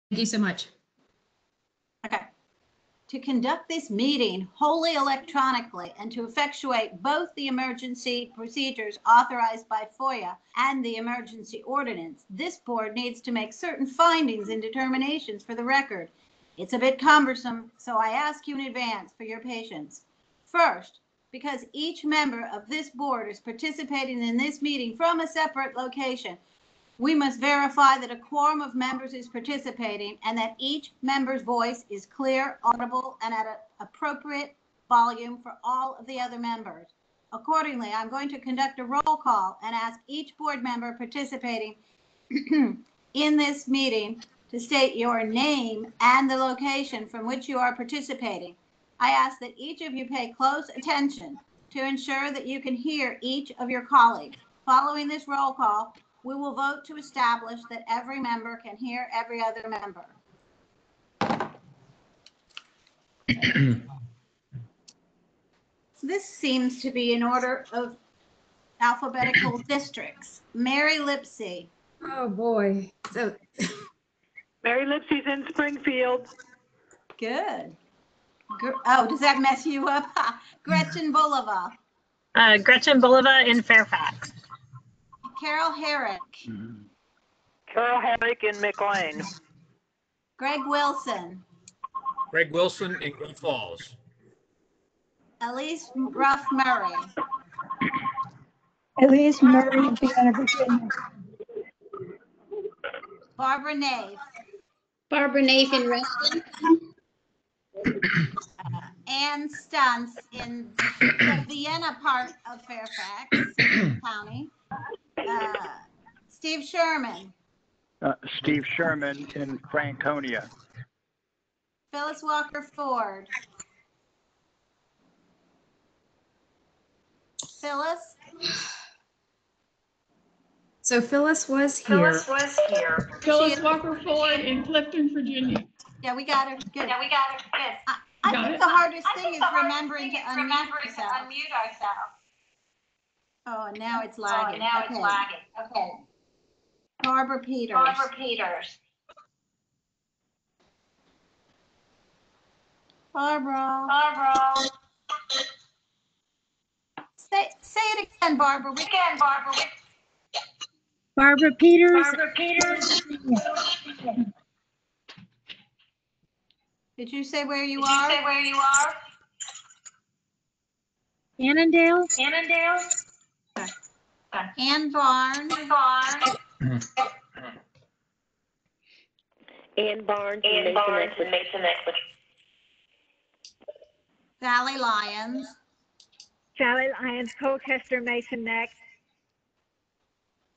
you so much. Okay. To conduct this meeting wholly electronically and to effectuate both the emergency procedures authorized by FOIA and the emergency ordinance, this board needs to make certain findings and determinations for the record. It's a bit cumbersome, so I ask you in advance for your patience. First, because each member of this board is participating in this meeting from a separate location, we must verify that a quorum of members is participating and that each member's voice is clear, audible, and at an appropriate volume for all of the other members. Accordingly, I'm going to conduct a roll call and ask each board member participating in this meeting to state your name and the location from which you are participating. I ask that each of you pay close attention to ensure that you can hear each of your colleagues. Following this roll call, we will vote to establish that every member can hear every other member. This seems to be in order of alphabetical districts. Mary Lipsey. Oh, boy. So, Mary Lipsey's in Springfield. Good. Oh, does that mess you up? Gretchen Bulova. Gretchen Bulova in Fairfax. Carol Herrick. Carol Herrick in McLean. Greg Wilson. Greg Wilson in Great Falls. Elise Ruff Murray. Elise Murray, Vienna, Virginia. Barbara Nave. Barbara Nathan Rustin. Ann Stuntz in the Vienna part of Fairfax County. Steve Sherman. Steve Sherman in Franconia. Phyllis Walker Ford. Phyllis? so Phyllis was here. Phyllis Walker Ford in Clifton, Virginia. Yeah, we got her. Good. Good. I think the hardest thing is remembering to unmute ourselves. Oh, now it's lagging. Okay. Barbara Peters. Barbara. Say it again, Barbara. Barbara Peters. Did you say where you are? Annandale. Ann Barnes. Ann Barnes in Mason Exit. Sally Lyons. Colchester, Mason Neck.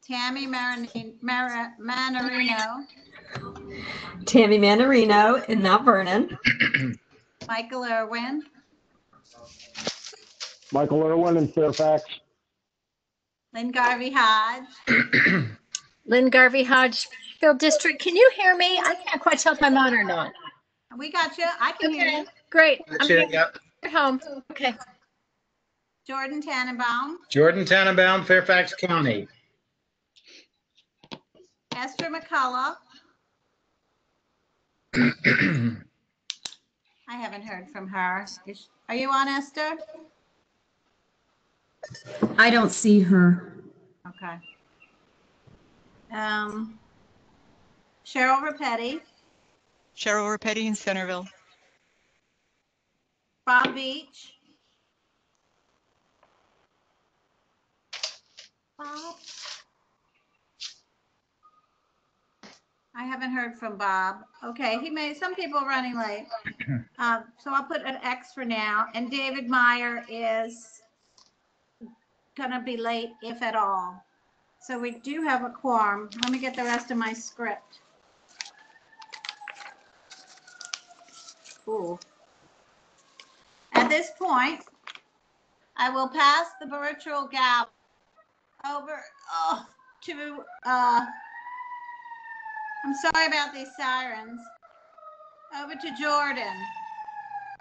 Tammy Manarino. Tammy Manarino in Mount Vernon. Michael Irwin. Michael Irwin in Fairfax. Lynn Garvey Hodge. Lynn Garvey Hodge, Field District. Can you hear me? I can't quite tell if I'm on or not. We got you. I can hear you. Great. That's I'm it, yep. at home. Okay. Jordan Tannenbaum. Jordan Tannenbaum, Fairfax County. Esther McCullough. I haven't heard from her. Are you on, Esther? I don't see her. Okay. Cheryl Rapetti. in Centerville. Bob Beach. Bob? I haven't heard from Bob. Okay, some people are running late. So I'll put an X for now. And David Meyer is gonna be late, if at all. So we do have a quorum. Let me get the rest of my script. Ooh. At this point, I will pass the virtual gavel over to, I'm sorry about these sirens, over to Jordan.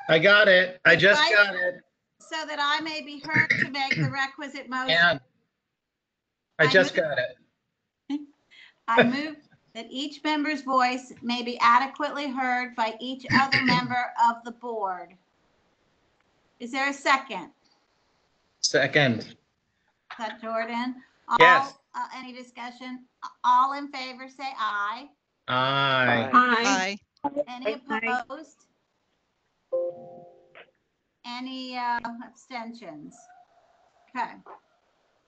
I got it. I just got it. So that I may be heard to make the requisite motion. And I just got it. I move that each member's voice may be adequately heard by each other member of the board. Is there a second? Second. Is that Jordan? Yes. Any discussion? All in favor, say aye. Aye. Aye. Aye. Any opposed? Any abstentions? Okay.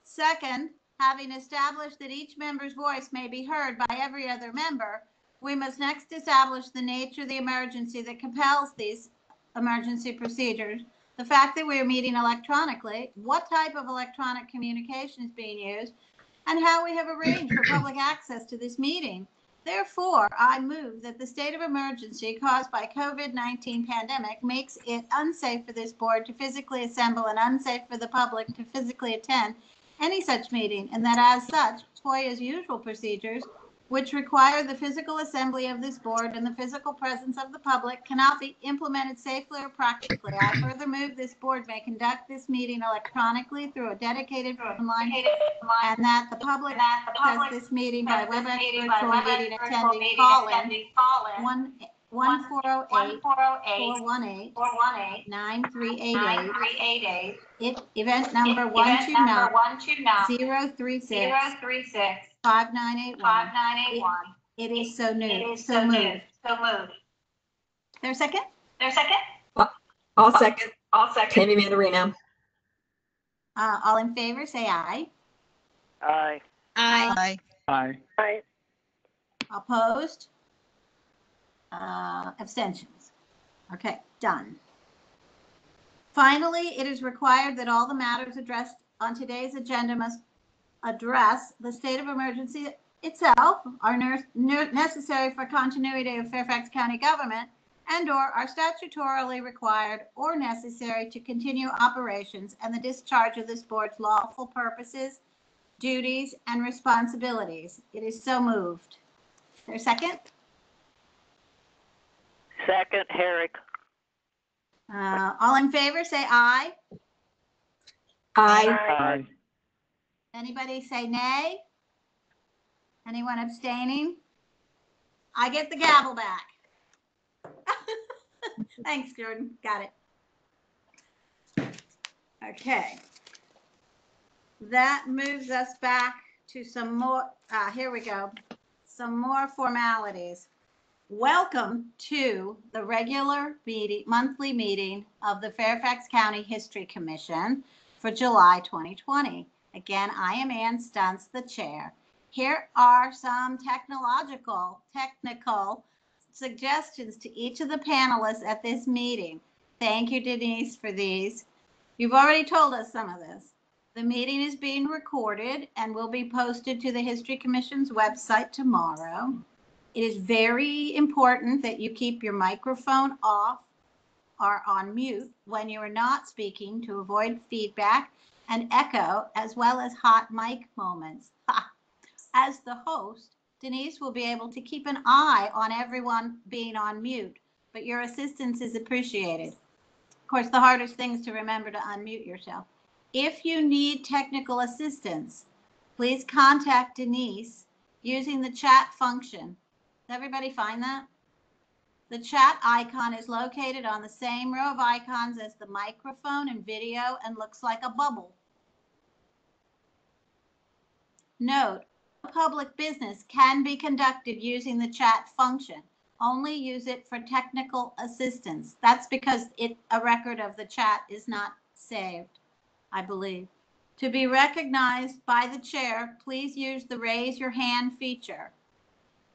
Second, having established that each member's voice may be heard by every other member, we must next establish the nature of the emergency that compels these emergency procedures, the fact that we are meeting electronically, what type of electronic communication is being used, and how we have arranged for public access to this meeting. Therefore, I move that the state of emergency caused by COVID-19 pandemic makes it unsafe for this board to physically assemble and unsafe for the public to physically attend any such meeting, and that as such, FOIA's usual procedures, which require the physical assembly of this board and the physical presence of the public, cannot be implemented safely or practically. I further move this board may conduct this meeting electronically through a dedicated phone line, and that the public access this meeting by WebEx virtual meeting attending call-in 1-408-418-9388. Event number 129-036-5981. It is so new. So moved. There a second? I'll second. Tammy Mandarino. All in favor, say aye. Aye. Aye. Aye. Aye. Opposed? Abstentions? Okay, done. Finally, it is required that all the matters addressed on today's agenda must address the state of emergency itself, are necessary for continuity of Fairfax County government, and/or are statutorily required or necessary to continue operations and the discharge of this board's lawful purposes, duties, and responsibilities. It is so moved. Is there a second? Second, Herrick. All in favor, say aye. Aye. Aye. Anybody say nay? Anyone abstaining? I get the gavel back. Thanks, Jordan. Got it. Okay. That moves us back to some more, here we go, some more formalities. Welcome to the regular monthly meeting of the Fairfax County History Commission for July 2020. Again, I am Ann Stuntz, the chair. Here are some technical suggestions to each of the panelists at this meeting. Thank you, Denise, for these. You've already told us some of this. The meeting is being recorded and will be posted to the History Commission's website tomorrow. It is very important that you keep your microphone off or on mute when you are not speaking to avoid feedback and echo, as well as hot mic moments. As the host, Denise will be able to keep an eye on everyone being on mute, but your assistance is appreciated. Of course, the hardest thing is to remember to unmute yourself. If you need technical assistance, please contact Denise using the chat function. Does everybody find that? The chat icon is located on the same row of icons as the microphone and video and looks like a bubble. Note, public business can be conducted using the chat function. Only use it for technical assistance. That's because a record of the chat is not saved, I believe. To be recognized by the chair, please use the raise your hand feature.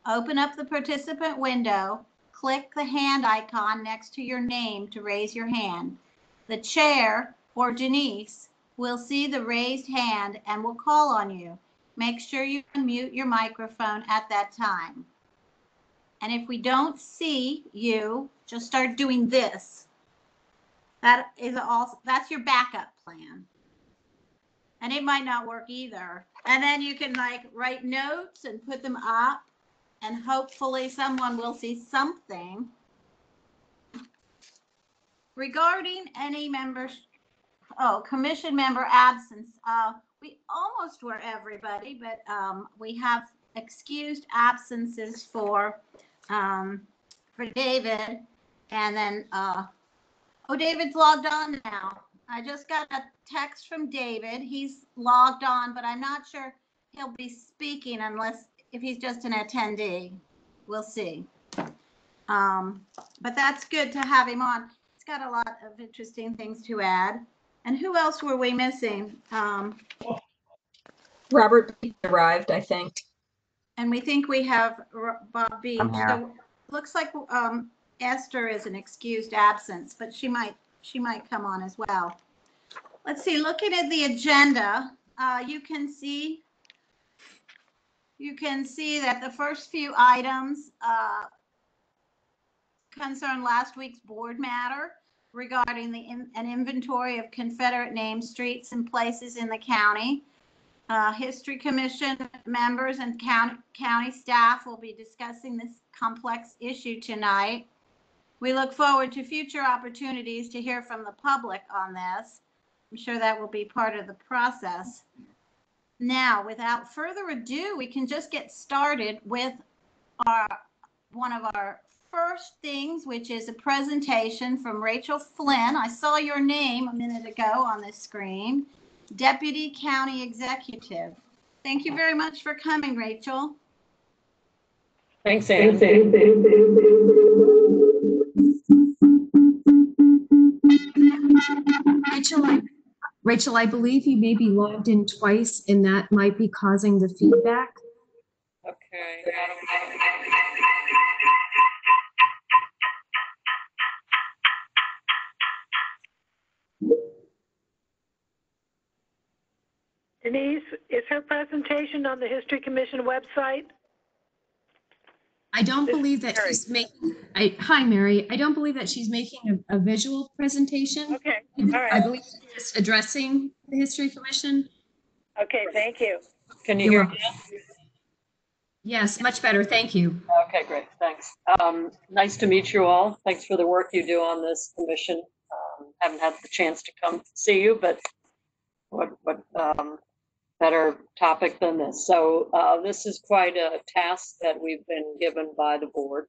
Open up the participant window, click the hand icon next to your name to raise your hand. The chair, or Denise, will see the raised hand and will call on you. Make sure you unmute your microphone at that time. And if we don't see you, just start doing this. That's your backup plan. And it might not work either. And then you can write notes and put them up, and hopefully someone will see something. Regarding any commission member absence, we almost were everybody, but we have excused absences for David. And then, David's logged on now. I just got a text from David. He's logged on, but I'm not sure he'll be speaking if he's just an attendee. We'll see. But that's good to have him on. He's got a lot of interesting things to add. And who else were we missing? Robert arrived, I think. And we think we have Bob Beach. I'm here. So looks like Esther is an excused absence, but she might come on as well. Let's see, looking at the agenda, you can see that the first few items concern last week's board matter regarding an inventory of Confederate named streets and places in the county. History Commission members and county staff will be discussing this complex issue tonight. We look forward to future opportunities to hear from the public on this. I'm sure that will be part of the process. Now, without further ado, we can just get started with one of our first things, which is a presentation from Rachel Flynn. I saw your name a minute ago on this screen. Deputy County Executive. Thank you very much for coming, Rachel. Thanks, Anne. Rachel, I believe you may be logged in twice, and that might be causing the feedback. Okay. Denise, is her presentation on the History Commission website? I don't This is believe that Mary. she's making. Hi, Mary. I don't believe that she's making a visual presentation. Okay, all I right. believe she's just addressing the History Commission. Okay, thank you. Can you You're hear me? welcome. Yes, much better. Thank you. Okay, great. Thanks. Nice to meet you all. Thanks for the work you do on this commission. Haven't had the chance to come see you, but what better topic than this? So this is quite a task that we've been given by the board.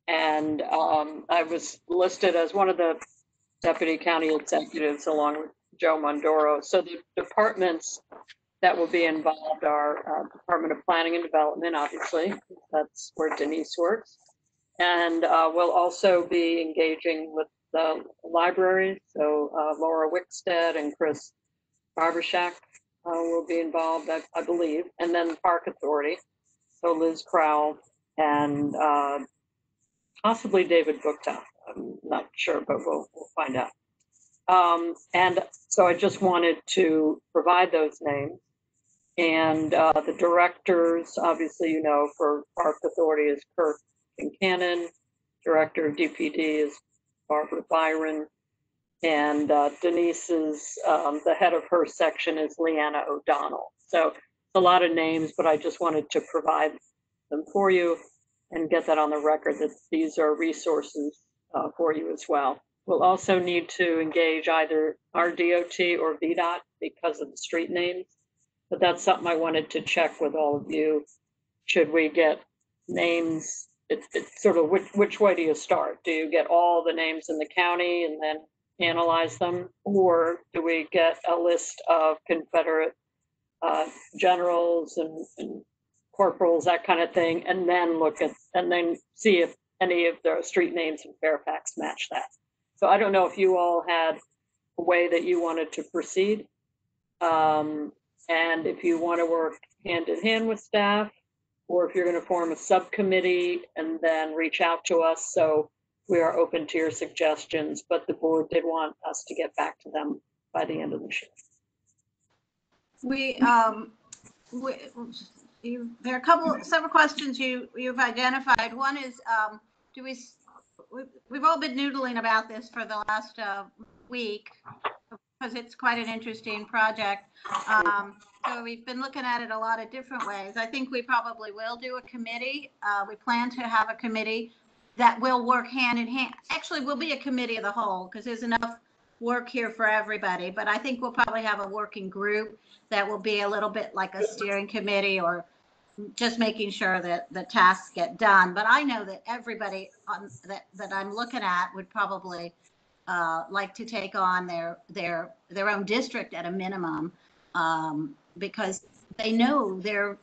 And I was listed as one of the deputy county executives along with Joe Mondoro. So the departments that will be involved are Department of Planning and Development, obviously. That's where Denise works. And we'll also be engaging with the library. So Laura Wickstead and Chris Barbershak will be involved, I believe. And then the Park Authority. So Liz Crowell and possibly David Gupta. I'm not sure, but we'll find out. And so I just wanted to provide those names. And the directors, obviously, you know, for Park Authority is Kirk Kincannon. Director of DPD is Barbara Byron. And Denise is, the head of her section is Leanna O'Donnell. So it's a lot of names, but I just wanted to provide them for you and get that on the record that these are resources for you as well. We'll also need to engage either our DOT or VDOT because of the street names, but that's something I wanted to check with all of you. Should we get names? It's sort of which way do you start? Do you get all the names in the county and then analyze them, or do we get a list of Confederate generals and corporals, that kind of thing, and then then see if any of the street names in Fairfax match that? So I don't know if you all had a way that you wanted to proceed, and if you want to work hand in hand with staff, or if you're going to form a subcommittee and then reach out to us. So we are open to your suggestions, but the board did want us to get back to them by the end of the year. There are several questions you've identified. One is, we've all been noodling about this for the last week because it's quite an interesting project. So we've been looking at it a lot of different ways. I think we probably will do a committee. We plan to have a committee that will work hand in hand. Actually, we'll be a committee of the whole because there's enough work here for everybody. But I think we'll probably have a working group that will be a little bit like a steering committee or just making sure that the tasks get done. But I know that everybody that I'm looking at would probably like to take on their own district at a minimum, because they know their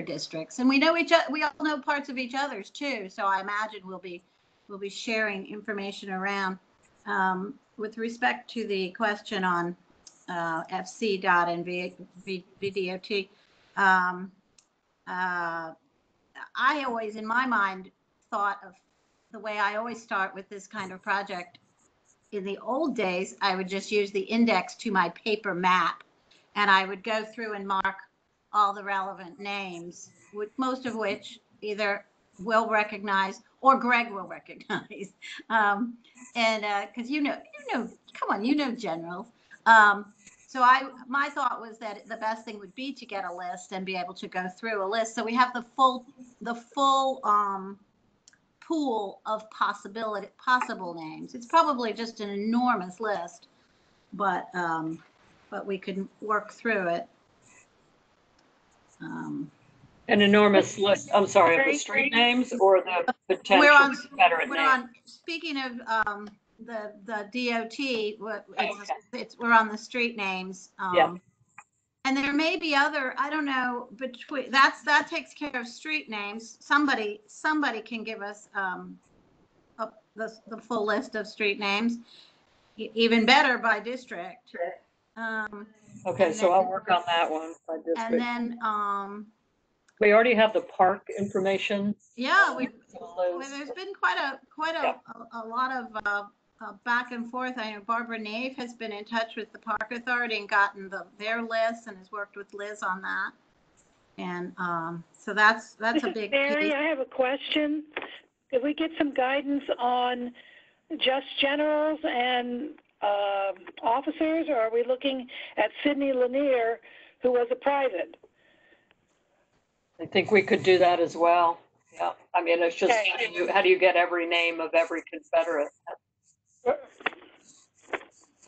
districts, and we know we all know parts of each other's too. So I imagine we'll be sharing information around. With respect to the question on FC dot and VDOT, I always, in my mind, thought of the way I always start with this kind of project. In the old days, I would just use the index to my paper map, and I would go through and mark all the relevant names, most of which either will recognize or Greg will recognize. And because come on, generals. So my thought was that the best thing would be to get a list and be able to go through a list. So we have the full pool of possible names. It's probably just an enormous list, but we can work through it. An enormous list, I'm sorry, of the street names or the potential Confederate names? Speaking of the DOT, we're on the street names. Yeah. And there may be other, I don't know, between that takes care of street names. Somebody can give us the full list of street names, even better by district. Okay, so I'll work on that one by district. And then we already have the park information. Yeah, there's been quite a lot of back and forth. I know Barbara Nave has been in touch with the Park Authority and gotten their list and has worked with Liz on that. And so that's a big Mary, piece. I have a question. Could we get some guidance on just generals and officers, or are we looking at Sidney Lanier, who was a private? I think we could do that as well. Yeah, I mean, it's just Okay. how do you get every name of every Confederate?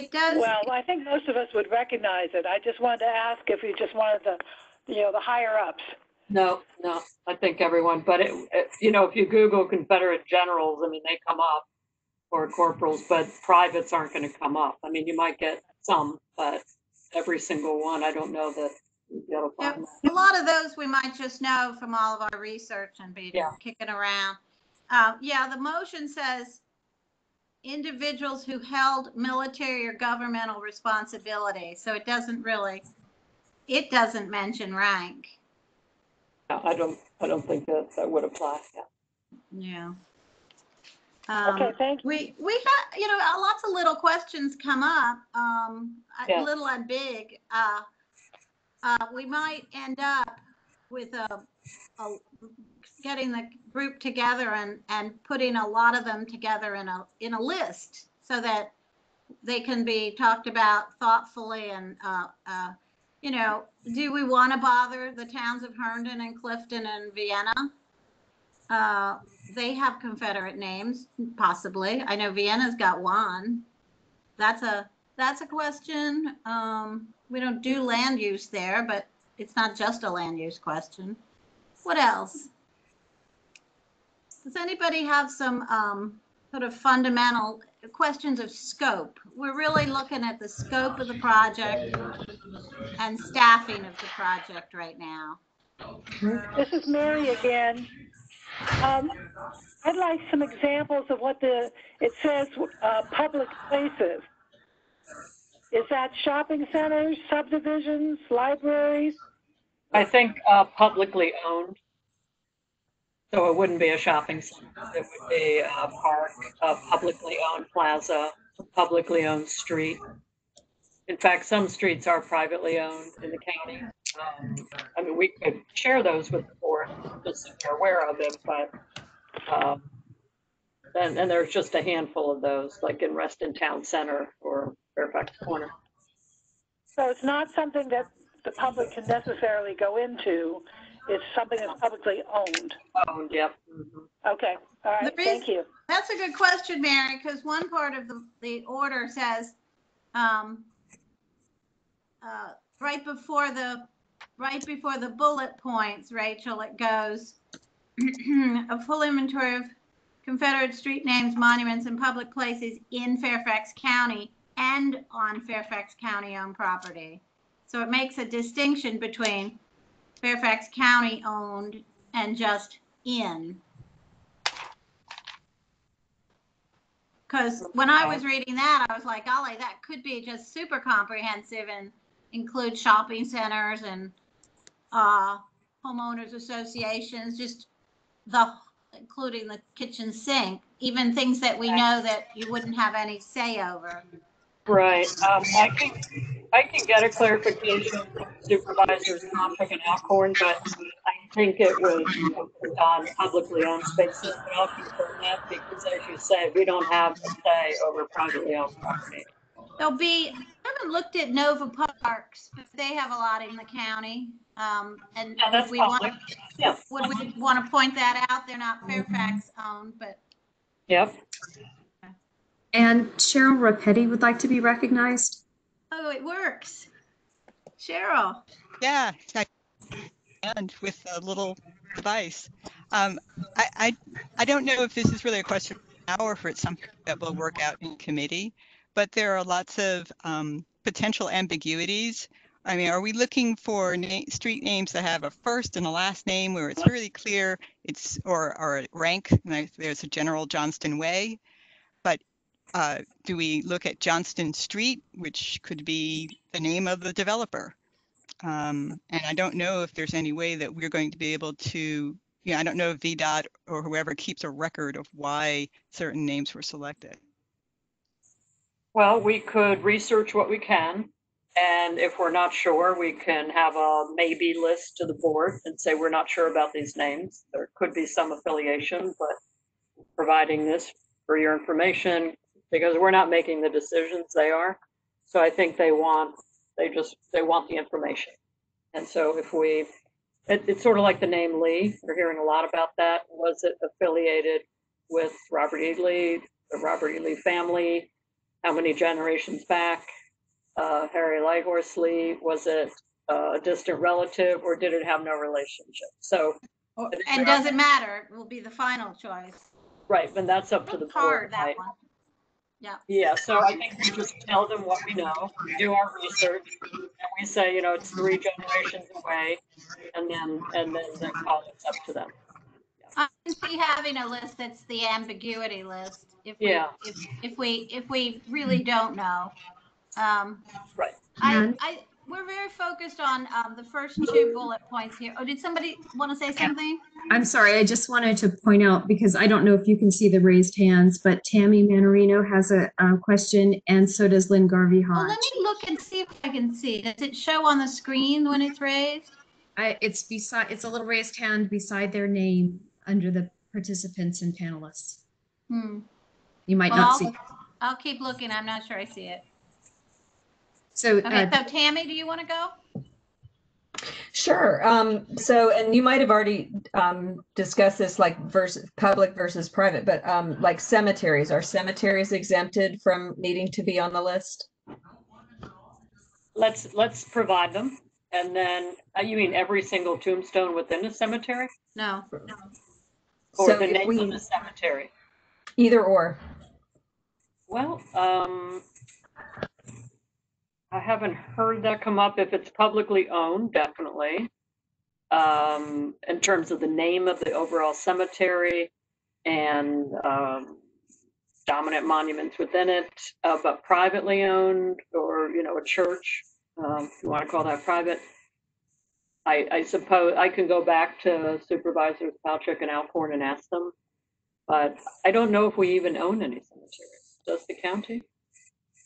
It does. Well, I think most of us would recognize it. I just wanted to ask if you just wanted the higher ups. No, I think everyone, but if you Google Confederate generals, I mean, they come up, or corporals, but privates aren't going to come up. I mean, you might get some, but every single one, I don't know that you'd be able to find that. A lot of those we might just know from all of our research and be kicking around. The motion says individuals who held military or governmental responsibility. So it doesn't mention rank. No, I don't think that would apply. Yeah. Okay, thank you. We had, lots of little questions come up, little and big. We might end up with getting the group together and putting a lot of them together in a list so that they can be talked about thoughtfully. And do we want to bother the towns of Herndon and Clifton and Vienna? They have Confederate names, possibly. I know Vienna's got one. That's a question. We don't do land use there, but it's not just a land use question. What else? Does anybody have some sort of fundamental questions of scope? We're really looking at the scope of the project and staffing of the project right now. This is Mary again. I'd like some examples of what it says, public places. Is that shopping centers, subdivisions, libraries? I think publicly owned. So it wouldn't be a shopping center. It would be a park, a publicly owned plaza, a publicly owned street. In fact, some streets are privately owned in the county. I mean, we could share those with the board just so they're aware of it, but and there's just a handful of those, like in Reston Town Center or Fairfax Corner. So it's not something that the public can necessarily go into. It's something that's publicly owned. Owned, yep. Mm-hmm. Okay, all right, thank you. That's a good question, Mary, because one part of the order says right before the right before the bullet points, Rachel, it goes, a full inventory of Confederate street names, monuments, and public places in Fairfax County and on Fairfax County-owned property. So it makes a distinction between Fairfax County-owned and just in. Because when I was reading that, I was like, golly, that could be just super comprehensive and include shopping centers and homeowners associations, just including the kitchen sink, even things that we know that you wouldn't have any say over. Right. I can get a clarification from supervisors Patrick and Alcorn, but I think it was on publicly owned spaces. But I'll confirm that because, as you say, we don't have a say over privately owned property. There'll be, I haven't looked at Nova Parks, but they have a lot in the county. And Yeah, that's public. Yeah. would we want to point that out? They're not Fairfax owned, but. Yep. And Cheryl Rapetti would like to be recognized. Oh, it works. Cheryl. Yeah, and with a little device. I don't know if this is really a question now or if it's something that will work out in committee, but there are lots of potential ambiguities. I mean, are we looking for street names that have a first and a last name where it's really clear it's or a rank? Like there's a General Johnston Way, but do we look at Johnston Street, which could be the name of the developer? And I don't know if there's any way that we're going to be able to, I don't know if VDOT or whoever keeps a record of why certain names were selected. Well, we could research what we can. And if we're not sure, we can have a maybe list to the board and say, we're not sure about these names. There could be some affiliation, but providing this for your information, because we're not making the decisions, they are. So I think they want the information. And so if it's sort of like the name Lee, we're hearing a lot about that. Was it affiliated with Robert E. Lee, the Robert E. Lee family? How many generations back? Harry Lighthorse Lee, was it a distant relative or did it have no relationship? So, and does it matter? It will be the final choice. Right, and that's up to the board. That one. Yeah. Yeah, so I think we just tell them what we know, we do our research, and we say, it's 3 generations away, and then the call it's up to them. I can see having a list that's the ambiguity list. If we really don't know. Right. We're very focused on the first 2 bullet points here. Oh, did somebody want to say something? I'm sorry, I just wanted to point out, because I don't know if you can see the raised hands, but Tammy Manarino has a question, and so does Lynn Garvey Hodge. Well, let me look and see if I can see. Does it show on the screen when it's raised? It's a little raised hand beside their name under the participants and panelists. You might not see. I'll keep looking. I'm not sure I see it. So, okay, so Tammy, do you want to go? Sure. And you might have already discussed this, like public versus private, but like cemeteries, are cemeteries exempted from needing to be on the list? Let's provide them, and then you mean every single tombstone within a cemetery? No. Or so the name of the cemetery? Either or. Well, I haven't heard that come up. If it's publicly owned, definitely. In terms of the name of the overall cemetery and dominant monuments within it, but privately owned, or a church, if you want to call that private. I suppose I can go back to Supervisors Patrick and Alcorn and ask them, but I don't know if we even own any cemeteries. Does the county?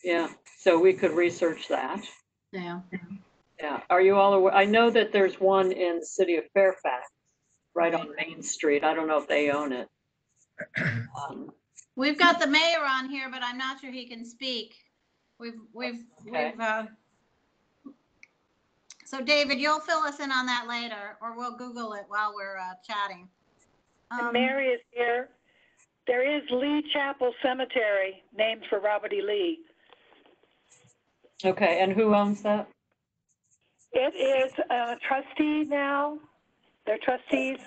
Yeah, so we could research that. Yeah. Yeah. Are you all aware? I know that there's one in the city of Fairfax, right on Main Street. I don't know if they own it. We've got the mayor on here, but I'm not sure he can speak. So David, you'll fill us in on that later, or we'll Google it while we're chatting. And Mary is here. There is Lee Chapel Cemetery, named for Robert E. Lee. Okay, and who owns that? It is a trustee now. They're trustees.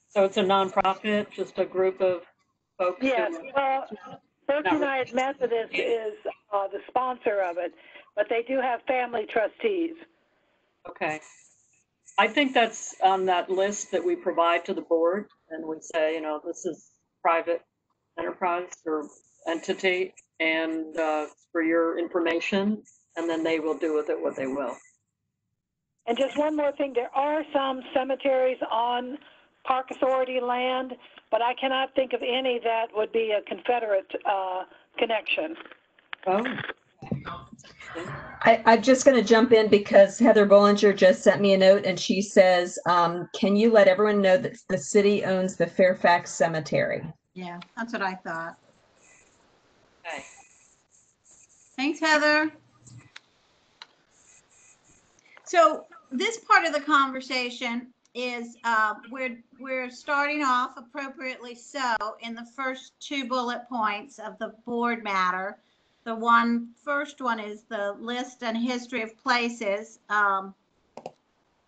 So it's a nonprofit, just a group of folks? who- Yes, well, First Not United Methodist is the sponsor of it, but they do have family trustees. Okay. I think that's on that list that we provide to the board, and we say, you know, this is private enterprise or entity, and for your information, and then they will do with it what they will. And just one more thing, there are some cemeteries on Park Authority land, but I cannot think of any that would be a Confederate connection. Oh, I'm just going to jump in because Heather Bollinger just sent me a note and she says, can you let everyone know that the city owns the Fairfax Cemetery? Yeah, that's what I thought. okay. Thanks, Heather. So this part of the conversation is we're starting off appropriately so in the first 2 bullet points of the board matter. The first one is the list and history of places, and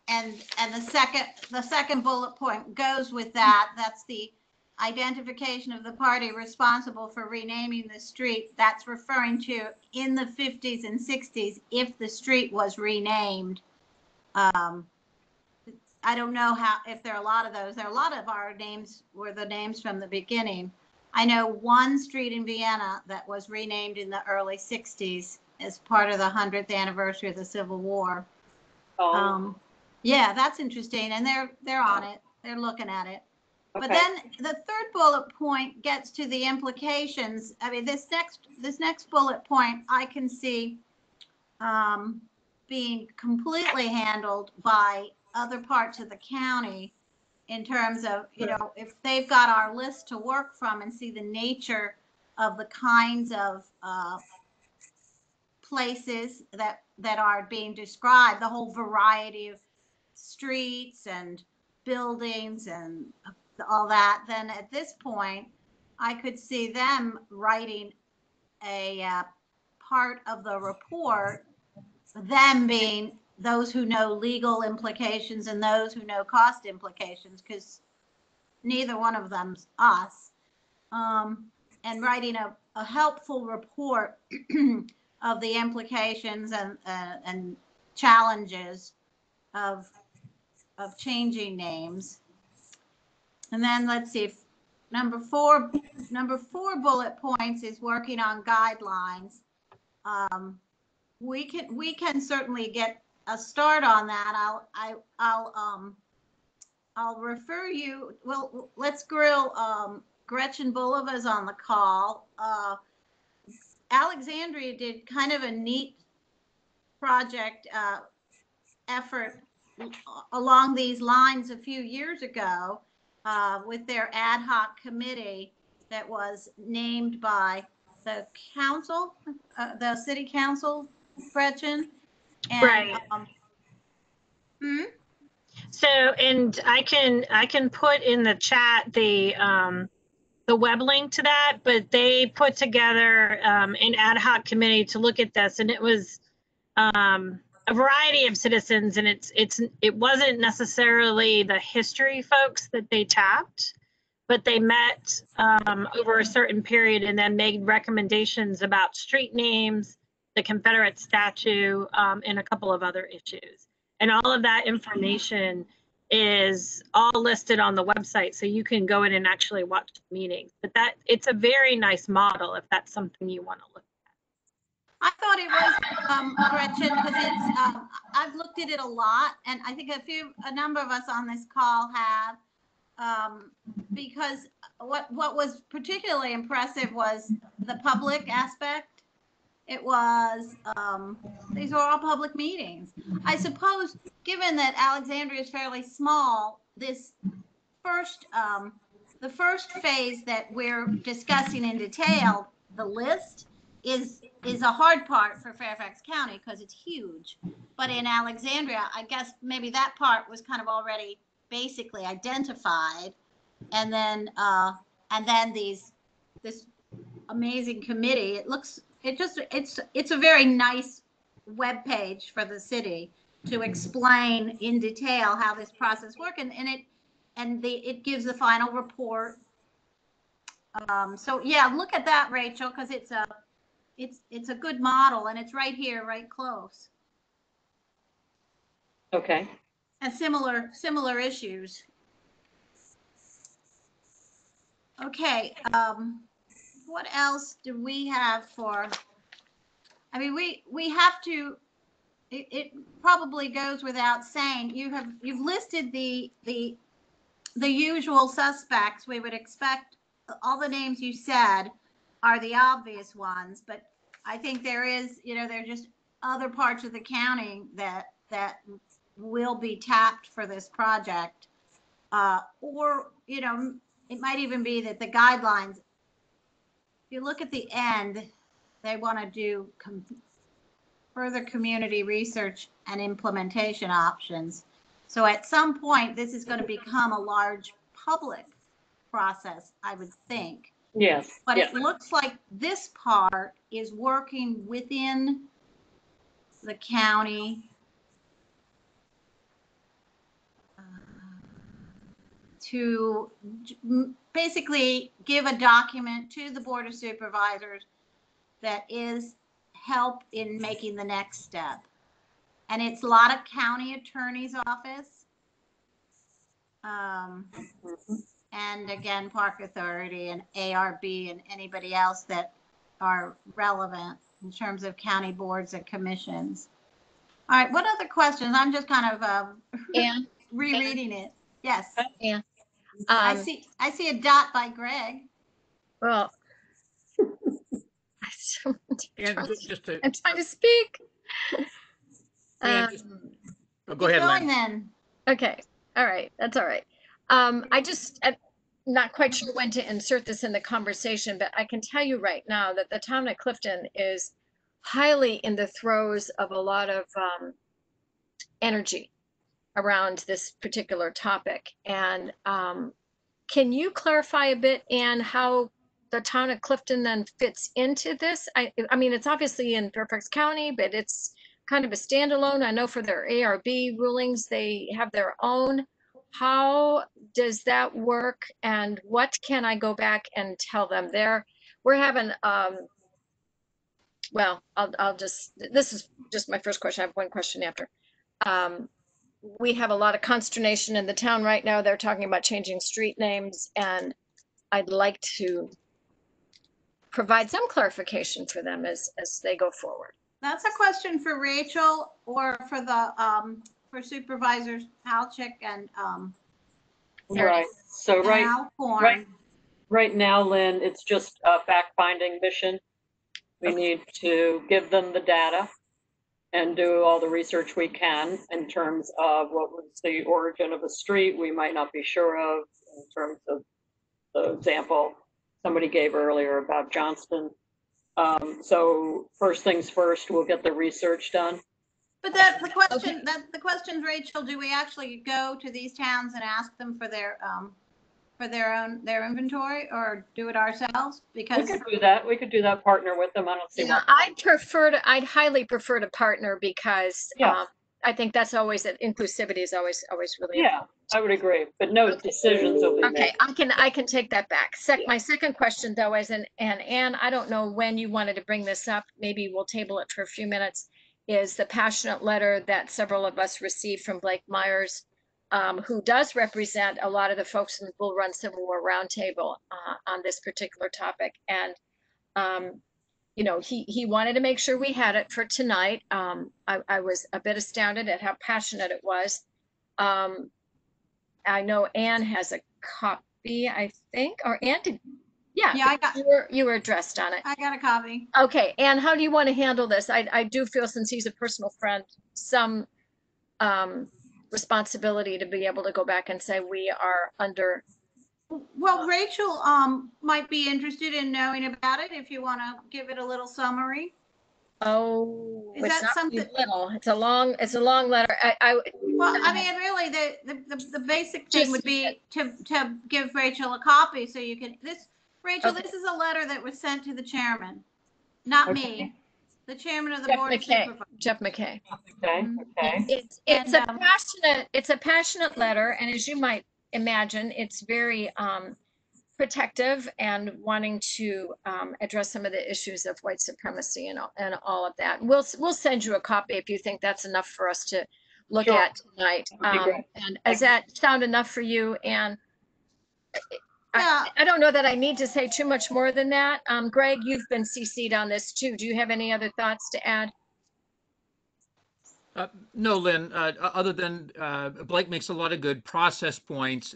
the second bullet point goes with that. That's the identification of the party responsible for renaming the street. That's referring to in the 50s and 60s if the street was renamed. I don't know if there are a lot of those. There are a lot of our names were the names from the beginning. I know one street in Vienna that was renamed in the early 60s as part of the 100th anniversary of the Civil War. Oh. Yeah, that's interesting, and they're on it. They're looking at it. Okay. But then the third bullet point gets to the implications. I mean, this next bullet point I can see being completely handled by other parts of the county in terms of, you know, if they've got our list to work from and see the nature of the kinds of places that are being described, the whole variety of streets and buildings and all that, then at this point, I could see them writing a part of the report, them being those who know legal implications and those who know cost implications, because neither one of them's us, and writing a helpful report of the implications and challenges of changing names. And then let's see if number four bullet points is working on guidelines. We can certainly get a start on that. I'll refer you. Well, let's grill Gretchen Bulova's on the call. Alexandria did kind of a neat project effort along these lines a few years ago with their ad hoc committee that was named by the council, the city council, Gretchen. And, right. So, and I can put in the chat the web link to that, but they put together an ad hoc committee to look at this, and it was a variety of citizens, and it wasn't necessarily the history folks that they tapped, but they met over a certain period and then made recommendations about street names, the Confederate statue, and a couple of other issues. And all of that information is all listed on the website, so you can go in and actually watch the meetings. But it's a very nice model if that's something you want to look at. I thought it was, Gretchen, because it's, I've looked at it a lot, and I think a number of us on this call have, because what was particularly impressive was the public aspect. It was, these were all public meetings. I suppose, given that Alexandria is fairly small, this first, the first phase that we're discussing in detail, the list, is a hard part for Fairfax County because it's huge. But in Alexandria, I guess maybe that part was kind of already basically identified. And then this amazing committee, it's a very nice webpage for the city to explain in detail how this process works, and it gives the final report. So yeah, look at that, Rachel, because it's a good model, and it's right here, right close. Okay. And similar issues. Okay, what else do we have for? I mean, we have to. It probably goes without saying. You've listed the usual suspects. We would expect all the names you said are the obvious ones, but I think there is, there are just other parts of the county that will be tapped for this project, or it might even be that the guidelines. If you look at the end, they want to do further community research and implementation options. So at some point, this is going to become a large public process, I would think. Yes. But yes. It looks like this part is working within the county to basically give a document to the Board of Supervisors that is help in making the next step. And it's a lot of county attorney's office. And again, Park Authority and ARB and anybody else that are relevant in terms of county boards and commissions. All right, what other questions? I'm just kind of rereading it. Yes. Yeah. I see a dot by Greg. Well, Yeah, just to, I'm trying to speak. go ahead, Going Lynn. then. Okay. All right. That's all right. I'm not quite sure when to insert this in the conversation, but I can tell you right now that the town of Clifton is highly in the throes of a lot of energy around this particular topic. And can you clarify a bit, Anne, how the town of Clifton then fits into this? I mean, it's obviously in Fairfax County, but it's kind of a standalone. I know for their ARB rulings, they have their own. How does that work, and what can I go back and tell them? We're having well, this is just my first question. I have one question after. We have a lot of consternation in the town right now. They're talking about changing street names, and I'd like to provide some clarification for them as they go forward. That's a question for Rachel or for the for Supervisors Halchick and Right. So right now, Lynn, it's just a fact-finding mission. We need to give them the data and do all the research we can in terms of what was the origin of a street we might not be sure of, in terms of the example somebody gave earlier about Johnston. So first things first, we'll get the research done. But the questions, Rachel, do we actually go to these towns and ask them for their inventory, or do it ourselves? Because we could do that. We could do that. Partner with them. I don't see. Yeah, I'd highly prefer to partner, because I think that's always inclusivity is always really important. I would agree, but no decisions will be made. Okay, I can take that back. My second question though is, and Anne, I don't know when you wanted to bring this up. Maybe we'll table it for a few minutes. Is the passionate letter that several of us received from Blake Myers, who does represent a lot of the folks in the Bull Run Civil War Roundtable on this particular topic. And, he wanted to make sure we had it for tonight. I was a bit astounded at how passionate it was. I know Anne has a copy, I think, or Anne did. Yeah, you were addressed on it. I got a copy. Okay, Anne, how do you want to handle this? I do feel, since he's a personal friend, some responsibility to be able to go back and say we are under. Well, Rachel might be interested in knowing about it, if you want to give it a little summary. Oh, is that something little? It's a long letter. Well, I mean, really, the basic thing would be to give Rachel a copy, so you can Rachel, this is a letter that was sent to the chairman, not me. the chairman of the Jeff board of McKay. supervisors. Jeff McKay. Okay, okay. It's a passionate letter, and as you might imagine, it's very protective and wanting to address some of the issues of white supremacy and all of that. We'll send you a copy if you think that's enough for us to look Sure. at tonight. And does that sound enough for you? And Yeah. I don't know that I need to say too much more than that. Greg, you've been CC'd on this too. Do you have any other thoughts to add? No, Lynn, other than Blake makes a lot of good process points,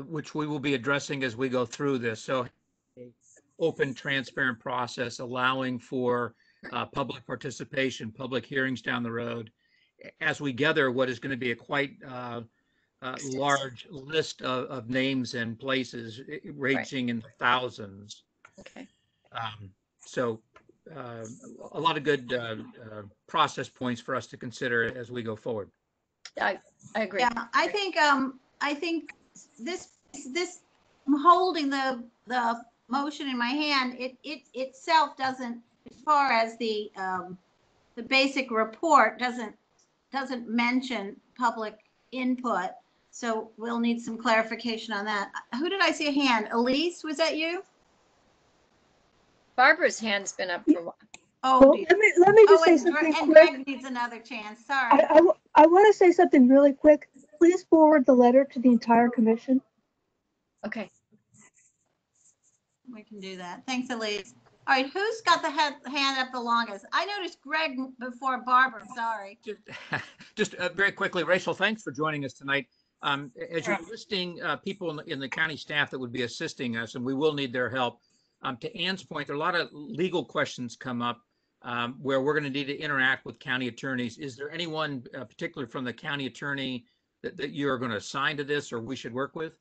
which we will be addressing as we go through this. So open, transparent process, allowing for public participation, public hearings down the road, as we gather what is going to be a quite large list of names and places ranging in the thousands. Okay. So a lot of good process points for us to consider as we go forward. I agree. Yeah, I think this I'm holding the motion in my hand. It itself doesn't, as far as the basic report doesn't mention public input. So we'll need some clarification on that. Who did I see a hand? Elise, was that you? Barbara's hand's been up for a while. Oh, well, let me just say something and quick. Greg needs another chance. Sorry. I want to say something really quick. Please forward the letter to the entire commission. Okay. We can do that. Thanks, Elise. All right, who's got the hand up the longest? I noticed Greg before Barbara. Sorry. Just very quickly, Rachel, thanks for joining us tonight. As you're listing people in the county staff that would be assisting us, and we will need their help. To Ann's point, there are a lot of legal questions come up where we're going to need to interact with county attorneys. Is there anyone particularly from the county attorney that you're going to assign to this or we should work with?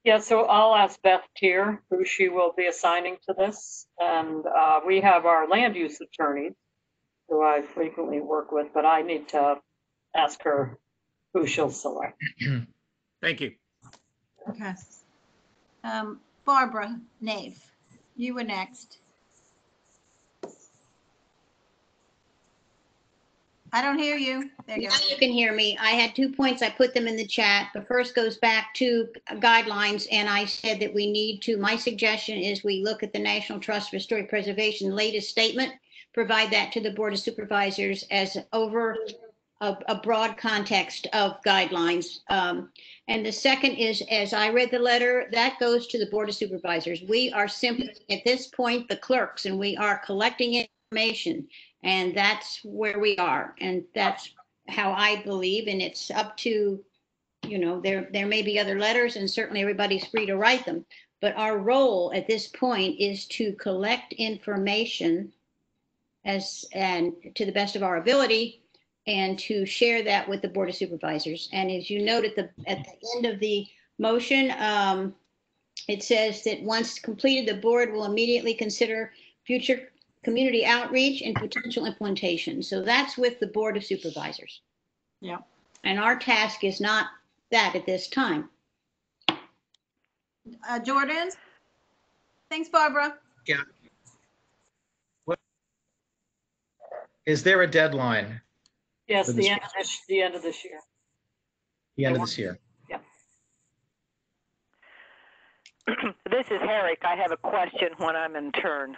Yeah, so I'll ask Beth Tier who she will be assigning to this. And we have our land use attorneys who I frequently work with, but I need to ask her who she'll select. Thank you. Okay. Barbara Nave, you were next. I don't hear you. There you go. Now you can hear me. I had 2 points. I put them in the chat. The first goes back to guidelines, and I said that we need to, my suggestion is we look at the National Trust for Historic Preservation latest statement, provide that to the Board of Supervisors as over a broad context of guidelines. And the second is, as I read the letter, that goes to the Board of Supervisors. We are simply, at this point, the clerks, and we are collecting information. And that's where we are. And that's how I believe. And it's up to, you know, there may be other letters and certainly everybody's free to write them. But our role at this point is to collect information and to the best of our ability and to share that with the Board of Supervisors. And as you note at the end of the motion, it says that once completed, the board will immediately consider future community outreach and potential implementation. So that's with the Board of Supervisors. Yeah. And our task is not that at this time. Jordan? Thanks, Barbara. Yeah. Is there a deadline? Yes, for the this end of this year. The end of this year. Yeah. This is Herrick. I have a question when I'm in turn.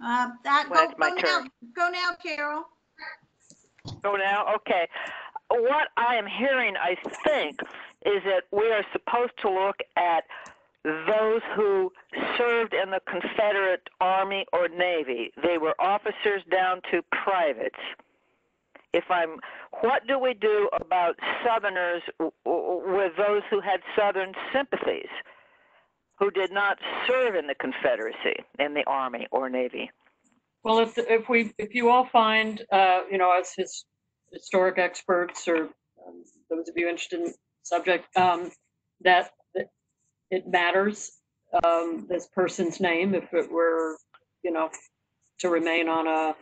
Go now, Carol. Go now? Okay. What I am hearing, I think, is that we are supposed to look at those who served in the Confederate Army or Navy. They were officers down to privates. What do we do about Southerners with those who had Southern sympathies, who did not serve in the Confederacy, in the Army or Navy? Well, if you all find, you know, as historic experts or those of you interested in the subject, that it matters, this person's name, if it were, you know, to remain on a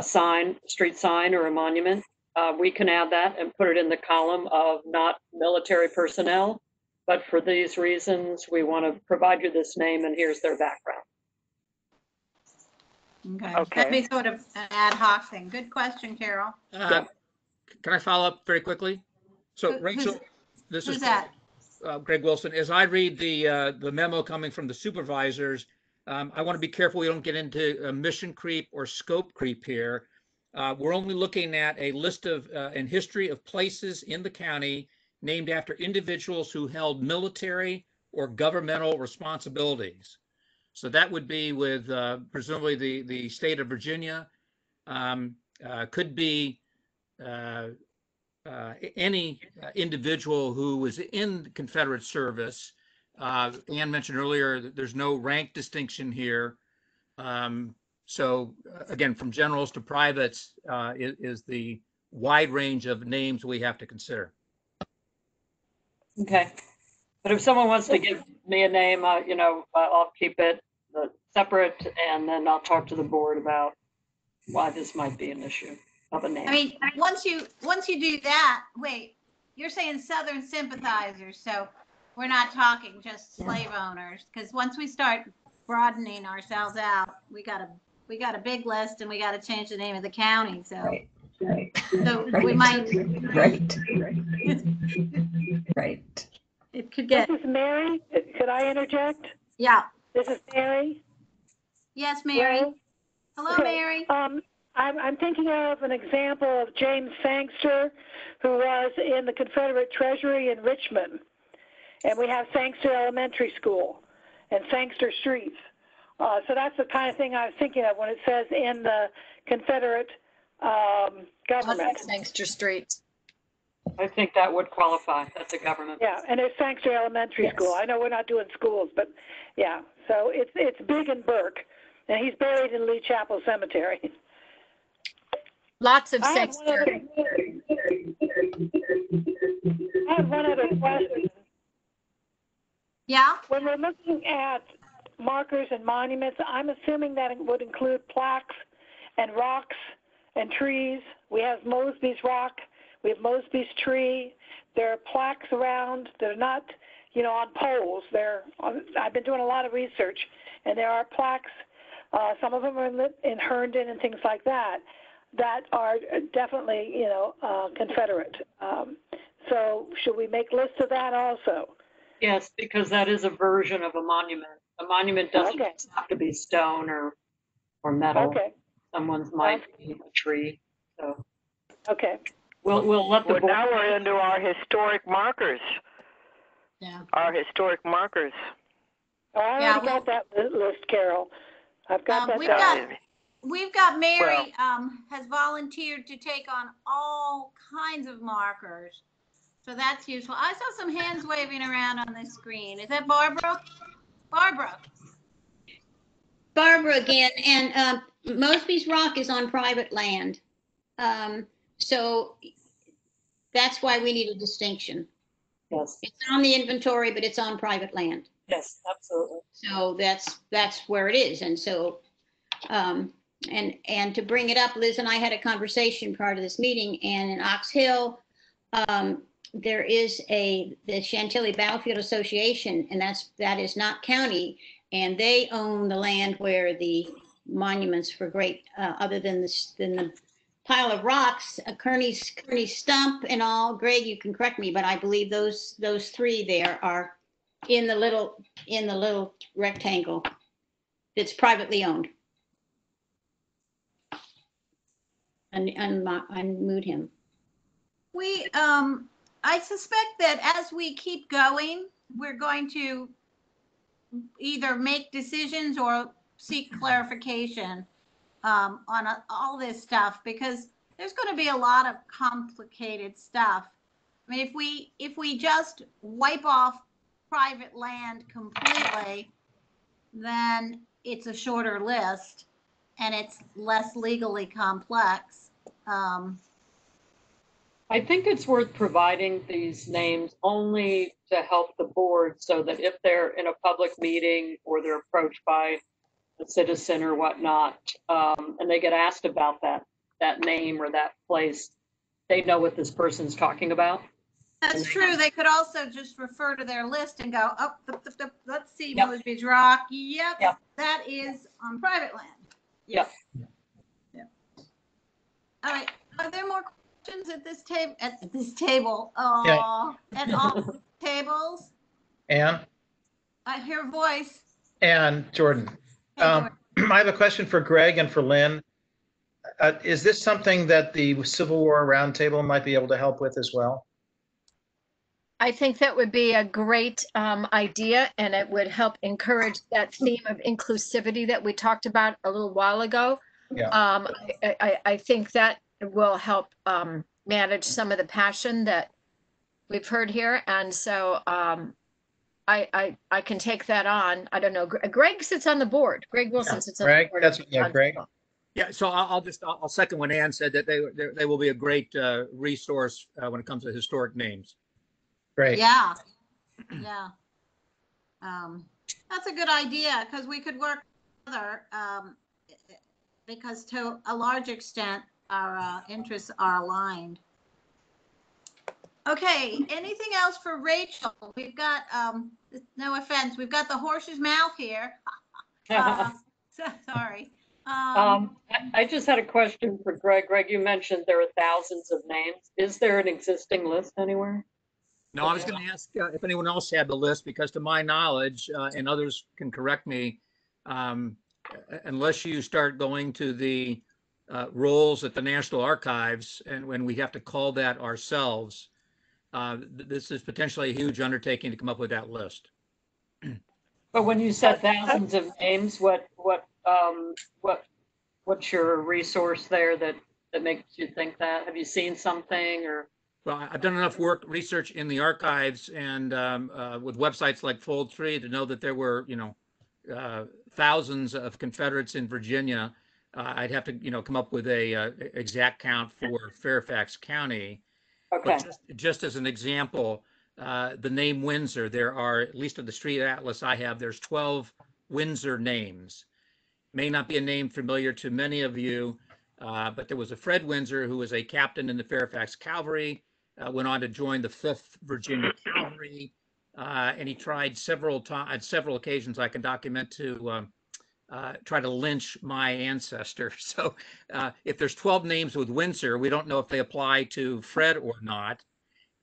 sign, street sign or a monument, we can add that and put it in the column of not military personnel. But for these reasons, we want to provide you this name and here's their background. Okay. Okay. That'd be sort of an ad hoc thing. Good question, Carol. Can I follow up very quickly? So Who- Rachel, who's- this Who's is that? Greg Wilson. As I read the memo coming from the supervisors, I want to be careful we don't get into mission creep or scope creep here. We're only looking at a list of and history of places in the county named after individuals who held military or governmental responsibilities. So that would be with presumably the state of Virginia, could be any individual who was in Confederate service. Ann mentioned earlier that there's no rank distinction here. So again, from generals to privates is the wide range of names we have to consider. Okay. But if someone wants to give me a name, I'll keep it separate, and then I'll talk to the board about why this might be an issue of a name. I mean, once you do that, wait, you're saying Southern sympathizers, so we're not talking just slave owners, because once we start broadening ourselves out, we got a big list, and we got to change the name of the county. So, so we might. Right. It could get. This is Mary. Could I interject? Yeah. This is Mary. Yes, Mary. Hello, Okay. Mary. I'm thinking of an example of James Sangster, who was in the Confederate Treasury in Richmond. And we have Sangster Elementary School and Sangster Streets. So that's the kind of thing I was thinking of when it says in the Confederate government. Sangster Streets. I think that would qualify. That's a government. Yeah, and there's Sangster Elementary School. I know we're not doing schools, but yeah. So it's big in Burke, and he's buried in Lee Chapel Cemetery. Lots of I have Sangster. one other question. Yeah. When we're looking at markers and monuments, I'm assuming that it would include plaques and rocks and trees. We have Mosby's Rock. We have Mosby's Tree. There are plaques around. They're not, on poles. I've been doing a lot of research, and there are plaques. Some of them are in Herndon and things like that are definitely, Confederate. So should we make lists of that also? Yes, because that is a version of a monument. A monument doesn't have to be stone or metal. Okay. Someone's might be a tree. So. Okay. We'll let the board. Now we're into our historic markers. Yeah. Our historic markers. Oh, I already got that list, Carol. I've got that. We've got Mary has volunteered to take on all kinds of markers. So that's useful. I saw some hands waving around on the screen. Is that Barbara? Barbara. Barbara again, and Mosby's Rock is on private land. So that's why we need a distinction. Yes. It's on the inventory, but it's on private land. Yes, absolutely. So that's where it is. And so, and to bring it up, Liz and I had a conversation prior to this meeting, and in Ox Hill, there is the Chantilly Battlefield Association, and that is not county, and they own the land where the monuments for great, other than the pile of rocks, Kearney's stump and all. Greg, you can correct me, but I believe those three there are in the little rectangle that's privately owned. And unmute him. I suspect that as we keep going, we're going to either make decisions or seek clarification on all this stuff, because there's going to be a lot of complicated stuff. I mean, if we just wipe off private land completely, then it's a shorter list and it's less legally complex. I think it's worth providing these names only to help the board, so that if they're in a public meeting or they're approached by a citizen or whatnot, and they get asked about that name or that place, they know what this person's talking about. That's true. They could also just refer to their list and go, oh, let's see, Mosby's Rock. Yep, that is on private land. Yeah. All right. Are there more questions at this table? At this table? Oh, at all tables? Ann I hear a voice. and Jordan. Hey, Jordan. I have a question for Greg and for Lynn. Is this something that the Civil War Roundtable might be able to help with as well? I think that would be a great idea, and it would help encourage that theme of inclusivity that we talked about a little while ago. Yeah. I think that will help manage some of the passion that we've heard here, and so I can take that on. I don't know. Greg sits on the board. Greg Wilson sits on the board. Greg. Yeah, so I'll second what Ann said, that they will be a great resource when it comes to historic names. Great. Yeah. Yeah. That's a good idea, because we could work together, because to a large extent, our interests are aligned. Okay, anything else for Rachel? We've got, no offense, we've got the horse's mouth here. Sorry. I just had a question for Greg. Greg, you mentioned there are thousands of names. Is there an existing list anywhere? No, I was going to ask if anyone else had the list, because to my knowledge, and others can correct me, unless you start going to the rolls at the National Archives, and when we have to call that ourselves, this is potentially a huge undertaking to come up with that list. But when you said thousands of names, what's your resource there that makes you think that? Have you seen something or? Well, I've done enough research in the archives and with websites like Fold3 to know that there were, thousands of Confederates in Virginia. I'd have to, come up with a exact count for Fairfax County. Okay. But just as an example, the name Windsor, there are, at least on the street atlas I have, there's 12 Windsor names. May not be a name familiar to many of you, but there was a Fred Windsor who was a captain in the Fairfax Cavalry. Went on to join the 5th Virginia Cavalry, and he tried several occasions I can document to try to lynch my ancestor. So if there's 12 names with Windsor, we don't know if they apply to Fred or not,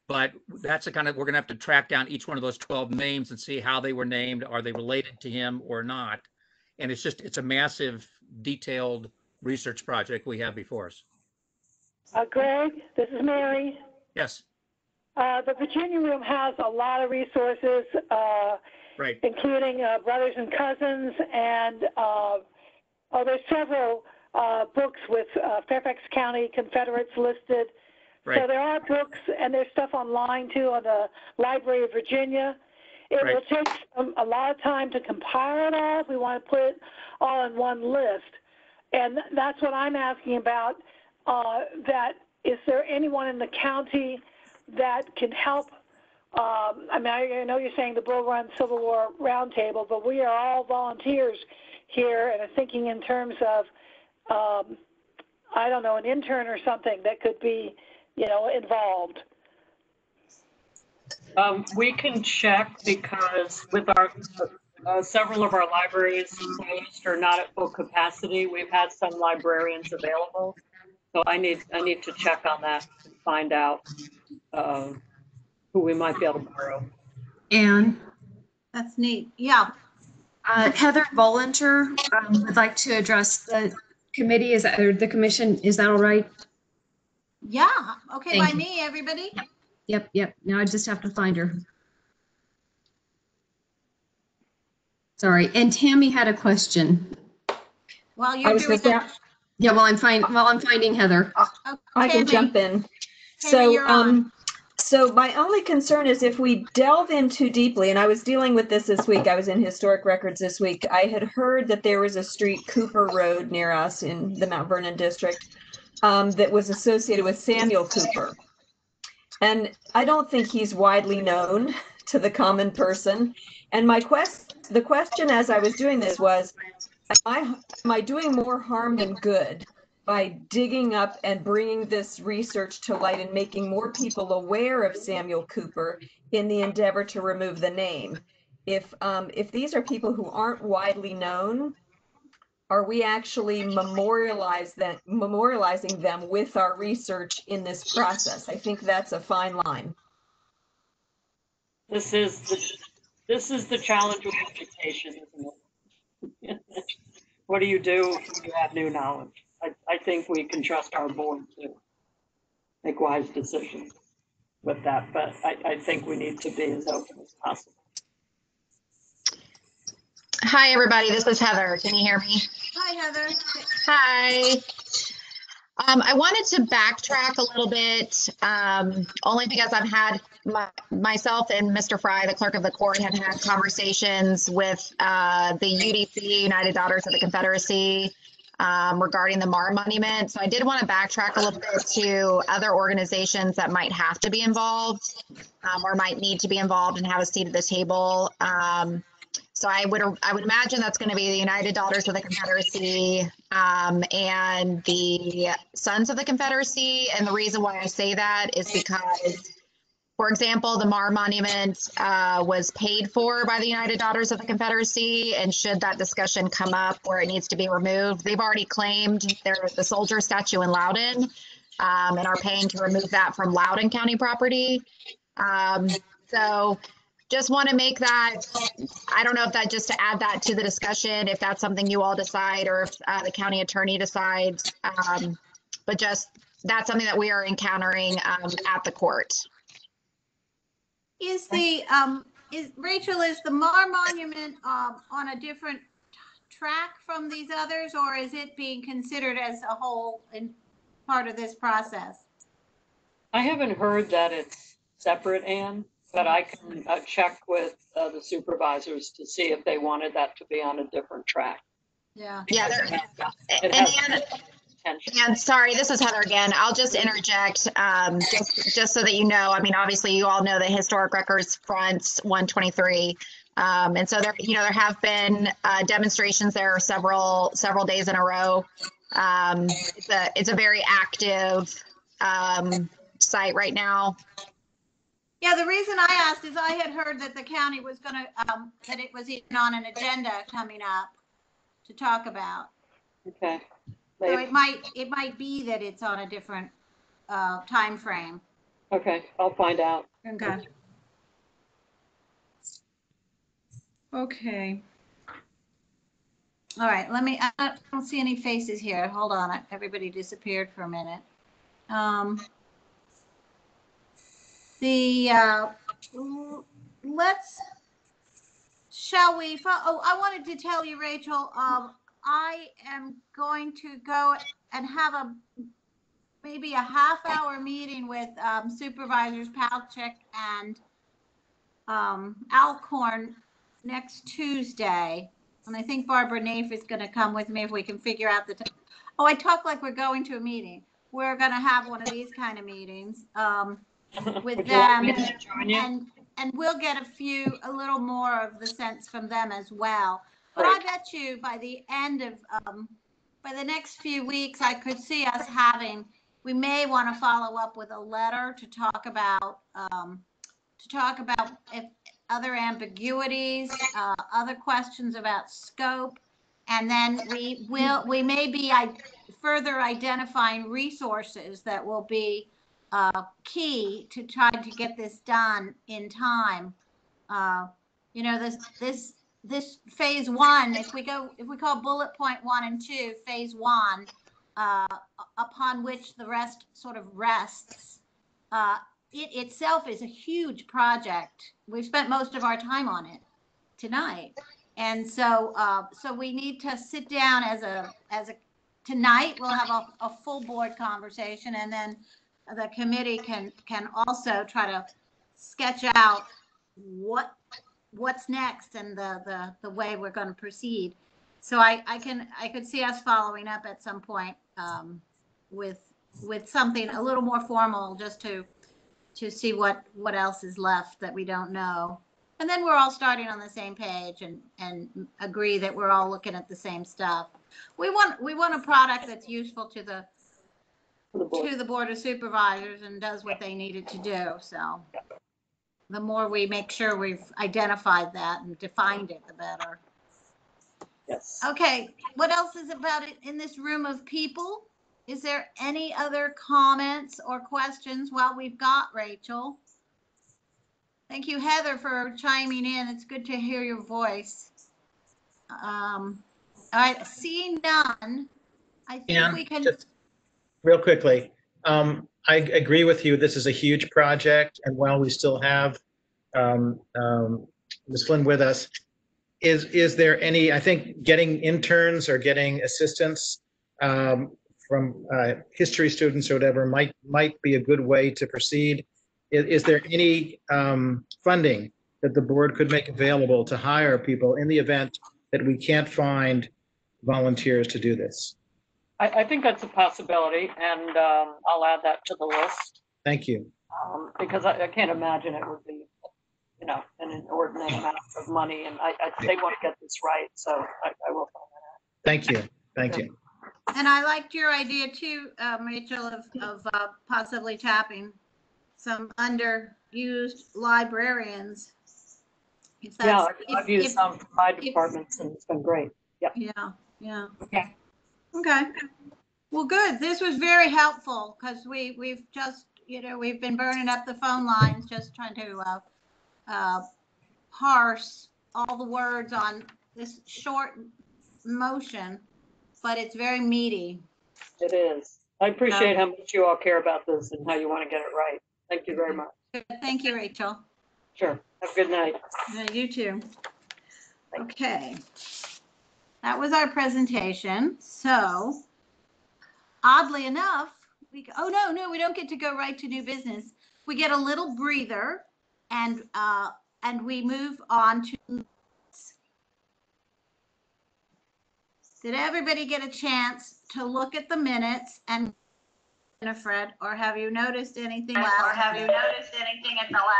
but that's we're going to have to track down each one of those 12 names and see how they were named. Are they related to him or not? And it's a massive, detailed research project we have before us. Greg, this is Mary. Yes. The Virginia Room has a lot of resources, right, including brothers and cousins, and there's several books with Fairfax County Confederates listed. Right. So there are books, and there's stuff online too on the Library of Virginia. It will take a lot of time to compile it all if we want to put it all in one list. And that's what I'm asking about, that is there anyone in the county that can help? I know you're saying the Bull Run Civil War Roundtable, but we are all volunteers here and are thinking in terms of, I don't know, an intern or something that could be, involved. We can check, because with our several of our libraries closed or not at full capacity, we've had some librarians available. So I need to check on that and find out who we might be able to borrow. Anne? That's neat. Yeah. Heather Bollinger would like to address the committee, or the commission. Is that all right? Yeah. Okay. Thank By you. me, everybody. Yep. Now I just have to find her. Sorry. And Tammy had a question. While you're doing that. Yeah. While I'm finding Heather. I can jump in. So my only concern is if we delve in too deeply, and I was dealing with this week, I was in historic records this week. I had heard that there was a street, Cooper Road, near us in the Mount Vernon district, that was associated with Samuel Cooper. And I don't think he's widely known to the common person. And the question as I was doing this was, am I doing more harm than good by digging up and bringing this research to light and making more people aware of Samuel Cooper in the endeavor to remove the name? If these are people who aren't widely known, are we actually memorializing them with our research in this process? I think that's a fine line. This is the challenge with education, isn't it? What do you do when you have new knowledge? I think we can trust our board to make wise decisions with that, but I think we need to be as open as possible. Hi, everybody. This is Heather. Can you hear me? Hi, Heather. Hi. I wanted to backtrack a little bit, only because I've had myself and Mr. Fry, the clerk of the court, have had conversations with the UDC, United Daughters of the Confederacy, regarding the Mar Monument. So I did want to backtrack a little bit to other organizations that might have to be involved, or might need to be involved and have a seat at the table. So I would imagine that's going to be the United Daughters of the Confederacy, and the Sons of the Confederacy. And the reason why I say that is because, for example, the Mar Monument was paid for by the United Daughters of the Confederacy, and should that discussion come up where it needs to be removed, they've already claimed the soldier statue in Loudoun, and are paying to remove that from Loudoun County property. So just want to make that, I don't know if that, just to add that to the discussion, if that's something you all decide, or if the county attorney decides, but just that's something that we are encountering at the court. Is the Rachel, is the Mar Monument on a different track from these others, or is it being considered as a whole in part of this process? I haven't heard that it's separate, Anne, but I can check with the supervisors to see if they wanted that to be on a different track. Yeah. Yeah. And sorry, this is Heather again. I'll just interject, just so that you know. I mean, obviously, you all know that Historic Records fronts 123, and so there, there have been demonstrations there several days in a row. It's a very active site right now. Yeah, the reason I asked is I had heard that the county was going to, that it was even on an agenda coming up to talk about. Okay. So it might be that it's on a different time frame. Okay, I'll find out. Okay. Okay. All right, I don't see any faces here. Hold on, everybody disappeared for a minute. Shall we, I wanted to tell you, Rachel, I am going to go and have maybe a half-hour meeting with Supervisors Palchik and Alcorn next Tuesday. And I think Barbara Naif is going to come with me if we can figure out the time. Oh, I talk like we're going to a meeting. We're going to have one of these kind of meetings with them, and we'll get a little more of the sense from them as well. But I bet you by the end of, by the next few weeks, I could see us we may want to follow up with a letter to talk about if other ambiguities, other questions about scope, and then we may be further identifying resources that will be key to try to get this done in time. This phase one, if we call bullet point 1 and 2 phase 1, upon which the rest sort of rests, it itself is a huge project. We've spent most of our time on it tonight, and so we need to sit down tonight. We'll have a full board conversation, and then the committee can also try to sketch out what's next and the way we're going to proceed. So I could see us following up at some point with something a little more formal, just to see what else is left that we don't know. And then we're all starting on the same page and agree that we're all looking at the same stuff. We want a product that's useful to the Board of Supervisors and does what they need it to do. So the more we make sure we've identified that and defined it, the better. Yes. Okay. what else is about it in this room of people? Is there any other comments or questions while we've got Rachel? Thank you, Heather, for chiming in. It's good to hear your voice. All right, seeing none, I think And we can. just real quickly, I agree with you. This is a huge project, and while we still have Ms. Flynn with us, is there any? I think getting interns or getting assistants from history students or whatever might be a good way to proceed. Is there any funding that the board could make available to hire people in the event that we can't find volunteers to do this? I think that's a possibility, and I'll add that to the list. Thank you. Because I can't imagine it would be, an inordinate amount of money, and they want to get this right, so I will find that out. Thank you. Thank you. And I liked your idea too, Rachel, of possibly tapping some underused librarians. Yeah, I've used some for my departments, and it's been great. Yep. Yeah. Okay. Well, good. This was very helpful because we've just, we've been burning up the phone lines just trying to parse all the words on this short motion, but it's very meaty. It is. I appreciate how much you all care about this and how you want to get it right. Thank you very much. Thank you, Rachel. Sure. Have a good night. You too. Okay. That was our presentation. So oddly enough, we don't get to go right to new business. We get a little breather and we move on to. Did everybody get a chance to look at the minutes and Fred, or have you noticed anything at the last?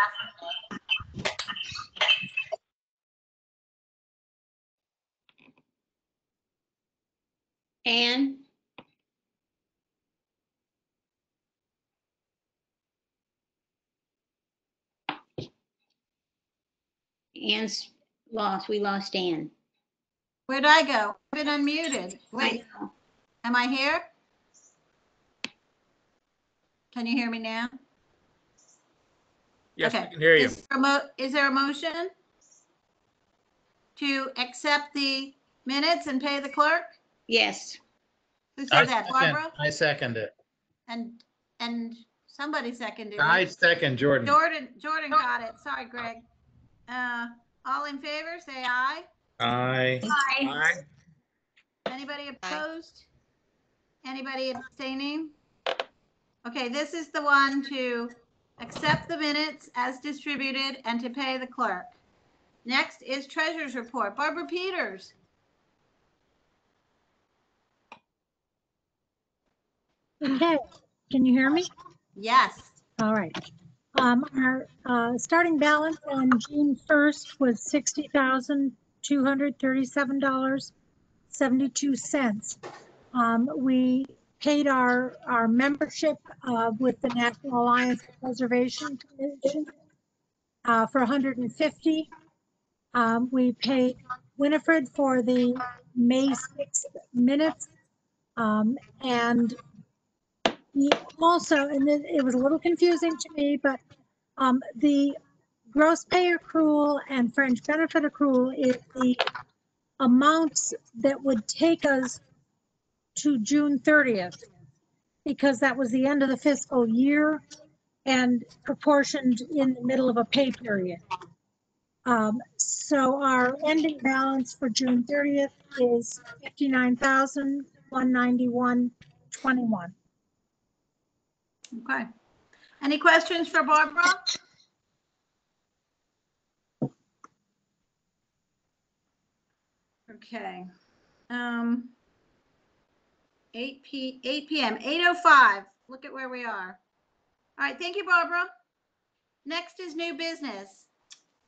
Anne? Anne's lost. We lost Anne. Where'd I go? I've been unmuted. Wait, am I here? Can you hear me now? Yes, okay. I can hear you. Is there a motion to accept the minutes and pay the clerk? Yes. Who said that, Barbara? I second it. And somebody seconded it. I second Jordan. Jordan got it. Sorry, Greg. All in favor, say aye. Aye. Aye. Anybody opposed? Anybody abstaining? Okay, this is the one to accept the minutes as distributed and to pay the clerk. Next is treasurer's report. Barbara Peters. Okay, can you hear me? Yes. All right. Our starting balance on June 1st was $60,237.72. We paid our membership with the National Alliance for Preservation Commission for $150. We paid Winifred for the May 6th minutes, and also, and it was a little confusing to me, but the gross pay accrual and fringe benefit accrual is the amounts that would take us to June 30th, because that was the end of the fiscal year and proportioned in the middle of a pay period. So our ending balance for June 30th is $59,191.21. Okay. Any questions for Barbara? Okay. 8 p.m. 8:05. Look at where we are. All right. Thank you, Barbara. Next is new business.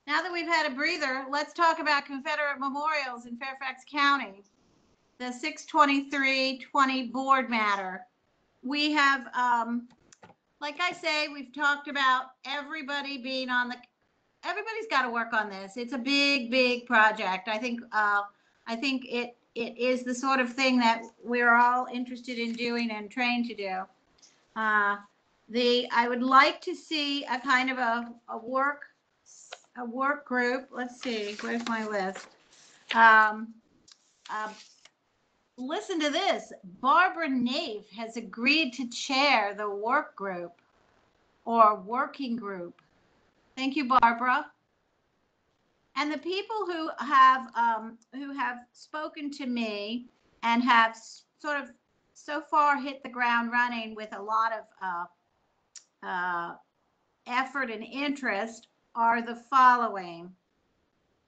Now that we've had a breather, let's talk about Confederate memorials in Fairfax County. The 6/23/20 board matter. We have, like I say, we've talked about everybody being on everybody's got to work on this. It's a big, big project. I think it is the sort of thing that we're all interested in doing and trained to do. I would like to see a kind of a work group. Let's see, where's my list? Listen to this. Barbara Nave has agreed to chair the work group or working group. Thank you, Barbara. And the people who have spoken to me and have sort of so far hit the ground running with a lot of effort and interest are the following: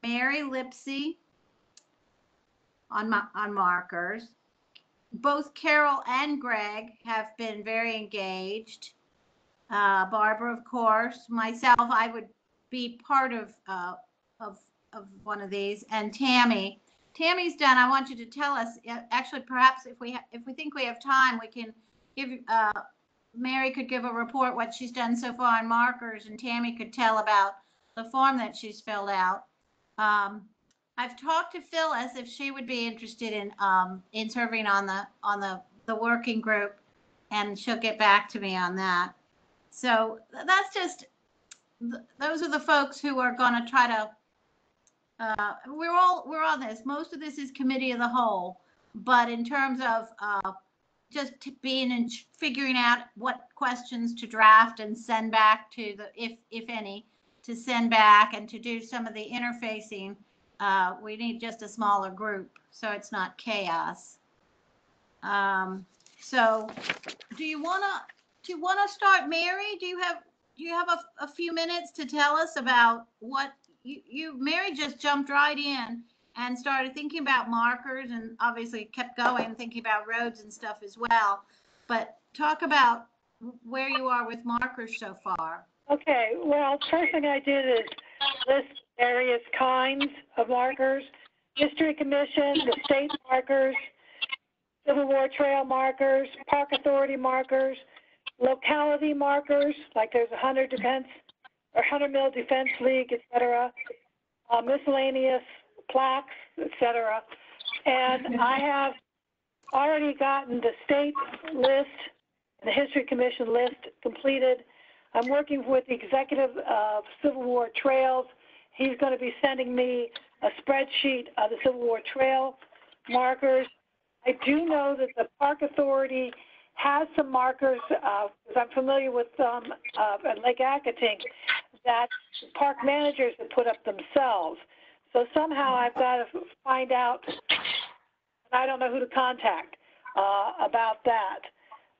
Mary Lipsy on markers. Both Carol and Greg have been very engaged. Barbara, of course. Myself, I would be part of one of these. And Tammy. Tammy's done. I want you to tell us. Actually, perhaps if we think we have time, we can give. Mary could give a report what she's done so far on markers, and Tammy could tell about the form that she's filled out. I've talked to Phyllis if she would be interested in serving on the working group, and she'll get back to me on that. So that's just, those are the folks who are going to try to. We're on this. Most of this is committee of the whole, but in terms of just being and figuring out what questions to draft and send back to the, if any, to send back and to do some of the interfacing. We need just a smaller group so it's not chaos. So do you want to start, Mary? Do you have a few minutes to tell us about what Mary just jumped right in and started thinking about markers, and obviously kept going thinking about roads and stuff as well. But talk about where you are with markers so far. Okay, well, first thing I did is list various kinds of markers: History Commission, the state markers, Civil War Trail markers, Park Authority markers, locality markers, like there's a 100 Mil Defense League, etc., miscellaneous plaques, etc. And I have already gotten the state list and the History Commission list completed. I'm working with the executive of Civil War Trails. He's going to be sending me a spreadsheet of the Civil War Trail markers. I do know that the Park Authority has some markers, because I'm familiar with at Lake Acatink, that park managers have put up themselves. So somehow I've got to find out, and I don't know who to contact about that.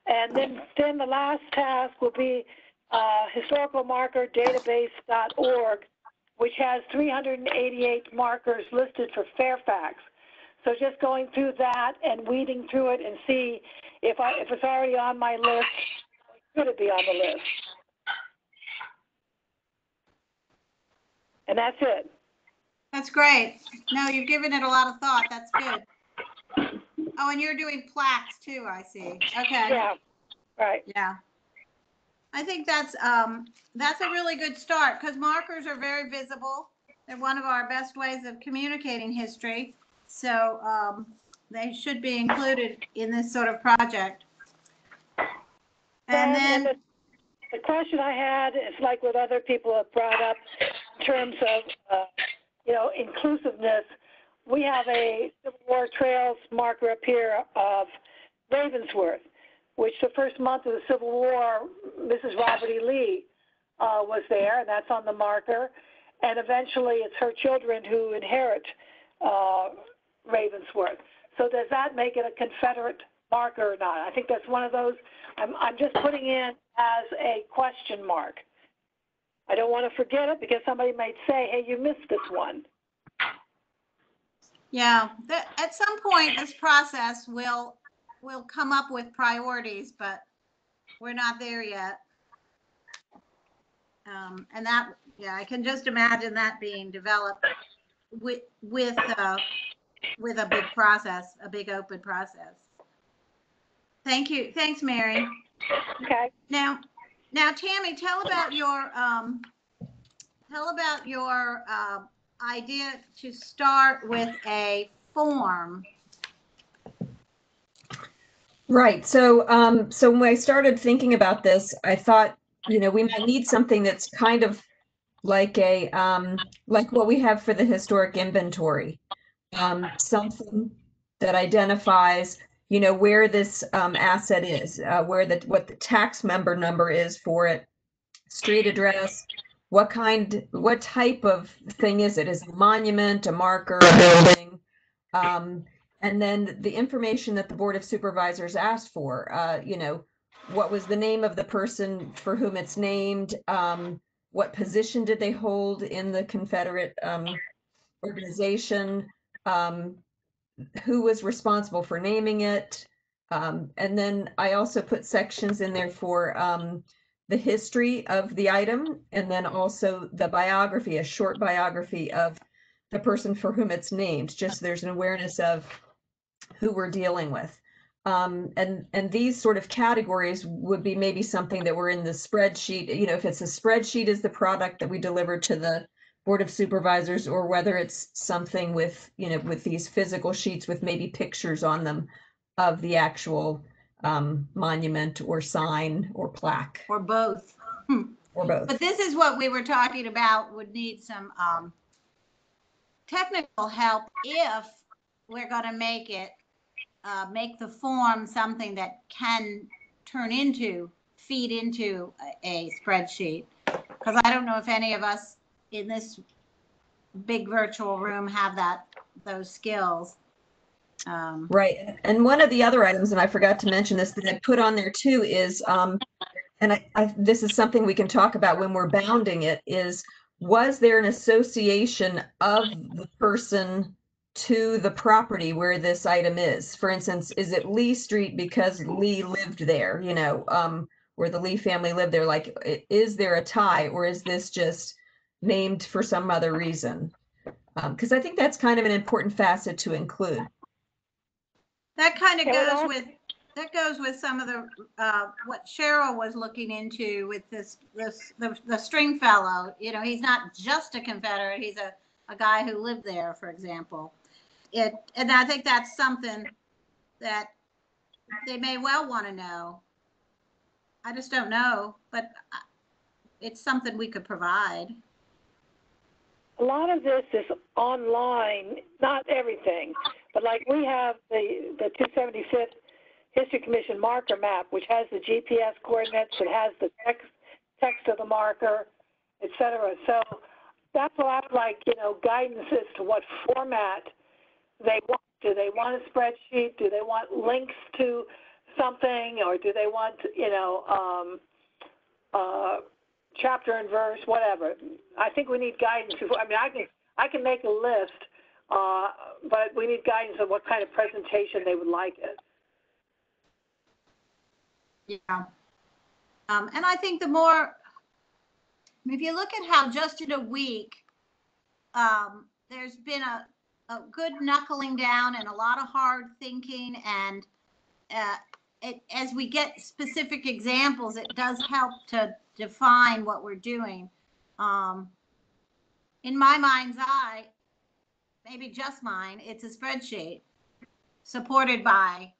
And then the last task will be historicalmarkerdatabase.org, which has 388 markers listed for Fairfax. So just going through that and weeding through it and see if it's already on my list, should it be on the list? And that's it. That's great. No, you've given it a lot of thought. That's good. Oh, and you're doing plaques too, I see. Okay. Yeah, right. Yeah. I think that's a really good start, because markers are very visible. They're one of our best ways of communicating history. So they should be included in this sort of project. And then the question I had is like what other people have brought up in terms of, inclusiveness. We have a Civil War Trails marker up here of Ravensworth, which the first month of the Civil War, Mrs. Robert E. Lee was there, and that's on the marker. And eventually it's her children who inherit Ravensworth. So does that make it a Confederate marker or not? I think that's one of those I'm just putting in as a question mark. I don't want to forget it, because somebody might say, hey, you missed this one. Yeah, at some point this process will come up with priorities, but we're not there yet. And that, yeah, I can just imagine that being developed with a big process, a big open process. Thank you. Thanks, Mary. Okay. Now, Tammy, tell about your idea to start with a form Right. So when I started thinking about this, I thought, we might need something that's kind of like like what we have for the historic inventory. Something that identifies, where this asset is, what the tax member number is for it, street address, what type of thing is it? Is it a monument, a marker, a building? And then the information that the Board of Supervisors asked for, what was the name of the person for whom it's named? What position did they hold in the Confederate organization? Who was responsible for naming it? And then I also put sections in there for the history of the item, and then also the biography, a short biography of the person for whom it's named, just there's an awareness of who we're dealing with. And these sort of categories would be maybe something that were in the spreadsheet, if it's a spreadsheet is the product that we deliver to the Board of Supervisors, or whether it's something with, with these physical sheets with maybe pictures on them of the actual monument or sign or plaque. Or both. Or both. But this is what we were talking about, would need some technical help if we're going to make the form something that can feed into a spreadsheet. Because I don't know if any of us in this big virtual room have those skills. Right. And one of the other items, and I forgot to mention this, that I put on there too is, and this is something we can talk about when we're bounding it, is was there an association of the person to the property where this item is? For instance, is it Lee Street because Lee lived there, where the Lee family lived there? Like, is there a tie, or is this just named for some other reason? Because I think that's kind of an important facet to include. That kind of goes with some of the what Cheryl was looking into with the Stringfellow. He's not just a Confederate; he's a guy who lived there, for example. And I think that's something that they may well want to know. I just don't know, but it's something we could provide. A lot of this is online, not everything, but like we have the 275th History Commission marker map, which has the GPS coordinates, it has the text of the marker, etc. So that's what I would like, guidance as to what format they want. Do they want a spreadsheet? Do they want links to something, or do they want, chapter and verse, whatever? I think we need guidance. I can make a list, but we need guidance on what kind of presentation they would like it. Yeah. And I think if you look at how just in a week, there's been a good knuckling down and a lot of hard thinking, and as we get specific examples, it does help to define what we're doing. In my mind's eye, maybe just mine, it's a spreadsheet supported by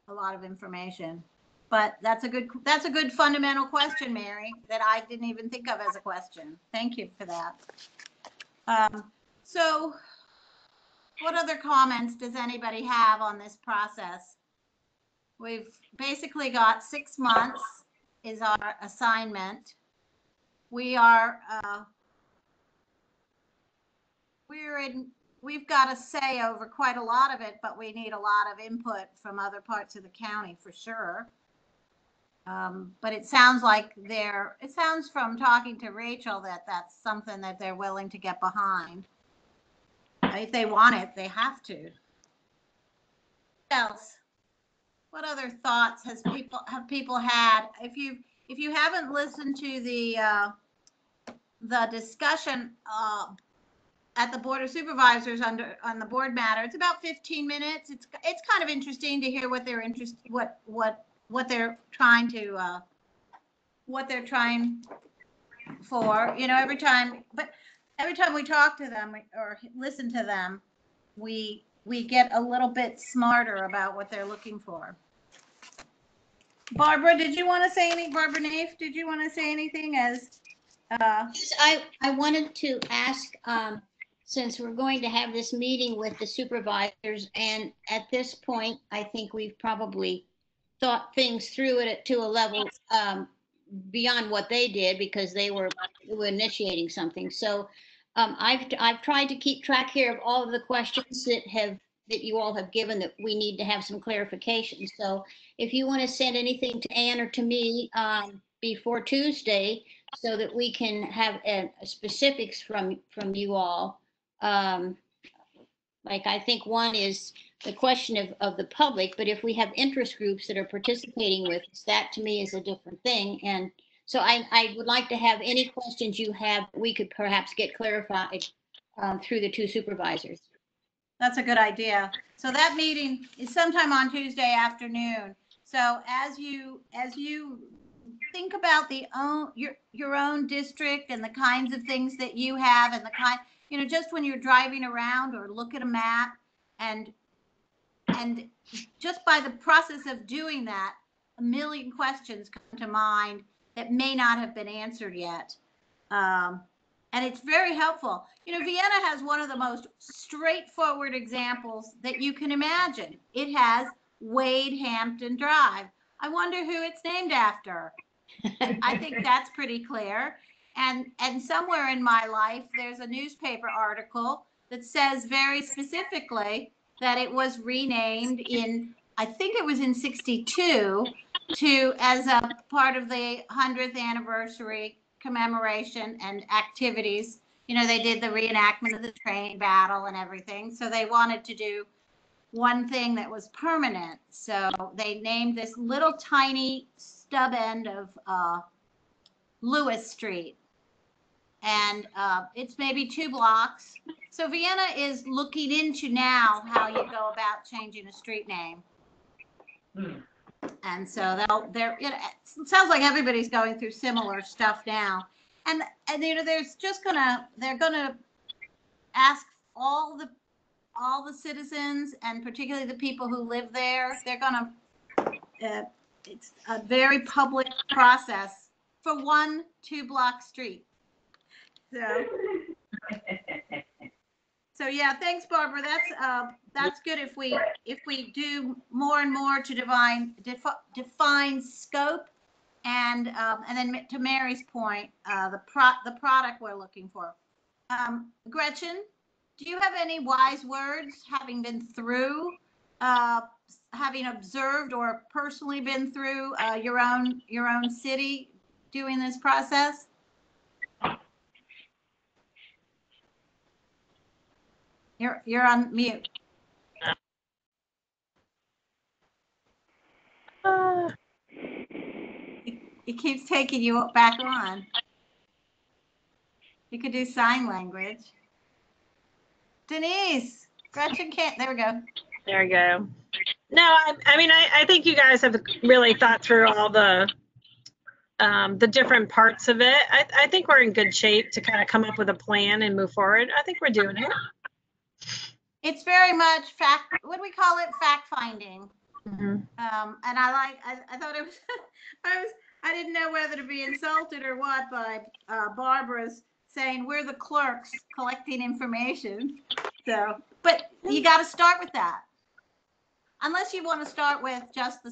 a lot of information. But that's a good fundamental question, Mary, that I didn't even think of as a question. Thank you for that. So what other comments does anybody have on this process? We've basically got 6 months is our assignment. We've got a say over quite a lot of it, but we need a lot of input from other parts of the county for sure. But it sounds like it sounds from talking to Rachel that that's something that they're willing to get behind. If they want it, they have to. What else? What other thoughts have people had? If you haven't listened to the discussion at the Board of Supervisors on the board matter, it's about 15 minutes. It's kind of interesting to hear what they're what they're trying for. Every time we talk to them or listen to them, we we get a little bit smarter about what they're looking for. Barbara, did you want to say anything? Barbara Naif, did you want to say anything as? Yes, I wanted to ask, since we're going to have this meeting with the supervisors, and at this point, I think we've probably thought things through it to a level beyond what they did because they were initiating something. So I've tried to keep track here of all of the questions that you all have given that we need to have some clarification. So if you want to send anything to Ann or to me before Tuesday, so that we can have specifics from you all. Like I think one is the question of the public, but if we have interest groups that are participating with us, that to me is a different thing. And so I would like to have any questions you have, we could perhaps get clarified through the two supervisors. That's a good idea. So that meeting is sometime on Tuesday afternoon. So as you think about your own district and the kinds of things that you have and the kind, just when you're driving around or look at a map and just by the process of doing that, a million questions come to mind that may not have been answered yet. And it's very helpful. Vienna has one of the most straightforward examples that you can imagine. It has Wade Hampton Drive. I wonder who it's named after. I think that's pretty clear. And somewhere in my life, there's a newspaper article that says very specifically that it was renamed I think it was in 62 as a part of the 100th anniversary commemoration and activities. They did the reenactment of the train battle and everything. So they wanted to do one thing that was permanent. So they named this little tiny stub end of Lewis Street. And it's maybe 2 blocks. So Vienna is looking into now how you go about changing a street name. And so it sounds like everybody's going through similar stuff now. And they're gonna ask all the citizens, and particularly the people who live there. They're gonna it's a very public process for 1 2-block street. So yeah, thanks, Barbara. That's good if we do more and more to define scope, and then to Mary's point, the product we're looking for. Gretchen, do you have any wise words, having been through, having observed or personally been through your own city doing this process? You're on mute. It keeps taking you back on. You could do sign language. Denise, Gretchen can't. There we go. There we go. No, I mean, I think you guys have really thought through all the different parts of it. I think we're in good shape to kind of come up with a plan and move forward. I think we're doing it. It's very much what do we call it? Fact finding. Mm-hmm. And I thought it was, I didn't know whether to be insulted or what by Barbara's saying we're the clerks collecting information. So, but you got to start with that. Unless you want to start with just the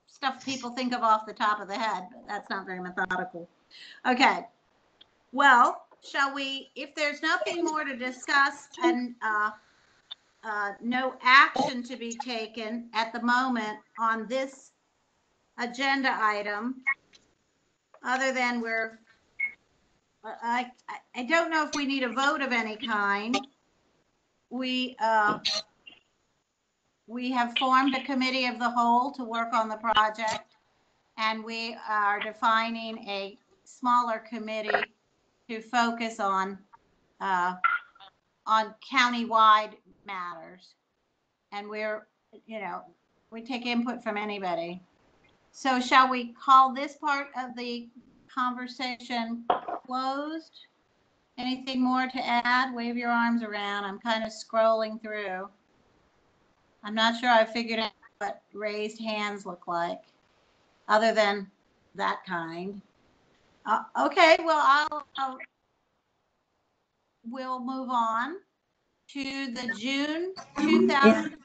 stuff people think of off the top of the head, but that's not very methodical. Okay. Well, shall we, if there's nothing more to discuss and no action to be taken at the moment on this agenda item, other than I don't know if we need a vote of any kind. We have formed a committee of the whole to work on the project, and we are defining a smaller committee to focus on county-wide matters. And we take input from anybody. So shall we call this part of the conversation closed? Anything more to add? Wave your arms around. I'm kind of scrolling through. I'm not sure I figured out what raised hands look like, other than that kind. Okay, well, we'll move on to the June 2000.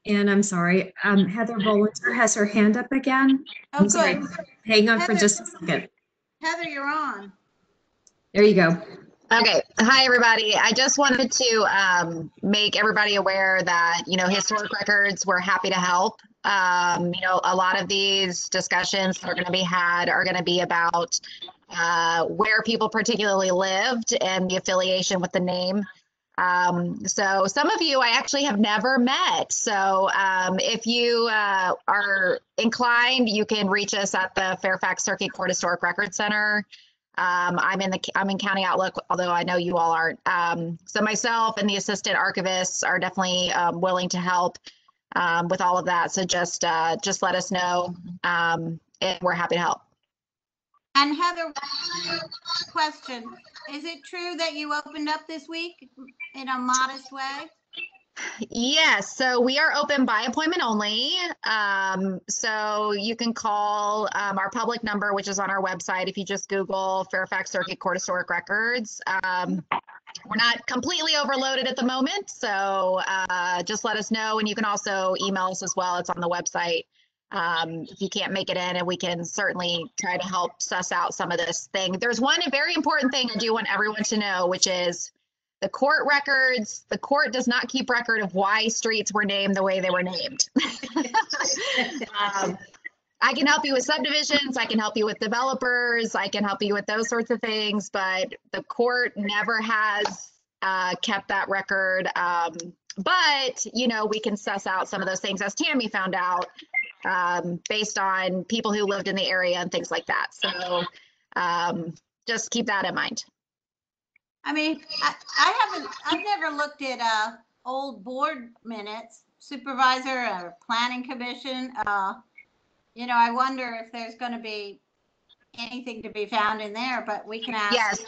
And I'm sorry, Heather Bollinger has her hand up again. Oh, I'm sorry. good. Hang on for Heather- just a second. Heather, you're on. There you go. Okay. Hi, everybody. I just wanted to make everybody aware that, historic records, we're happy to help. A lot of these discussions that are going to be had are going to be about where people particularly lived and the affiliation with the name. So some of you I actually have never met. So if you are inclined, you can reach us at the Fairfax Circuit Court Historic Records Center. I'm in County Outlook, although I know you all aren't. So myself and the assistant archivists are definitely willing to help with all of that. So just let us know, and we're happy to help. And Heather, question, is it true that you opened up this week in a modest way? Yes, so we are open by appointment only. So you can call our public number, which is on our website. If you just Google Fairfax Circuit Court Historic Records. We're not completely overloaded at the moment, so just let us know. And you can also email us as well. It's on the website. If you can't make it in, and we can certainly try to help suss out some of this thing. There's one very important thing I do want everyone to know, which is the court records. The court does not keep record of why streets were named the way they were named. I can help you with subdivisions. I can help you with developers. I can help you with those sorts of things, but the court never has kept that record. But, we can suss out some of those things, as Tammy found out, based on people who lived in the area and things like that. So just keep that in mind. I mean, I've never looked at old board minutes, supervisor or planning commission. I wonder if there's going to be anything to be found in there, but we can ask.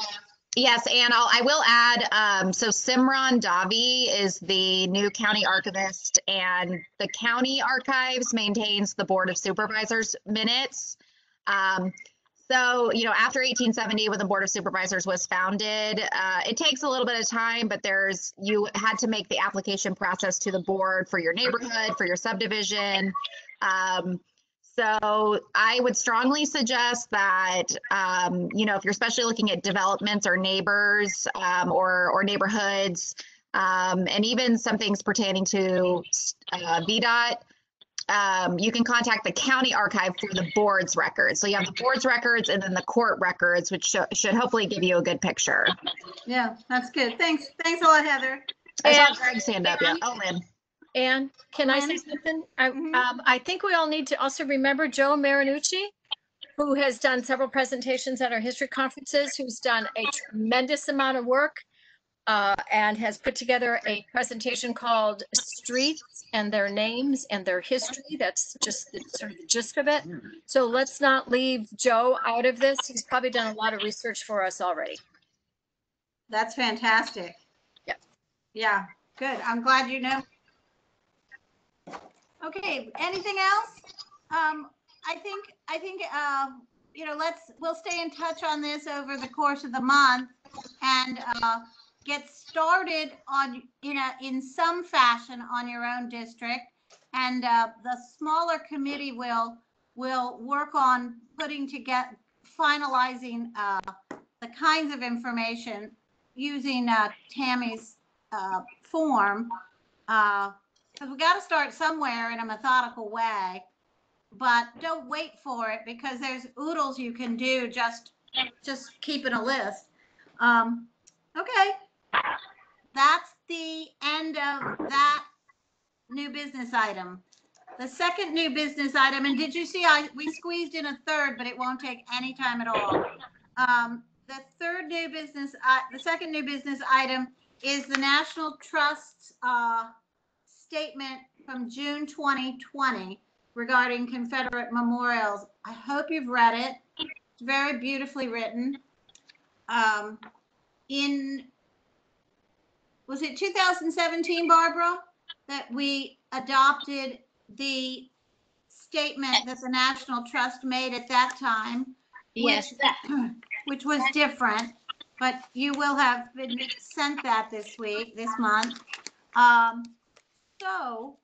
Yes, and I will add, so Simran Davi is the new county archivist, and the county archives maintains the Board of Supervisors minutes. So, after 1870, when the Board of Supervisors was founded, it takes a little bit of time, but you had to make the application process to the board for your neighborhood, for your subdivision. So I would strongly suggest that, if you're especially looking at developments or neighbors or neighborhoods, and even some things pertaining to VDOT, you can contact the county archive for the board's records. So you have the board's records and then the court records, which should hopefully give you a good picture. Yeah, that's good. Thanks a lot, Heather. I saw Greg's hand up. Yeah. Oh, Lynn. And can I say something? I think we all need to also remember Joe Marinucci, who has done several presentations at our history conferences, who's done a tremendous amount of work and has put together a presentation called Streets and Their Names and Their History. That's just sort of the gist of it. So let's not leave Joe out of this. He's probably done a lot of research for us already. That's fantastic. Yeah. Yeah, good. I'm glad you know. Okay, anything else? I think we'll stay in touch on this over the course of the month and get started on in some fashion on your own district, and the smaller committee will work on finalizing the kinds of information using Tammy's form. Because we got to start somewhere in a methodical way, but don't wait for it, because there's oodles you can do just keeping a list. Okay, that's the end of that new business item. The second new business item, and did you see we squeezed in a third, but it won't take any time at all. The second new business item is the National Trust's statement from June 2020 regarding Confederate memorials. I hope you've read it. It's very beautifully written. Was it 2017, Barbara, that we adopted the statement that the National Trust made at that time. Yes. Which was different, but you will have been sent that this month. So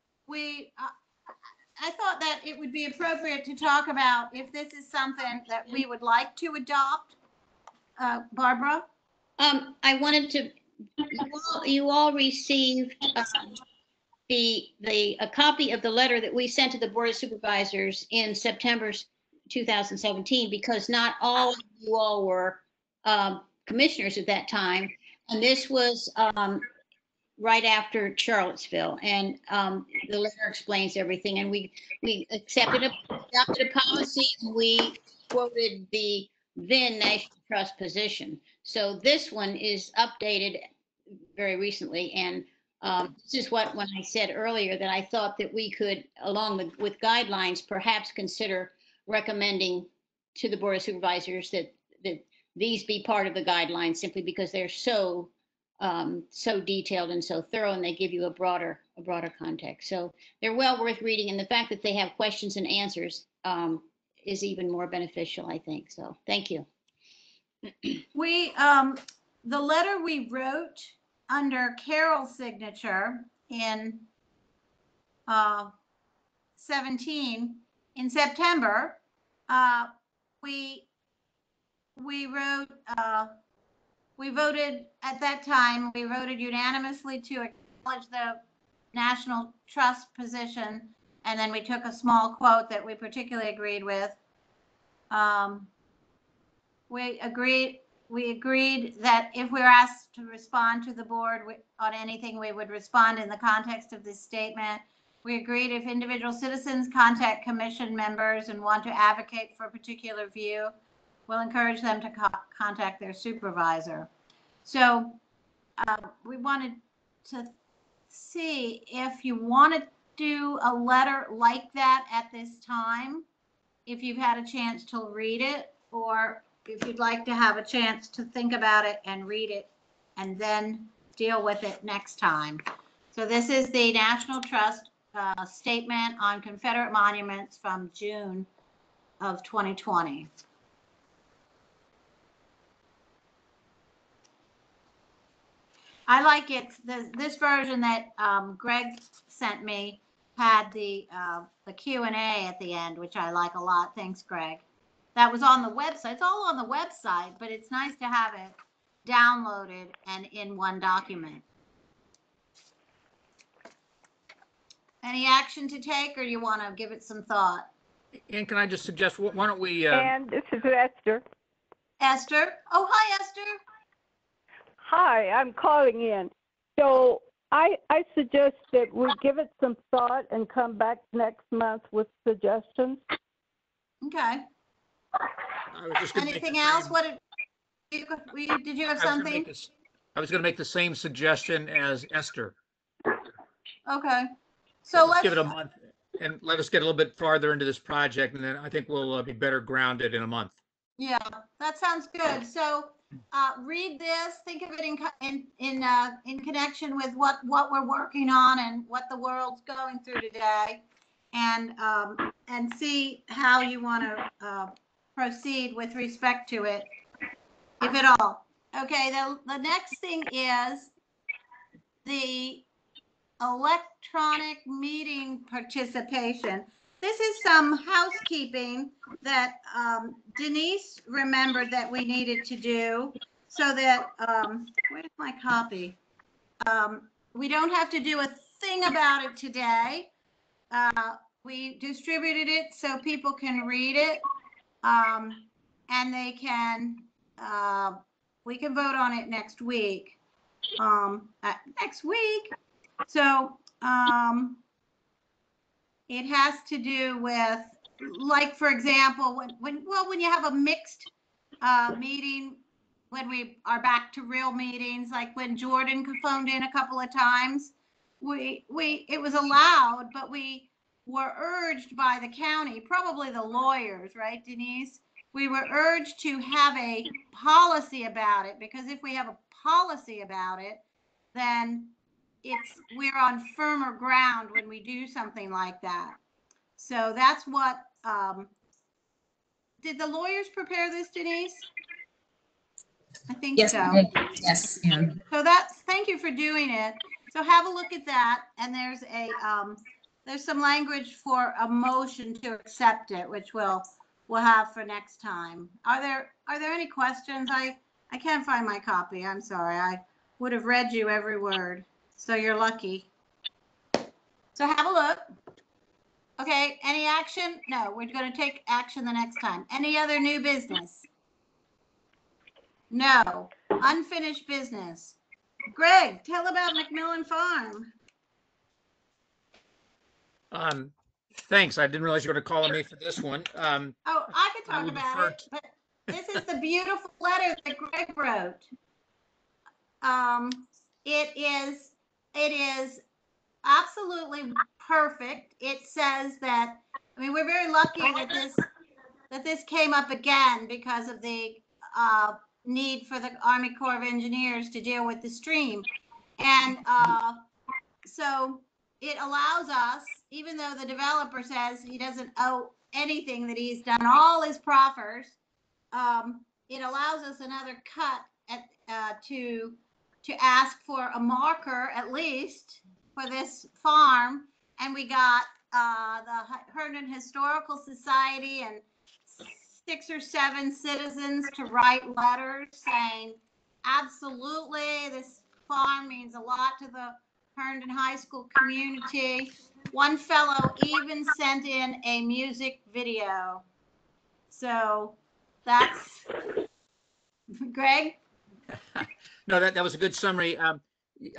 I thought that it would be appropriate to talk about if this is something that we would like to adopt. Barbara? I wanted to, you all received a copy of the letter that we sent to the Board of Supervisors in September 2017, because not all of you all were commissioners at that time. And this was right after Charlottesville. And the letter explains everything. And we adopted a policy, and we quoted the then National Trust position. So this one is updated very recently. And this is when I said earlier that I thought that we could, along with guidelines, perhaps consider recommending to the Board of Supervisors that these be part of the guidelines, simply because they're so detailed and so thorough, and they give you a broader context. So they're well worth reading, and the fact that they have questions and answers is even more beneficial, I think. So thank you. We the letter we wrote under Carol's signature in 17 in September, we wrote, we voted at that time, we voted unanimously to acknowledge the National Trust position, and then we took a small quote that we particularly agreed with. We agreed that if we were asked to respond to the board on anything, we would respond in the context of this statement. We agreed if individual citizens contact commission members and want to advocate for a particular view, we'll encourage them to contact their supervisor. So we wanted to see if you want to do a letter like that at this time, if you've had a chance to read it, or if you'd like to have a chance to think about it and read it and then deal with it next time. So this is the National Trust statement on Confederate monuments from June of 2020. I like it. This version that Greg sent me had the Q&A at the end, which I like a lot. Thanks, Greg. That was on the website. It's all on the website, but it's nice to have it downloaded and in one document. Any action to take, or you want to give it some thought? And can I just suggest, why don't we? And this is Esther. Esther? Oh, hi, Esther. Hi, I'm calling in. So I suggest that we give it some thought and come back next month with suggestions. Okay. Anything else? What did you have something? I was going to make the same suggestion as Esther. Okay. So let's give it a month and let us get a little bit farther into this project, and then I think we'll be better grounded in a month. Yeah, that sounds good. So read this, think of it in connection with what we're working on and what the world's going through today, and see how you want to proceed with respect to it, if at all. Okay, the next thing is the electronic meeting participation. This is some housekeeping that Denise remembered that we needed to do, so that, where's my copy? We don't have to do a thing about it today. We distributed it so people can read it, and they can, we can vote on it next week. So it has to do with, like, for example, when you have a mixed meeting, when we are back to real meetings, like when Jordan phoned in a couple of times, it was allowed, but we were urged by the county, probably the lawyers, right, Denise? We were urged to have a policy about it, because if we have a policy about it, then we're on firmer ground when we do something like that. So that's what, did the lawyers prepare this, Denise? I think Yes, so. yes, Anne. So thank you for doing it. So have a look at that, and there's some language for a motion to accept it, which we'll have for next time. Are there any questions? I can't find my copy. I'm sorry. I would have read you every word. So you're lucky. So have a look. Okay, any action? No, we're going to take action the next time. Any other new business? No. Unfinished business. Greg, tell about McMillan Farm. Thanks. I didn't realize you were going to call on me for this one. Oh, I could talk about it, but this is the beautiful letter that Greg wrote. It is absolutely perfect. It says that, I mean, we're very lucky that this came up again because of the need for the Army Corps of Engineers to deal with the stream. And so it allows us, even though the developer says he doesn't owe anything, that he's done all his proffers, it allows us another cut at, to ask for a marker at least for this farm. And we got the Herndon Historical Society and 6 or 7 citizens to write letters saying, absolutely, this farm means a lot to the Herndon High School community. One fellow even sent in a music video. So that's Greg. No, that was a good summary.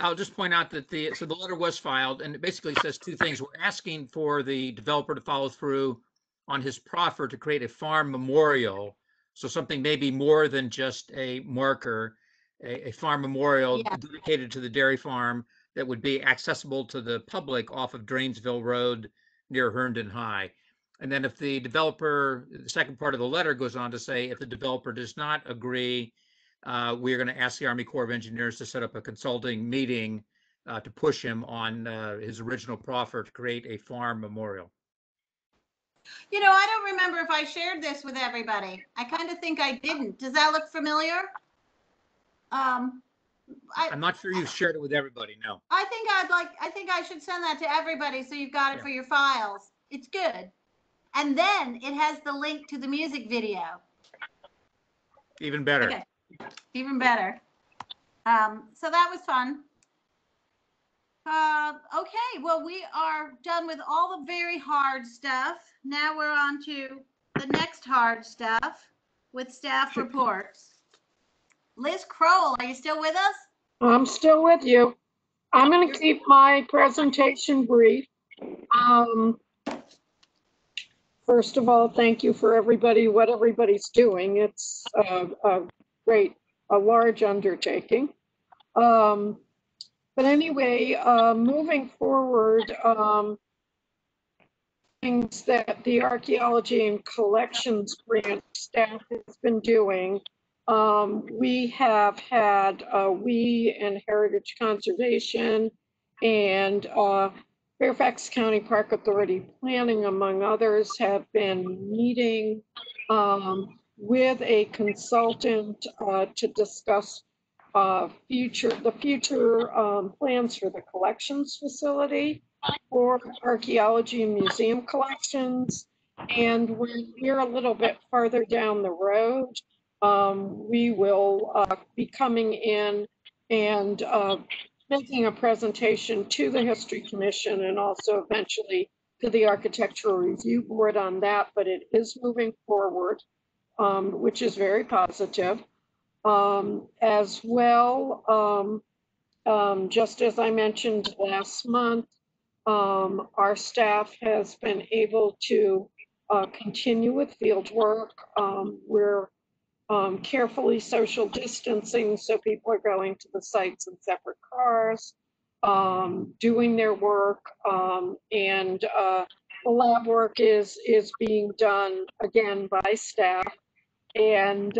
I'll just point out that the letter was filed, and it basically says two things. We're asking for the developer to follow through on his proffer to create a farm memorial. So something maybe more than just a marker, a farm memorial dedicated to the dairy farm that would be accessible to the public off of Drainsville Road near Herndon High. And then if the developer, the second part of the letter goes on to say, if the developer does not agree, we are going to ask the Army Corps of Engineers to set up a consulting meeting to push him on his original proffer to create a farm memorial. You know, I don't remember if I shared this with everybody. I kind of think I didn't. Does that look familiar? I'm not sure you shared it with everybody, no. I think I should send that to everybody so you've got it for your files. It's good. And then it has the link to the music video. Even better. Okay. Even better. So that was fun. Okay, well, we are done with all the very hard stuff. Now we're on to the next hard stuff with staff reports. Liz Crowell, are you still with us? I'm still with you. I'm going to keep my presentation brief. First of all, thank you for what everybody's doing. It's a large undertaking. But anyway, moving forward, things that the Archaeology and Collections Branch staff has been doing. We have had, we and Heritage Conservation and Fairfax County Park Authority Planning, among others, have been meeting with a consultant to discuss the future plans for the collections facility for archaeology and museum collections. And we're a little bit farther down the road. We will be coming in and making a presentation to the History Commission and also eventually to the Architectural Review Board on that, but it is moving forward, which is very positive. As well, just as I mentioned last month, our staff has been able to continue with field work. We're carefully social distancing, so people are going to the sites in separate cars, doing their work, and the lab work is being done again by staff. And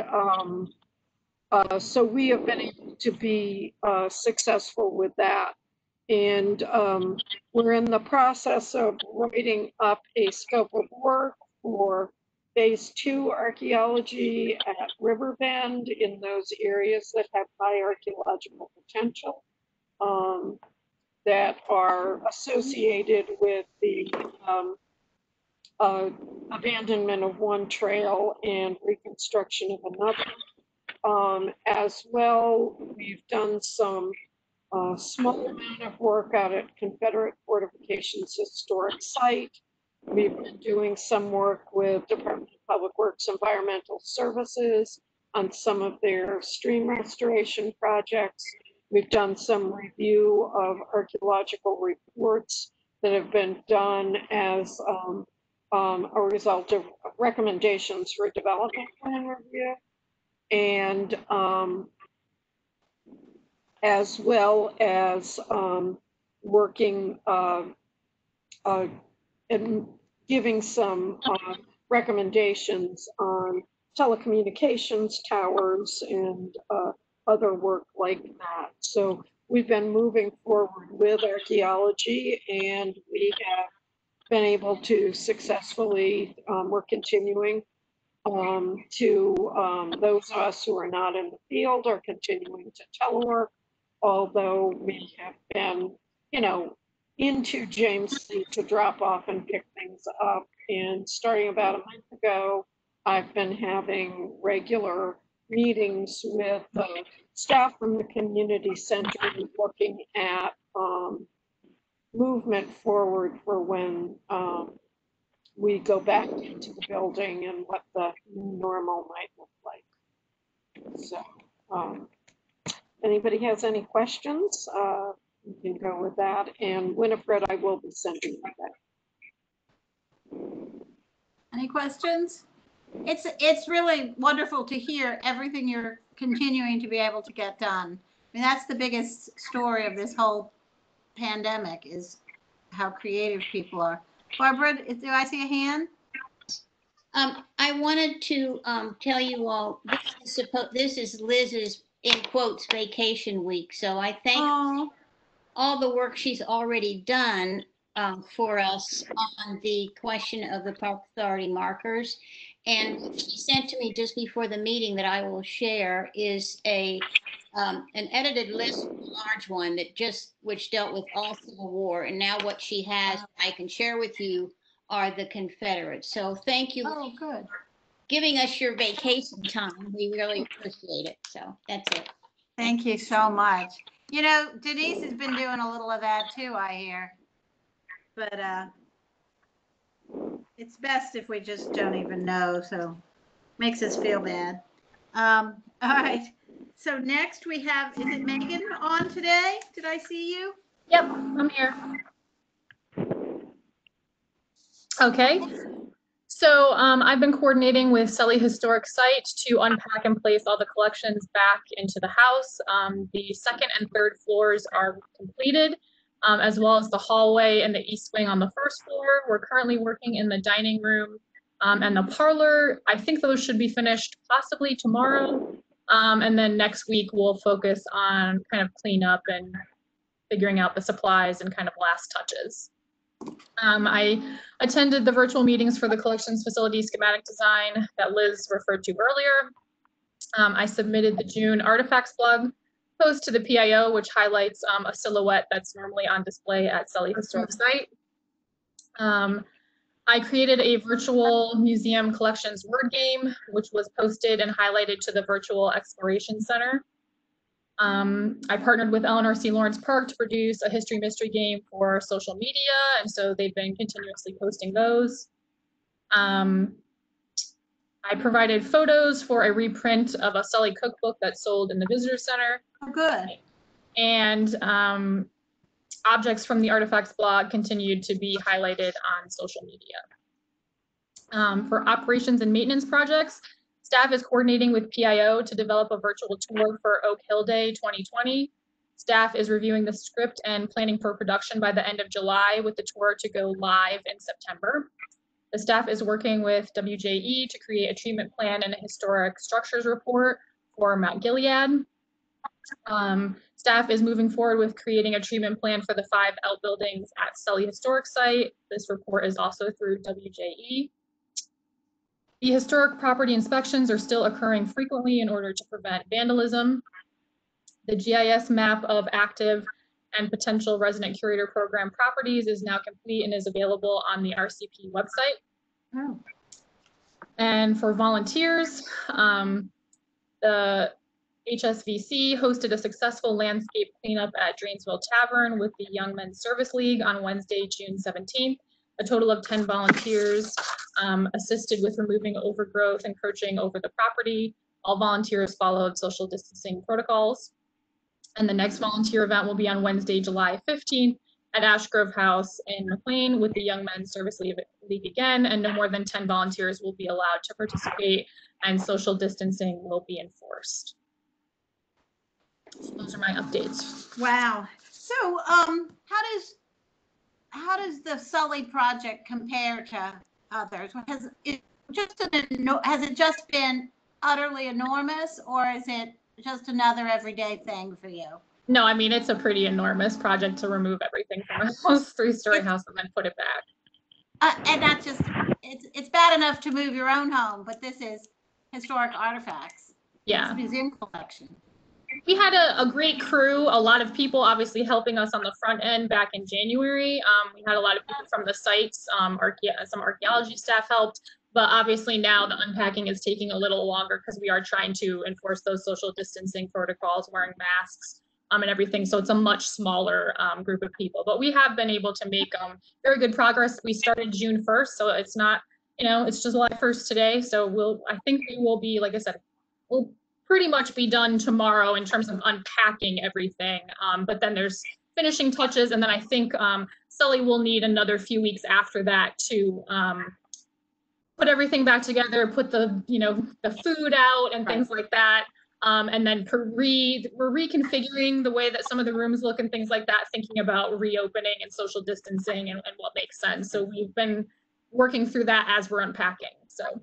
so we have been able to be successful with that. And we're in the process of writing up a scope of work for phase 2 archaeology at Riverbend in those areas that have high archaeological potential, that are associated with the abandonment of one trail and reconstruction of another. As well, we've done some small amount of work out at Confederate Fortifications Historic Site. We've been doing some work with Department of Public Works Environmental Services on some of their stream restoration projects. We've done some review of archaeological reports that have been done as a result of recommendations for development plan review. And as well as working and giving some recommendations on telecommunications towers and other work like that. So we've been moving forward with archaeology, and we have been able to successfully, we're continuing to those of us who are not in the field are continuing to telework, although we have been, you know, into James City to drop off and pick things up. And starting about a month ago, I've been having regular meetings with staff from the community center looking at movement forward for when we go back into the building and what the normal might look like. So anybody has any questions, you can go with that. And Winifred, I will be sending you that. Any questions? It's really wonderful to hear everything you're continuing to be able to get done. I mean, that's the biggest story of this whole pandemic, is how creative people are. Barbara, do I see a hand? I wanted to tell you all, this is Liz's, in quotes, vacation week. So I thank all the work she's already done for us on the question of the Park Authority markers. And what she sent to me just before the meeting that I will share is an edited list, a large one that which dealt with all Civil War. And now what she has, I can share with you, are the Confederates. So thank you. Oh, good. Giving us your vacation time. We really appreciate it. So that's it. Thank you so much. You know, Denise has been doing a little of that too, I hear. But it's best if we just don't even know, so makes us feel bad. All right. So next we have, is it Megan on today? Did I see you? Yep, I'm here. Okay. So I've been coordinating with Sully Historic Site to unpack and place all the collections back into the house. The second and third floors are completed, as well as the hallway and the east wing on the first floor. We're currently working in the dining room and the parlor. I think those should be finished possibly tomorrow. And then next week we'll focus on kind of cleanup and figuring out the supplies and kind of last touches. I attended the virtual meetings for the collections facility schematic design that Liz referred to earlier. I submitted the June artifacts blog post to the PIO, which highlights a silhouette that's normally on display at Sully Historic Site. I created a virtual museum collections word game, which was posted and highlighted to the virtual exploration center. I partnered with Eleanor C. Lawrence Park to produce a history mystery game for social media, and so they've been continuously posting those. I provided photos for a reprint of a Sully cookbook that's sold in the visitor center. Oh, good. And objects from the artifacts blog continued to be highlighted on social media. For operations and maintenance projects, staff is coordinating with PIO to develop a virtual tour for Oak Hill Day 2020. Staff is reviewing the script and planning for production by the end of July, with the tour to go live in September. The staff is working with WJE to create a treatment plan and a historic structures report for Mount Gilead. Staff is moving forward with creating a treatment plan for the 5 outbuildings at Sully Historic Site. This report is also through WJE. The historic property inspections are still occurring frequently in order to prevent vandalism. The GIS map of active and potential resident curator program properties is now complete and is available on the RCP website. Oh. And for volunteers, the HSVC hosted a successful landscape cleanup at Drainsville Tavern with the Young Men's Service League on Wednesday, June 17th. A total of 10 volunteers assisted with removing overgrowth encroaching over the property. All volunteers followed social distancing protocols. And the next volunteer event will be on Wednesday, July 15th at Ashgrove House in McLean with the Young Men's Service League again, and no more than 10 volunteers will be allowed to participate and social distancing will be enforced. So those are my updates. Wow. So how does the Sully project compare to others? Has it just been utterly enormous, or is it just another everyday thing for you? No, I mean, it's a pretty enormous project to remove everything from a house, 3-story house, and then put it back. And not just, it's bad enough to move your own home, but this is historic artifacts. Yeah. It's a museum collection. We had a great crew, a lot of people obviously helping us on the front end back in January. We had a lot of people from the sites, some archaeology staff helped, but obviously now the unpacking is taking a little longer because we are trying to enforce those social distancing protocols, wearing masks and everything. So it's a much smaller group of people, but we have been able to make very good progress. We started June 1st, so it's not, it's just July 1st today. So I think we will be, like I said, we'll pretty much be done tomorrow in terms of unpacking everything. But then there's finishing touches. And then I think Sully will need another few weeks after that to put everything back together, put the food out and things like that. And then we're reconfiguring the way that some of the rooms look and things like that, thinking about reopening and social distancing and what makes sense. So we've been working through that as we're unpacking. So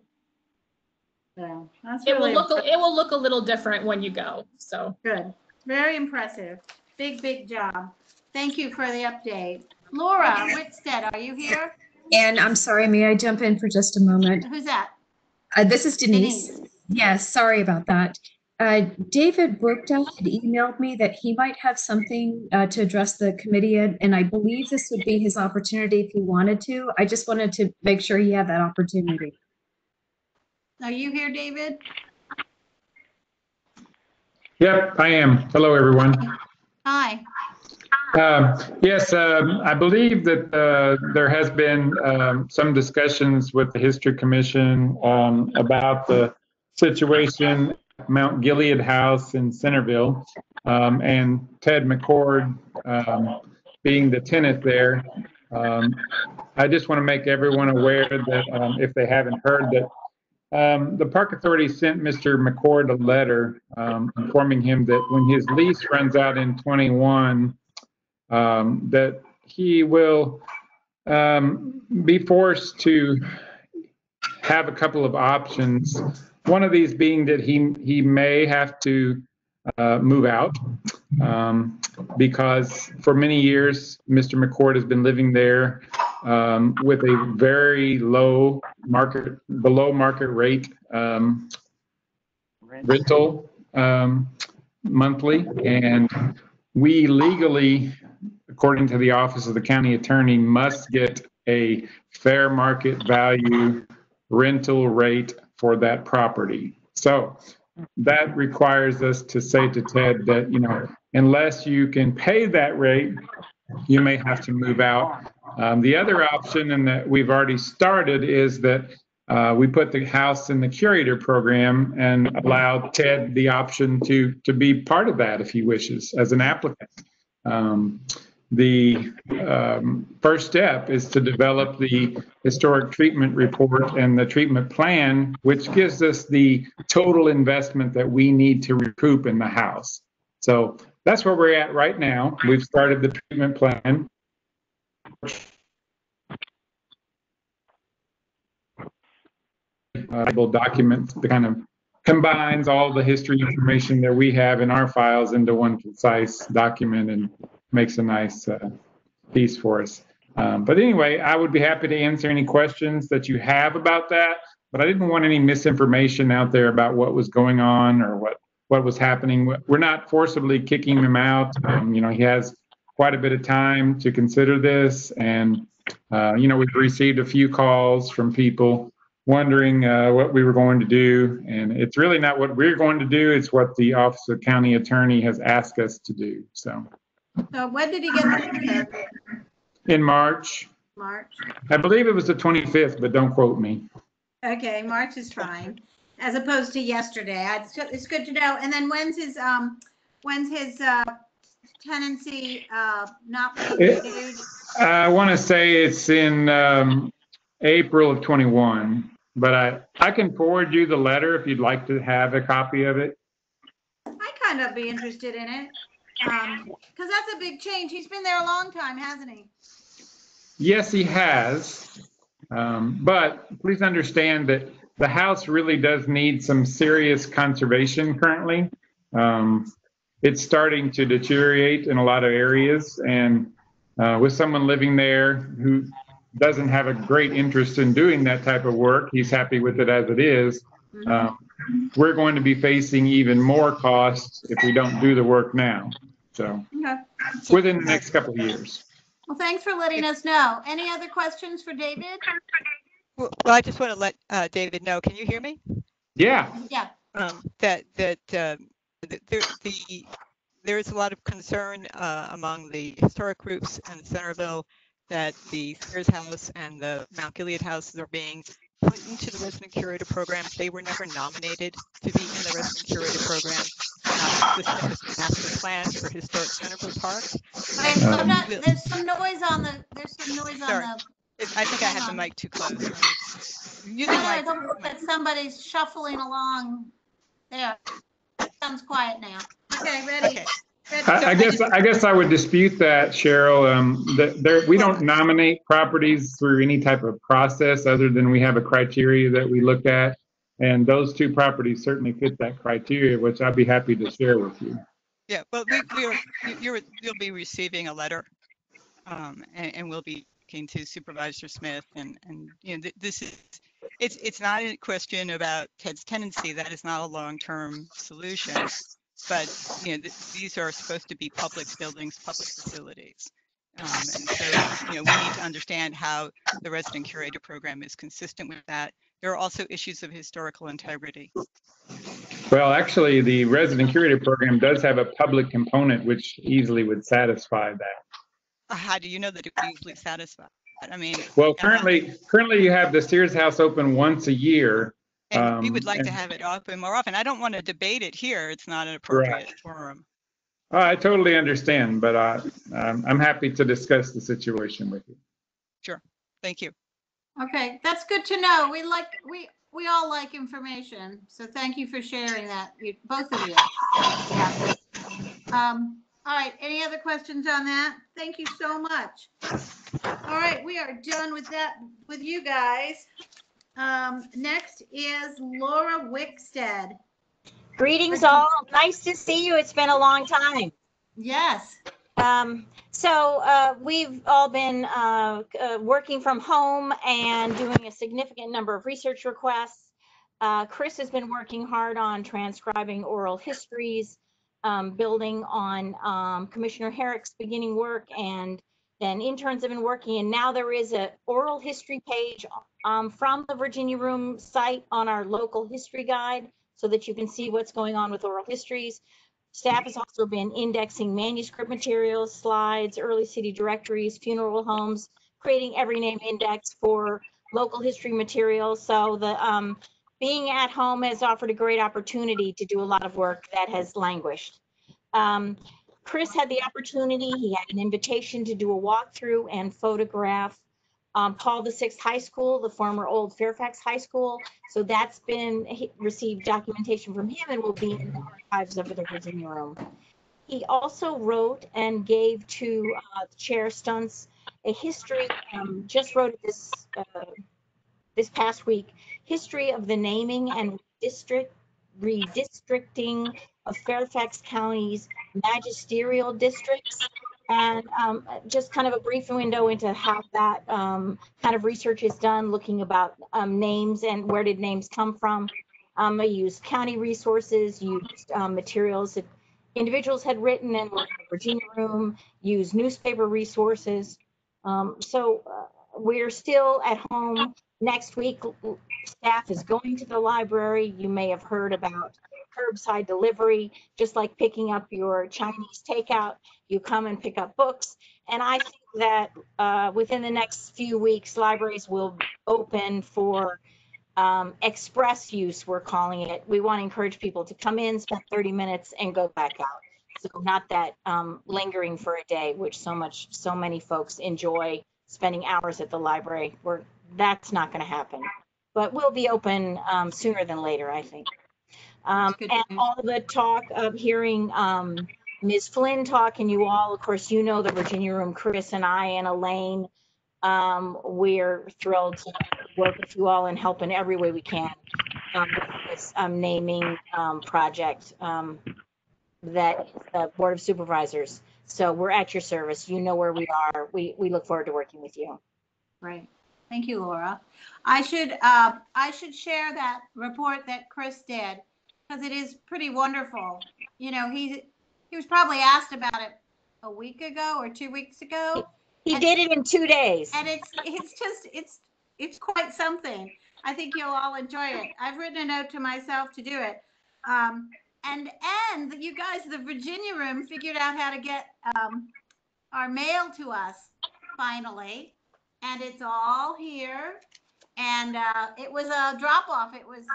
yeah, that's it will look a little different when you go. So good, very impressive, big job. Thank you for the update. Laura Whitstead, are you here? And I'm sorry, may I jump in for just a moment? Who's that? This is Denise. Yes, sorry about that. David Brookdale had emailed me that he might have something to address the committee, and I believe this would be his opportunity if he wanted to. I just wanted to make sure he had that opportunity. Are you here, David? Yep, I am. Hello, everyone. Hi. Yes, I believe that there has been some discussions with the History Commission about the situation at Mount Gilead House in Centerville, and Ted McCord being the tenant there. I just want to make everyone aware that if they haven't heard that the Park Authority sent Mr. McCord a letter informing him that when his lease runs out in 21, that he will be forced to have a couple of options. One of these being that he may have to move out because for many years, Mr. McCord has been living there with a very low below market rate rental monthly. And we legally, according to the Office of the County Attorney, must get a fair market value rental rate for that property. So that requires us to say to Ted that, unless you can pay that rate, you may have to move out. The other option, and that we've already started, is that we put the house in the curator program and allow Ted the option to be part of that if he wishes as an applicant. The first step is to develop the historic treatment report and the treatment plan, which gives us the total investment that we need to recoup in the house. So that's where we're at right now. We've started the treatment plan. Documents to kind of combines all the history information that we have in our files into one concise document and makes a nice piece for us. But anyway, I would be happy to answer any questions that you have about that, but I didn't want any misinformation out there about what was going on or what was happening. We're not forcibly kicking him out. He has quite a bit of time to consider this, and we've received a few calls from people wondering what we were going to do, and it's really not what we're going to do, it's what the Office of County Attorney has asked us to do. So when did he get the letter? in March. March. I believe it was the 25th, but don't quote me. Okay, March is fine, as opposed to yesterday. It's good to know. And then when's his tenancy not being renewed? I want to say it's in April of 21, but I can forward you the letter if you'd like to have a copy of it. I kind of be interested in it, because that's a big change. He's been there a long time, hasn't he? Yes, he has. But please understand that the house really does need some serious conservation currently. It's starting to deteriorate in a lot of areas, and with someone living there who doesn't have a great interest in doing that type of work, he's happy with it as it is. We're going to be facing even more costs if we don't do the work now. So within the next couple of years. Well, thanks for letting us know. Any other questions for David? Well, I just want to let David know. Can you hear me? Yeah. Yeah. There is a lot of concern among the historic groups in Centerville that the Spears House and the Mount Gilead houses are being put into the resident curator program. They were never nominated to be in the resident curator program. Consistent with the master plan for historic Centerville Park. There's some noise on the. Sorry. I think I have the mic too close. That somebody's shuffling along. There. Sounds quiet now. Okay, ready. Okay. I guess I would dispute that, Cheryl. We don't nominate properties through any type of process other than we have a criteria that we look at. And those two properties certainly fit that criteria, which I'd be happy to share with you. Yeah, well, you'll be receiving a letter, and we'll be talking to Supervisor Smith, and this is it's not a question about Ted's tenancy. That is not a long-term solution, but these are supposed to be public buildings, public facilities, and so we need to understand how the resident curator program is consistent with that. There are also issues of historical integrity. Well, actually, the resident curator program does have a public component, which easily would satisfy that. How do you know that it would easily satisfy? I mean, well, currently you have the Sears House open once a year. And we would like to have it open more often. I don't want to debate it here. It's not an appropriate forum. I totally understand, but I'm happy to discuss the situation with you. Sure. Thank you. Okay, that's good to know. We all like information, so thank you for sharing that, both of you. Yeah. All right, any other questions on that? Thank you so much. All right, we are done with that with you guys. Next is Laura Wickstead. Greetings all. Nice to see you. It's been a long time. Yes. So we've all been working from home and doing a significant number of research requests. Chris has been working hard on transcribing oral histories, building on Commissioner Herrick's beginning work, and then interns have been working, and now there is an oral history page from the Virginia Room site on our local history guide so that you can see what's going on with oral histories. Staff has also been indexing manuscript materials, slides, early city directories, funeral homes, creating every name index for local history materials. So the being at home has offered a great opportunity to do a lot of work that has languished. Chris had the opportunity, he had an invitation to do a walkthrough and photograph Paul VI High School, the former old Fairfax High School. So that's received documentation from him and will be in the archives of the Virginia Room. He also wrote and gave to Chair Stuntz a history, just wrote it this past week, history of the naming and redistricting of Fairfax County's magisterial districts. And just kind of a brief window into how that kind of research is done, looking about names and where did names come from. I used county resources, used materials that individuals had written in the Virginia room, used newspaper resources. So we're still at home. Next week, staff is going to the library. You may have heard about curbside delivery, just like picking up your Chinese takeout. You come and pick up books. And I think that within the next few weeks, libraries will open for express use, we're calling it. We want to encourage people to come in, spend 30 minutes and go back out. So not that lingering for a day, which so many folks enjoy spending hours at the library. That's not going to happen, but we'll be open sooner than later, I think. And all the talk of hearing Ms. Flynn talk, and you all, of course, you know the Virginia room, Chris and I and Elaine, we're thrilled to work with you all and help in every way we can with this naming project that is the Board of Supervisors. So we're at your service. You know where we are. We look forward to working with you. Great. Thank you, Laura. I should share that report that Chris did, because it is pretty wonderful. You know, he was probably asked about it a week ago or 2 weeks ago. He did it in 2 days. And it's quite something. I think you'll all enjoy it. I've written a note to myself to do it. And you guys, the Virginia room figured out how to get our mail to us finally. And it's all here. And it was a drop off. It was,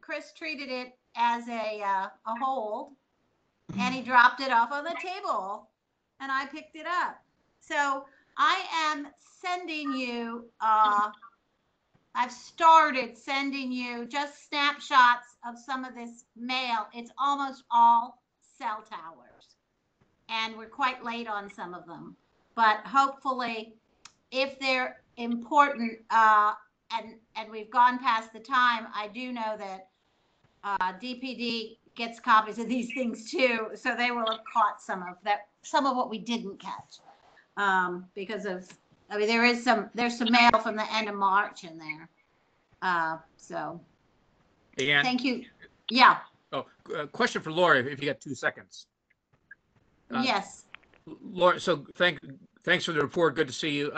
Chris treated it as a hold, and he dropped it off on the table and I picked it up. So I am sending you, I've started sending you just snapshots of some of this mail. It's almost all cell towers, and we're quite late on some of them. But hopefully, if they're important and we've gone past the time, I do know that DPD gets copies of these things too, so they will have caught some of what we didn't catch. Because of, I mean, there's some mail from the end of March in there. So Dan? Thank you. Yeah. Oh, question for Laura, if you got 2 seconds. Yes. Laura, so thanks for the report. Good to see you.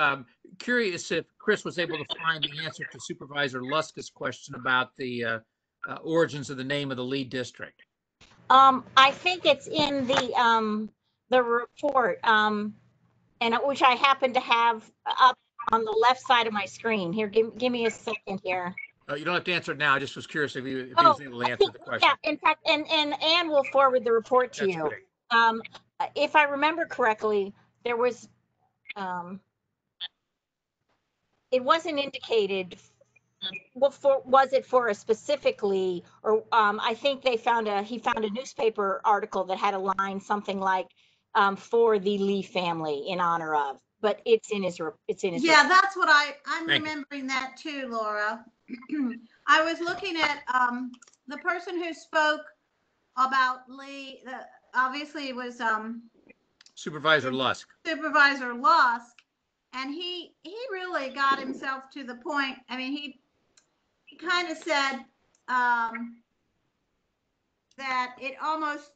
Curious if Chris was able to find the answer to Supervisor Luscus' question about the origins of the name of the lead district. I think it's in the report, and which I happen to have up on the left side of my screen. Here, give me a second here. You don't have to answer it now. I just was curious if he was able to answer the question. Yeah, in fact, and Anne will forward the report to you. Great. If I remember correctly, there was, it wasn't indicated. Well, was it for a specifically, or I think he found a newspaper article that had a line something like for the Lee family in honor of, but it's in his. Yeah, that's what I'm remembering that too, Laura. I was looking at the person who spoke about Lee. Obviously, it was Supervisor Lusk. Supervisor Lusk, and he really got himself to the point. I mean, he kind of said that it almost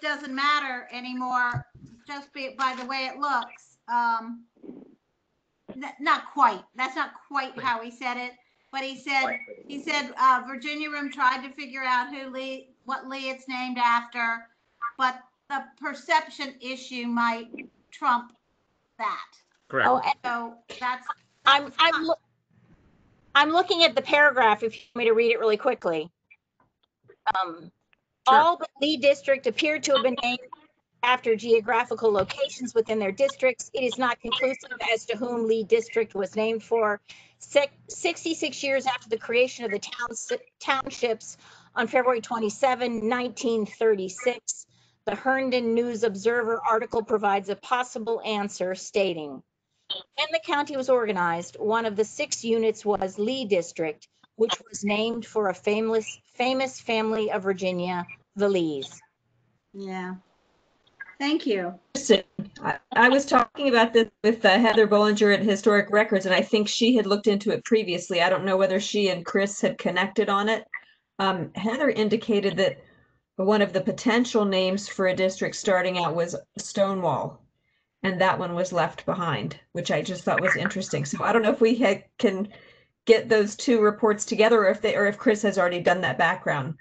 doesn't matter anymore, just by the way it looks. Not quite. That's not quite how he said it. But he said Virginia Room tried to figure out what Lee it's named after, but the perception issue might trump that. Correct. Oh, so that's I'm looking at the paragraph. If you want me to read it really quickly. Sure. All but Lee district appear to have been named after geographical locations within their districts. It is not conclusive as to whom Lee district was named for. 66 years after the creation of the townships on February 27, 1936, the Herndon News Observer article provides a possible answer stating, when the county was organized, one of the 6 units was Lee district, which was named for a famous family of Virginia, the Lees. Yeah. Thank you. I was talking about this with Heather Bollinger at Historic Records, and I think she had looked into it previously. I don't know whether she and Chris had connected on it. Heather indicated that one of the potential names for a district starting out was Stonewall, and that one was left behind, which I just thought was interesting. So I don't know if we can get those two reports together, or if Chris has already done that background.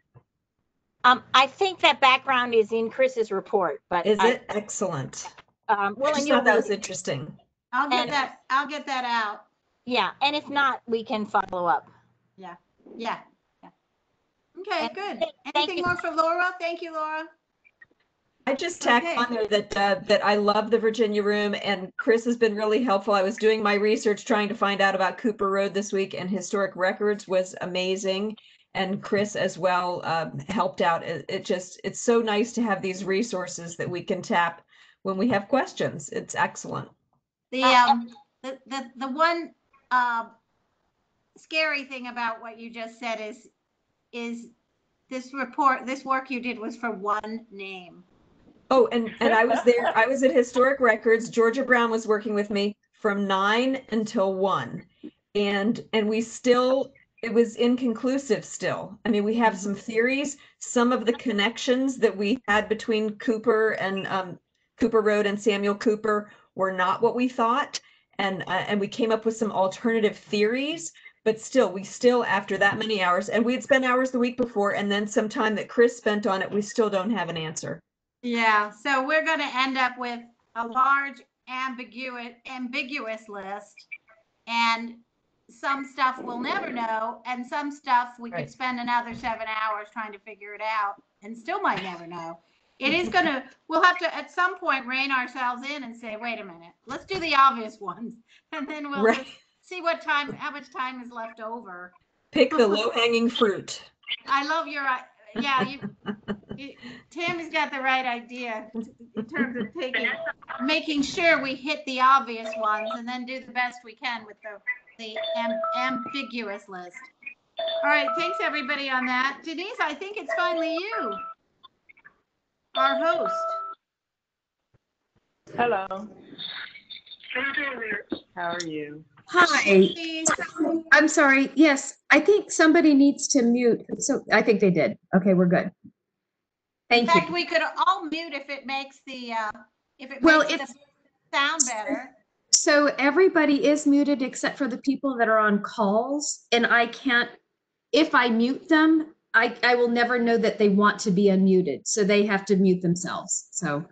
I think that background is in Chris's report, but is it excellent? Well, I just thought that was interesting. I'll get that out. Yeah, and if not, we can follow up. Yeah. Okay, good. Anything more for Laura? Thank you, Laura. I just tacked on there that I love the Virginia Room, and Chris has been really helpful. I was doing my research trying to find out about Cooper Road this week, and Historic Records was amazing. And Chris as well helped out. It's so nice to have these resources that we can tap when we have questions. It's excellent. The one scary thing about what you just said is this work you did was for one name. Oh, and I was there. I was at Historic Records. Georgia Brown was working with me from 9 until 1, and we still. It was inconclusive still. I mean, we have some theories. Some of the connections that we had between Cooper and Cooper Road and Samuel Cooper were not what we thought. And we came up with some alternative theories, but we still, after that many hours, and we had spent hours the week before, and then some time that Chris spent on it, we still don't have an answer. Yeah, so we're going to end up with a large ambiguous list, and some stuff we'll never know, and some stuff we could spend another 7 hours trying to figure it out and still might never know. We'll have to at some point rein ourselves in and say, wait a minute, let's do the obvious ones, and then we'll see how much time is left over. Pick the low-hanging fruit. I love your, Tammy's got the right idea in terms of making sure we hit the obvious ones and then do the best we can with the ambiguous list. All right, thanks everybody on that. Denise, I think it's finally you, our host. Hello. How are you? Hi. I'm sorry. Yes, I think somebody needs to mute. So I think they did. Okay, we're good. Thank you. In fact, we could all mute if it makes the the sound better. So everybody is muted except for the people that are on calls, and I can't, if I mute them, I will never know that they want to be unmuted. So they have to mute themselves. So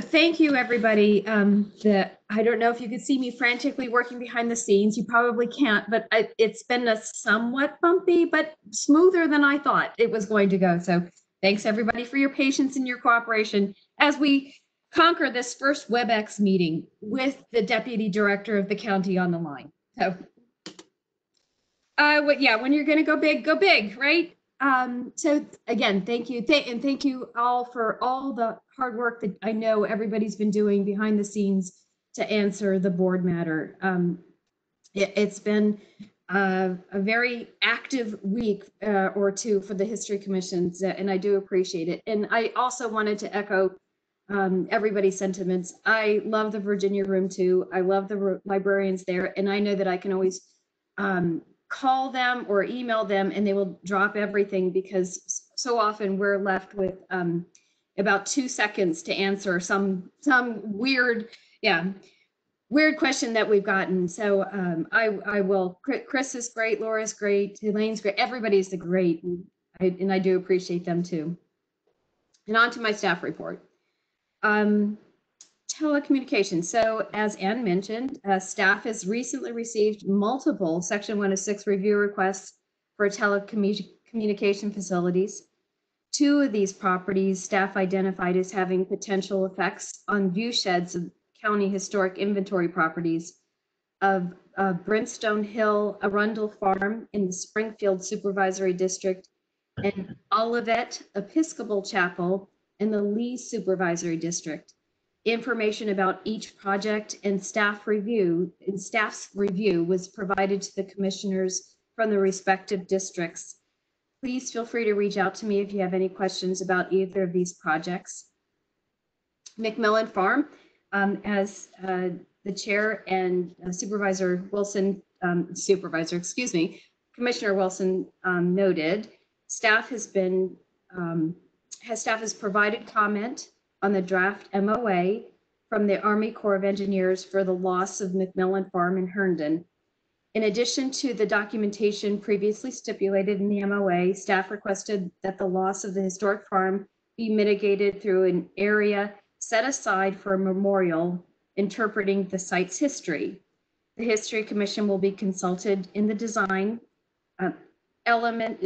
thank you, everybody. I don't know if you could see me frantically working behind the scenes. You probably can't, but it's been a somewhat bumpy, but smoother than I thought it was going to go. So thanks everybody for your patience and your cooperation as we conquer this first WebEx meeting with the Deputy Director of the county on the line. So, when you're going to go big, right? So again, thank you. And thank you all for all the hard work that I know everybody's been doing behind the scenes to answer the board matter. It's been a very active week or two for the history commissions, and I do appreciate it. And I also wanted to echo everybody's sentiments. I love the Virginia Room too. I love the librarians there, and I know that I can always call them or email them and they will drop everything, because so often we're left with about 2 seconds to answer some weird question that we've gotten. So I will. Chris is great, Laura's great, Elaine's great, everybody's great, and I do appreciate them too. And on to my staff report. Telecommunication. So as Ann mentioned, staff has recently received multiple Section 106 review requests for telecommunication facilities. 2 of these properties staff identified as having potential effects on view sheds of county historic inventory properties of Brimstone Hill, Arundel Farm in the Springfield Supervisory District, and Olivet Episcopal Chapel in the Lee Supervisory District. Information about each project and staff's review was provided to the commissioners from the respective districts. Please feel free to reach out to me if you have any questions about either of these projects. McMillan Farm, as the chair and Supervisor Wilson, Commissioner Wilson noted, staff has provided comment on the draft MOA from the Army Corps of Engineers for the loss of McMillan Farm in Herndon. In addition to the documentation previously stipulated in the MOA, staff requested that the loss of the historic farm be mitigated through an area set aside for a memorial interpreting the site's history. The History Commission will be consulted in the design elements,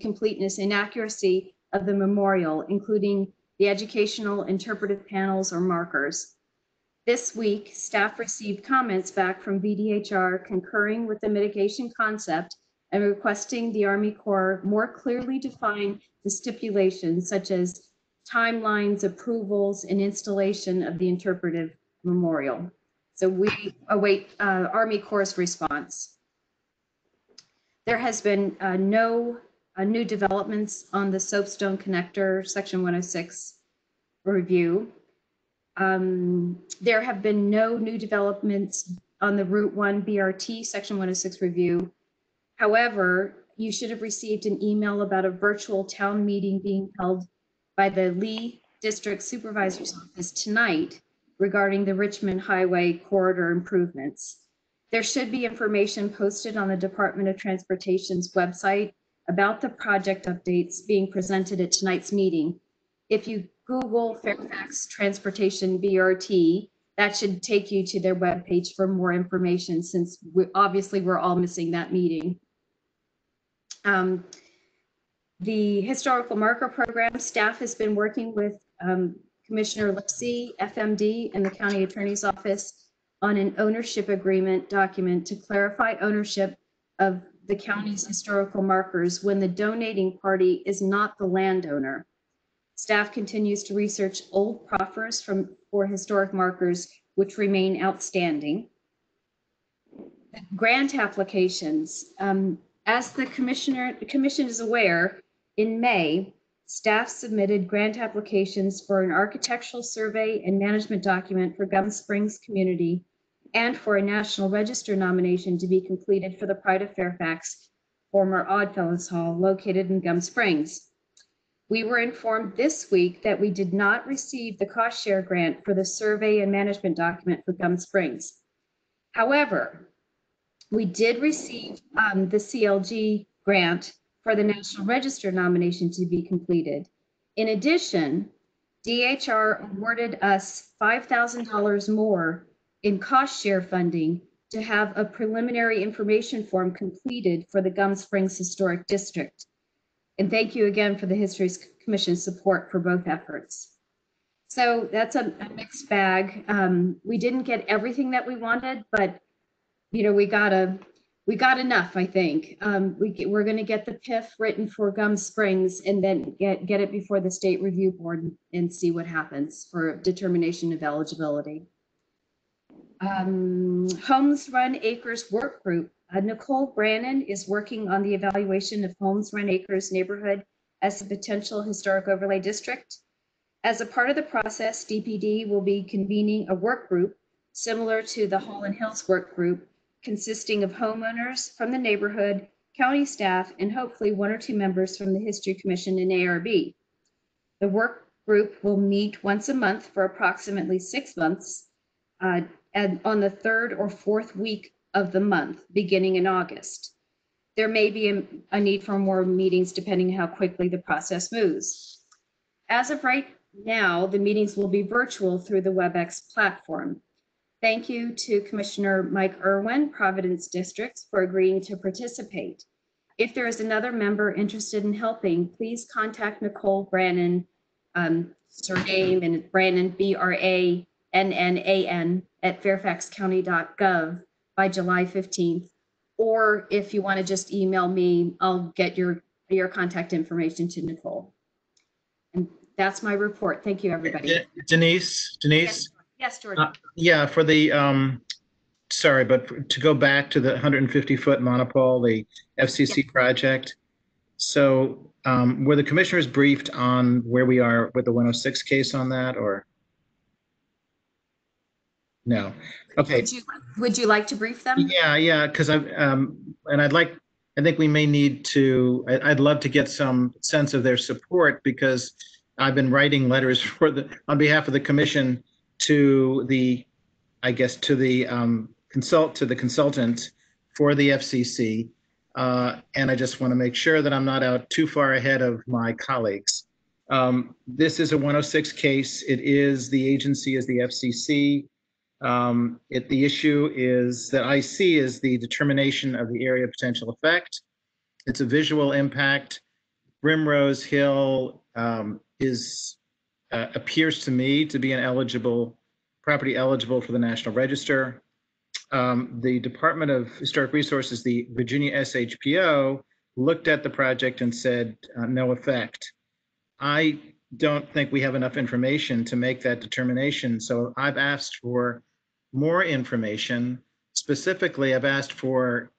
completeness and accuracy of the memorial, including the educational interpretive panels or markers. This week, staff received comments back from VDHR concurring with the mitigation concept and requesting the Army Corps more clearly define the stipulations such as timelines, approvals, and installation of the interpretive memorial. So we await Army Corps' response. There has been no new developments on the Soapstone Connector Section 106 review. There have been no new developments on the Route 1 BRT Section 106 review. However, you should have received an email about a virtual town meeting being held by the Lee District Supervisor's Office tonight regarding the Richmond Highway corridor improvements. There should be information posted on the Department of Transportation's website about the project updates being presented at tonight's meeting. If you Google Fairfax Transportation BRT, that should take you to their webpage for more information, since we're all missing that meeting. The historical marker program staff has been working with Commissioner Lipsey, FMD, and the County Attorney's Office on an ownership agreement document to clarify ownership of the county's historical markers when the donating party is not the landowner. Staff continues to research old proffers for historic markers which remain outstanding. Grant applications. As the commission is aware, in May, staff submitted grant applications for an architectural survey and management document for Gum Springs community and for a National Register nomination to be completed for the Pride of Fairfax, former Oddfellows Hall, located in Gum Springs. We were informed this week that we did not receive the cost share grant for the survey and management document for Gum Springs. However, we did receive the CLG grant for the National Register nomination to be completed. In addition, DHR awarded us $5,000 more in cost share funding to have a preliminary information form completed for the Gum Springs Historic District. And thank you again for the History Commission's support for both efforts. So that's a mixed bag. We didn't get everything that we wanted, but we got enough, I think. We're going to get the PIF written for Gum Springs and then get it before the State Review Board and see what happens for determination of eligibility. Homes Run Acres Work Group. Nicole Brannon is working on the evaluation of Homes Run Acres neighborhood as a potential historic overlay district. As a part of the process, DPD will be convening a work group similar to the Holland Hills work group, consisting of homeowners from the neighborhood, county staff, and hopefully 1 or 2 members from the History Commission and ARB. The work group will meet once a month for approximately 6 months, and on the 3rd or 4th week of the month, beginning in August. There may be a need for more meetings depending how quickly the process moves. As of right now, the meetings will be virtual through the WebEx platform. Thank you to Commissioner Mike Irwin, Providence District, for agreeing to participate. If there is another member interested in helping, please contact Nicole Brannon, surname and Brannon, BRANNAN, at fairfaxcounty.gov by July 15th. Or if you want to just email me, I'll get your contact information to Nicole. And that's my report. Thank you, everybody. Denise? Yes, Jordan. Yeah, for the sorry, but to go back to the 150-foot monopole, the FCC project. So were the commissioners briefed on where we are with the 106 case on that, or? No. Okay. Would you like to brief them? Yeah, because and I think we may need to, I'd love to get some sense of their support, because I've been writing letters on behalf of the commission to the, I guess, to the consultant for the FCC. And I just want to make sure that I'm not out too far ahead of my colleagues. This is a 106 case. It is, the agency is the FCC. The issue is that I see is the determination of the area of potential effect. It's a visual impact. Primrose Hill appears to me to be an property eligible for the National Register. The Department of Historic Resources, the Virginia SHPO, looked at the project and said no effect. I don't think we have enough information to make that determination. So I've asked for more information. Specifically, I've asked for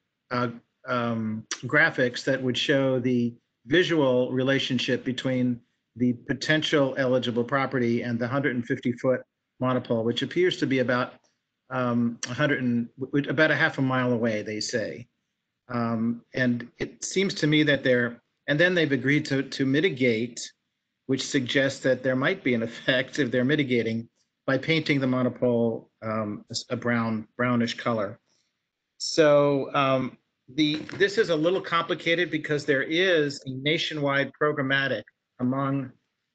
graphics that would show the visual relationship between the potential eligible property and the 150-foot monopole, which appears to be about about a half a mile away, they say. And it seems to me that and then they've agreed to mitigate, which suggests that there might be an effect if they're mitigating by painting the monopole a brownish color. So this is a little complicated because there is a nationwide programmatic among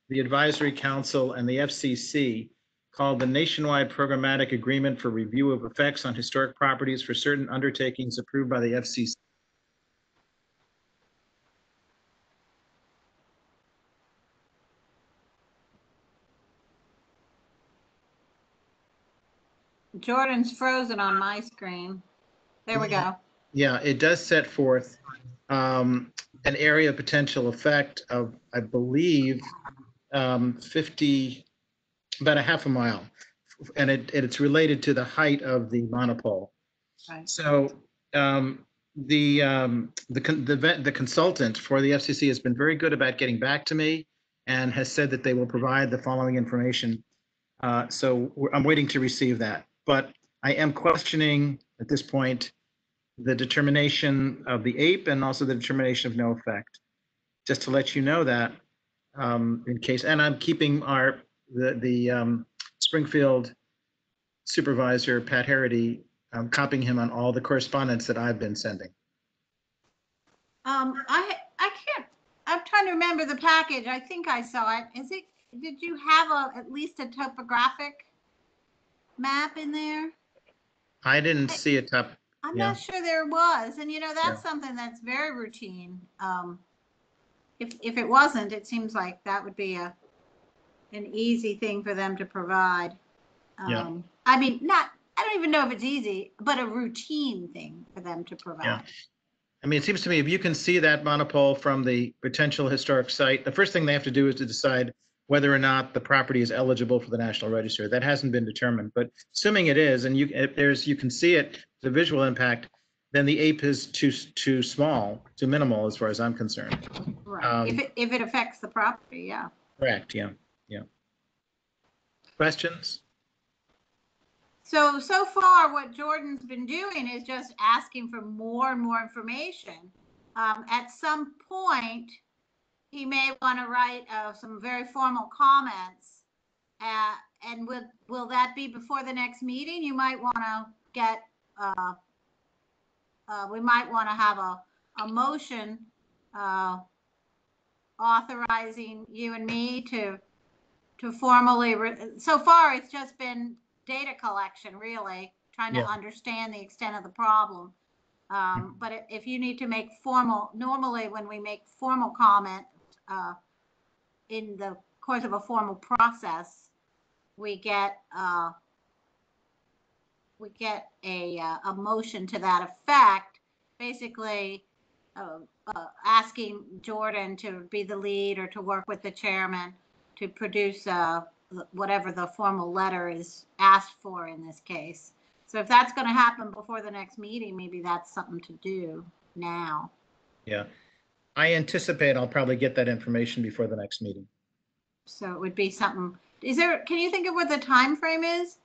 the Advisory Council and the FCC called the Nationwide Programmatic Agreement for Review of Effects on Historic Properties for Certain Undertakings approved by the FCC. Jordan's frozen on my screen. There we go. Yeah, it does set forth an area of potential effect of, I believe, 50, about a half a mile, and it's related to the height of the monopole. Right. So the consultant for the FCC has been very good about getting back to me and has said that they will provide the following information. So I'm waiting to receive that. But I am questioning at this point the determination of the APE and also the determination of no effect. Just to let you know that in case, and I'm keeping the Springfield supervisor, Pat Harity, copying him on all the correspondence that I've been sending. I can't, I'm trying to remember the package. I think I saw it. Did you have at least a topographic map in there? I didn't see a top. I'm not sure there was. And that's something that's very routine. If it wasn't, it seems like that would be an easy thing for them to provide. I mean, I don't even know if it's easy, but a routine thing for them to provide. Yeah. I mean, it seems to me if you can see that monopole from the potential historic site, the first thing they have to do is to decide whether or not the property is eligible for the National Register. That hasn't been determined, but assuming it is, and you can see it, the visual impact, then the APE is too small, too minimal as far as I'm concerned. Right. If it affects the property, yeah. Correct. Yeah. Questions? So far, what Jordan's been doing is just asking for more and more information. At some point, he may want to write some very formal comments. And will that be before the next meeting? You might want to get, we might want to have a motion authorizing you and me to formally, so far it's just been data collection, really, trying to understand the extent of the problem. But if you need to make normally when we make formal comment in the course of a formal process, we get a motion to that effect, basically asking Jordan to be the lead or to work with the chairman to produce whatever the formal letter is asked for in this case. So if that's going to happen before the next meeting, maybe that's something to do now. Yeah. I anticipate I'll probably get that information before the next meeting. So it would be something. Can you think of what the time frame is?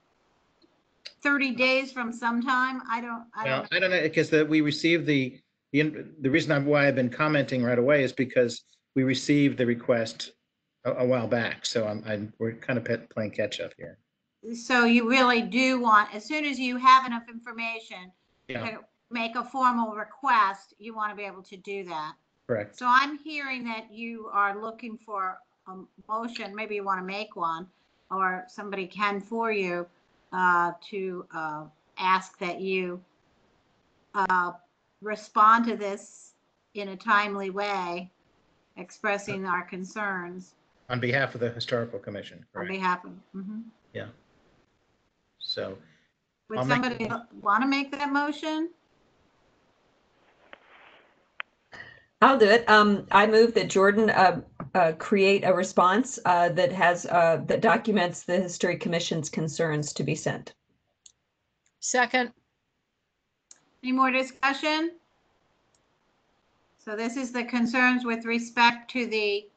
30 days from sometime? I don't know because we received the reason why I've been commenting right away is because we received the request a while back. So we're kind of playing catch up here. So you really do want, as soon as you have enough information Yeah. to make a formal request, you want to be able to do that. Correct. So I'm hearing that you are looking for a motion, maybe you want to make one, or somebody can for you, to ask that you respond to this in a timely way, expressing our concerns. On behalf of the Historical Commission. Correct. On behalf of, Yeah. So. Would somebody want to make that motion? I'll do it. I move that Jordan create a response that documents the History Commission's concerns to be sent. Second. Any more discussion? So this is the concerns with respect to the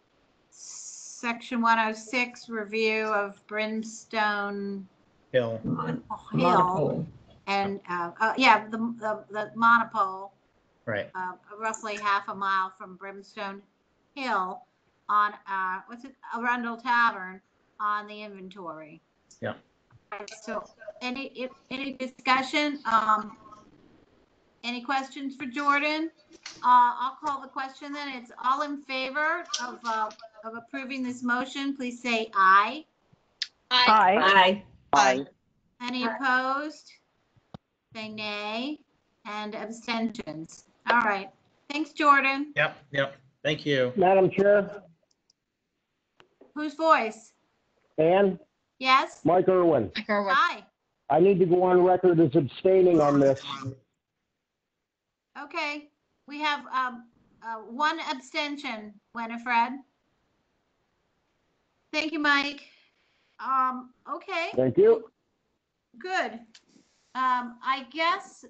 Section 106 review of Brimstone Hill. Monopole. And the monopole. Right. Roughly half a mile from Brimstone Hill on Arundel Tavern on the inventory. Yeah. So any discussion? Any questions for Jordan? I'll call the question then. It's all in favor of approving this motion. Please say aye. Aye. Aye. Aye. Any opposed? Say nay. And abstentions. All right. Thanks, Jordan. Yep. Thank you. Madam Chair. Whose voice? Ann? Yes? Mike Irwin. Hi. I need to go on record as abstaining on this. Okay. We have one abstention, Winifred. Thank you, Mike. Okay. Thank you. Good. I guess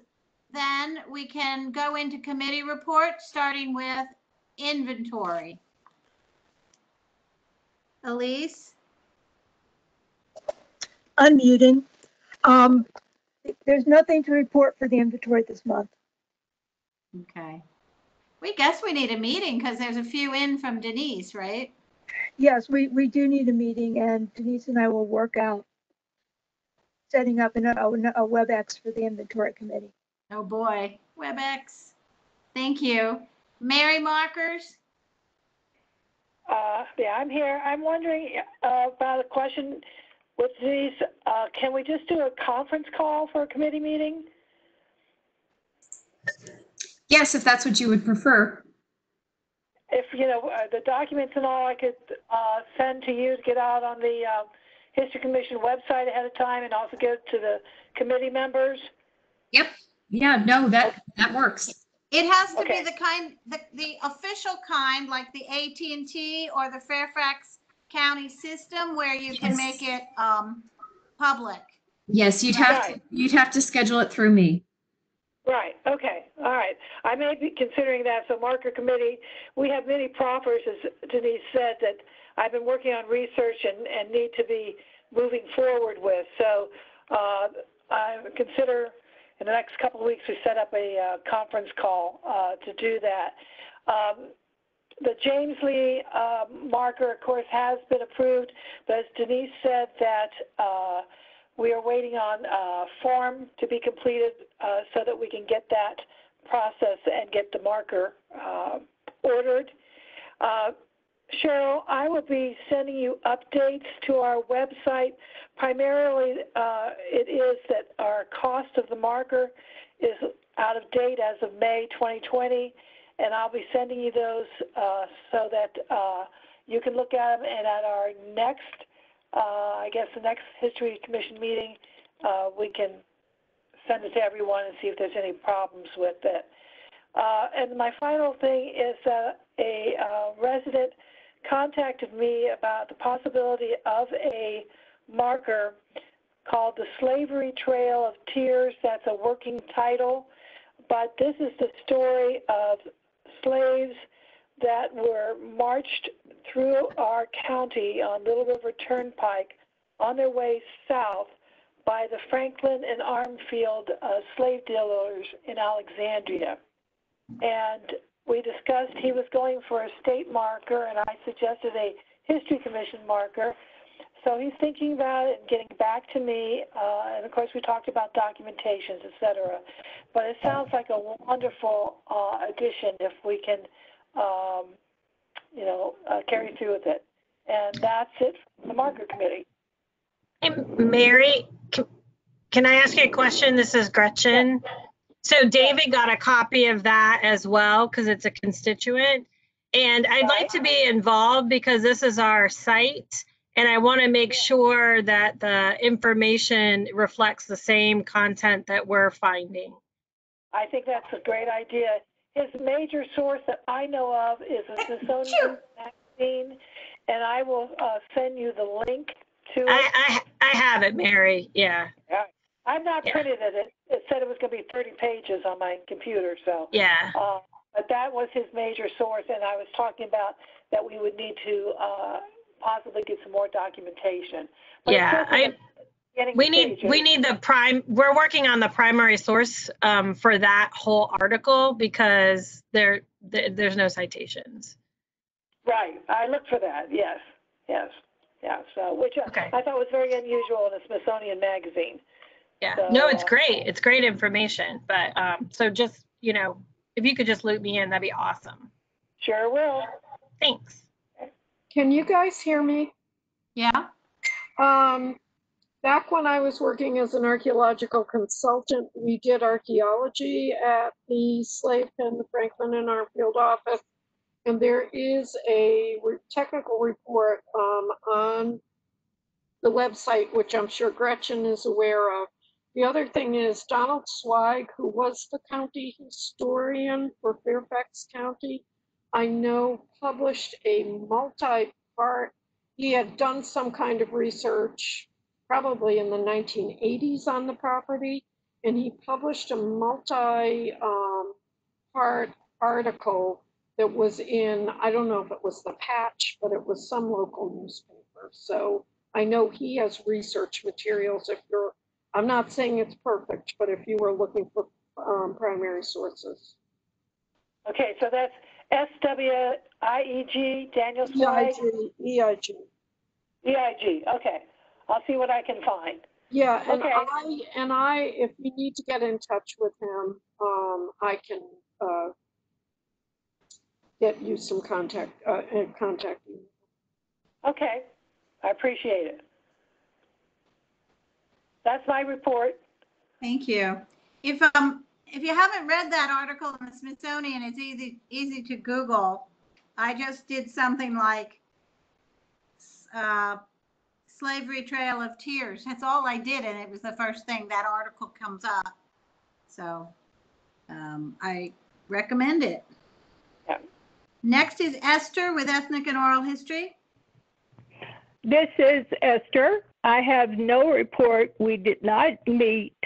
then we can go into committee report, starting with inventory. Elise? Unmuting. There's nothing to report for the inventory this month. Okay. We guess we need a meeting because there's a few in from Denise, right? Yes, we do need a meeting, and Denise and I will work out setting up a WebEx for the inventory committee. Oh boy, WebEx. Thank you. Mary Markers? Yeah, I'm here. I'm wondering about a question with these. Can we just do a conference call for a committee meeting? Yes, if that's what you would prefer. If, the documents and all I could send to you to get out on the History Commission website ahead of time and also get it to the committee members? Yep. Yeah, no, that works. It has to be the kind, the official kind, like the AT&T or the Fairfax County system where you can make it public. Yes, you'd have to schedule it through me. Right. Okay. All right. I may be considering that. So marker committee, we have many proffers, as Denise said, that I've been working on research and need to be moving forward with. So I consider in the next couple of weeks we set up a conference call to do that. The James Lee marker, of course, has been approved, but as Denise said that we are waiting on a form to be completed so that we can get that process and get the marker ordered. Cheryl, I will be sending you updates to our website. Primarily, it is that our cost of the marker is out of date as of May 2020, and I'll be sending you those so that you can look at them, and at our next I guess the next History Commission meeting, we can send it to everyone and see if there's any problems with it. And my final thing is a resident contacted me about the possibility of a marker called The Slavery Trail of Tears. That's a working title, but this is the story of slaves that were marched through our county on Little River Turnpike on their way south by the Franklin and Armfield slave dealers in Alexandria. And we discussed he was going for a state marker, and I suggested a History Commission marker. So he's thinking about it and getting back to me. And of course, we talked about documentations, et cetera. But it sounds like a wonderful addition if we can, carry through with it. And that's it from the marker committee. Hey, Mary, can I ask you a question? This is Gretchen. So David got a copy of that as well because it's a constituent. And I'd like to be involved because this is our site. And I want to make sure that the information reflects the same content that we're finding. I think that's a great idea. His major source that I know of is a Smithsonian magazine, and I will send you the link to it. I have it, Mary. Yeah. I'm not printed it. It said it was going to be 30 pages on my computer, so. Yeah. But that was his major source, and I was talking about that we would need to possibly get some more documentation. But yeah, we need we're working on the primary source for that whole article because there's no citations. Right, I looked for that. Yes. Yeah. So which I thought was very unusual in a Smithsonian magazine. Yeah. So, no, it's great. It's great information. But so just if you could just loop me in, that'd be awesome. Sure will. Thanks. Can you guys hear me? Yeah. Back when I was working as an archaeological consultant, we did archaeology at the slave pen, the Franklin and Armfield office. And there is a technical report on the website, which I'm sure Gretchen is aware of. The other thing is Donald Swag, who was the county historian for Fairfax County, I know published a multi-part, he had done some kind of research probably in the 1980s on the property, and he published a multi-part article that was in, I don't know if it was the Patch, but it was some local newspaper. So I know he has research materials if you're, I'm not saying it's perfect, but if you were looking for primary sources. Okay, so that's SWIEG, Daniel Swag? EIG. EIG, okay. I'll see what I can find. Yeah, and okay. I, if you need to get in touch with him, I can get you some contact you. Okay, I appreciate it. That's my report. Thank you. If you haven't read that article in the Smithsonian, it's easy to Google. I just did something like Slavery Trail of Tears. That's all I did, and it was the first thing that article comes up. So I recommend it. Yeah. Next is Esther with Ethnic and Oral History. This is Esther. I have no report. We did not meet.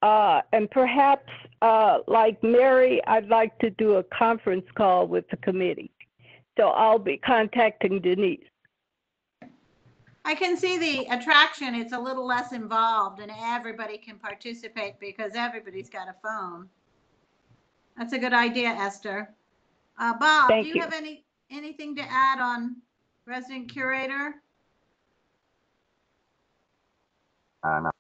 And perhaps, like Mary, I'd like to do a conference call with the committee. So I'll be contacting Denise. I can see the attraction. It's a little less involved and everybody can participate because everybody's got a phone. That's a good idea, Esther. Bob, do you have anything to add on resident curator? No.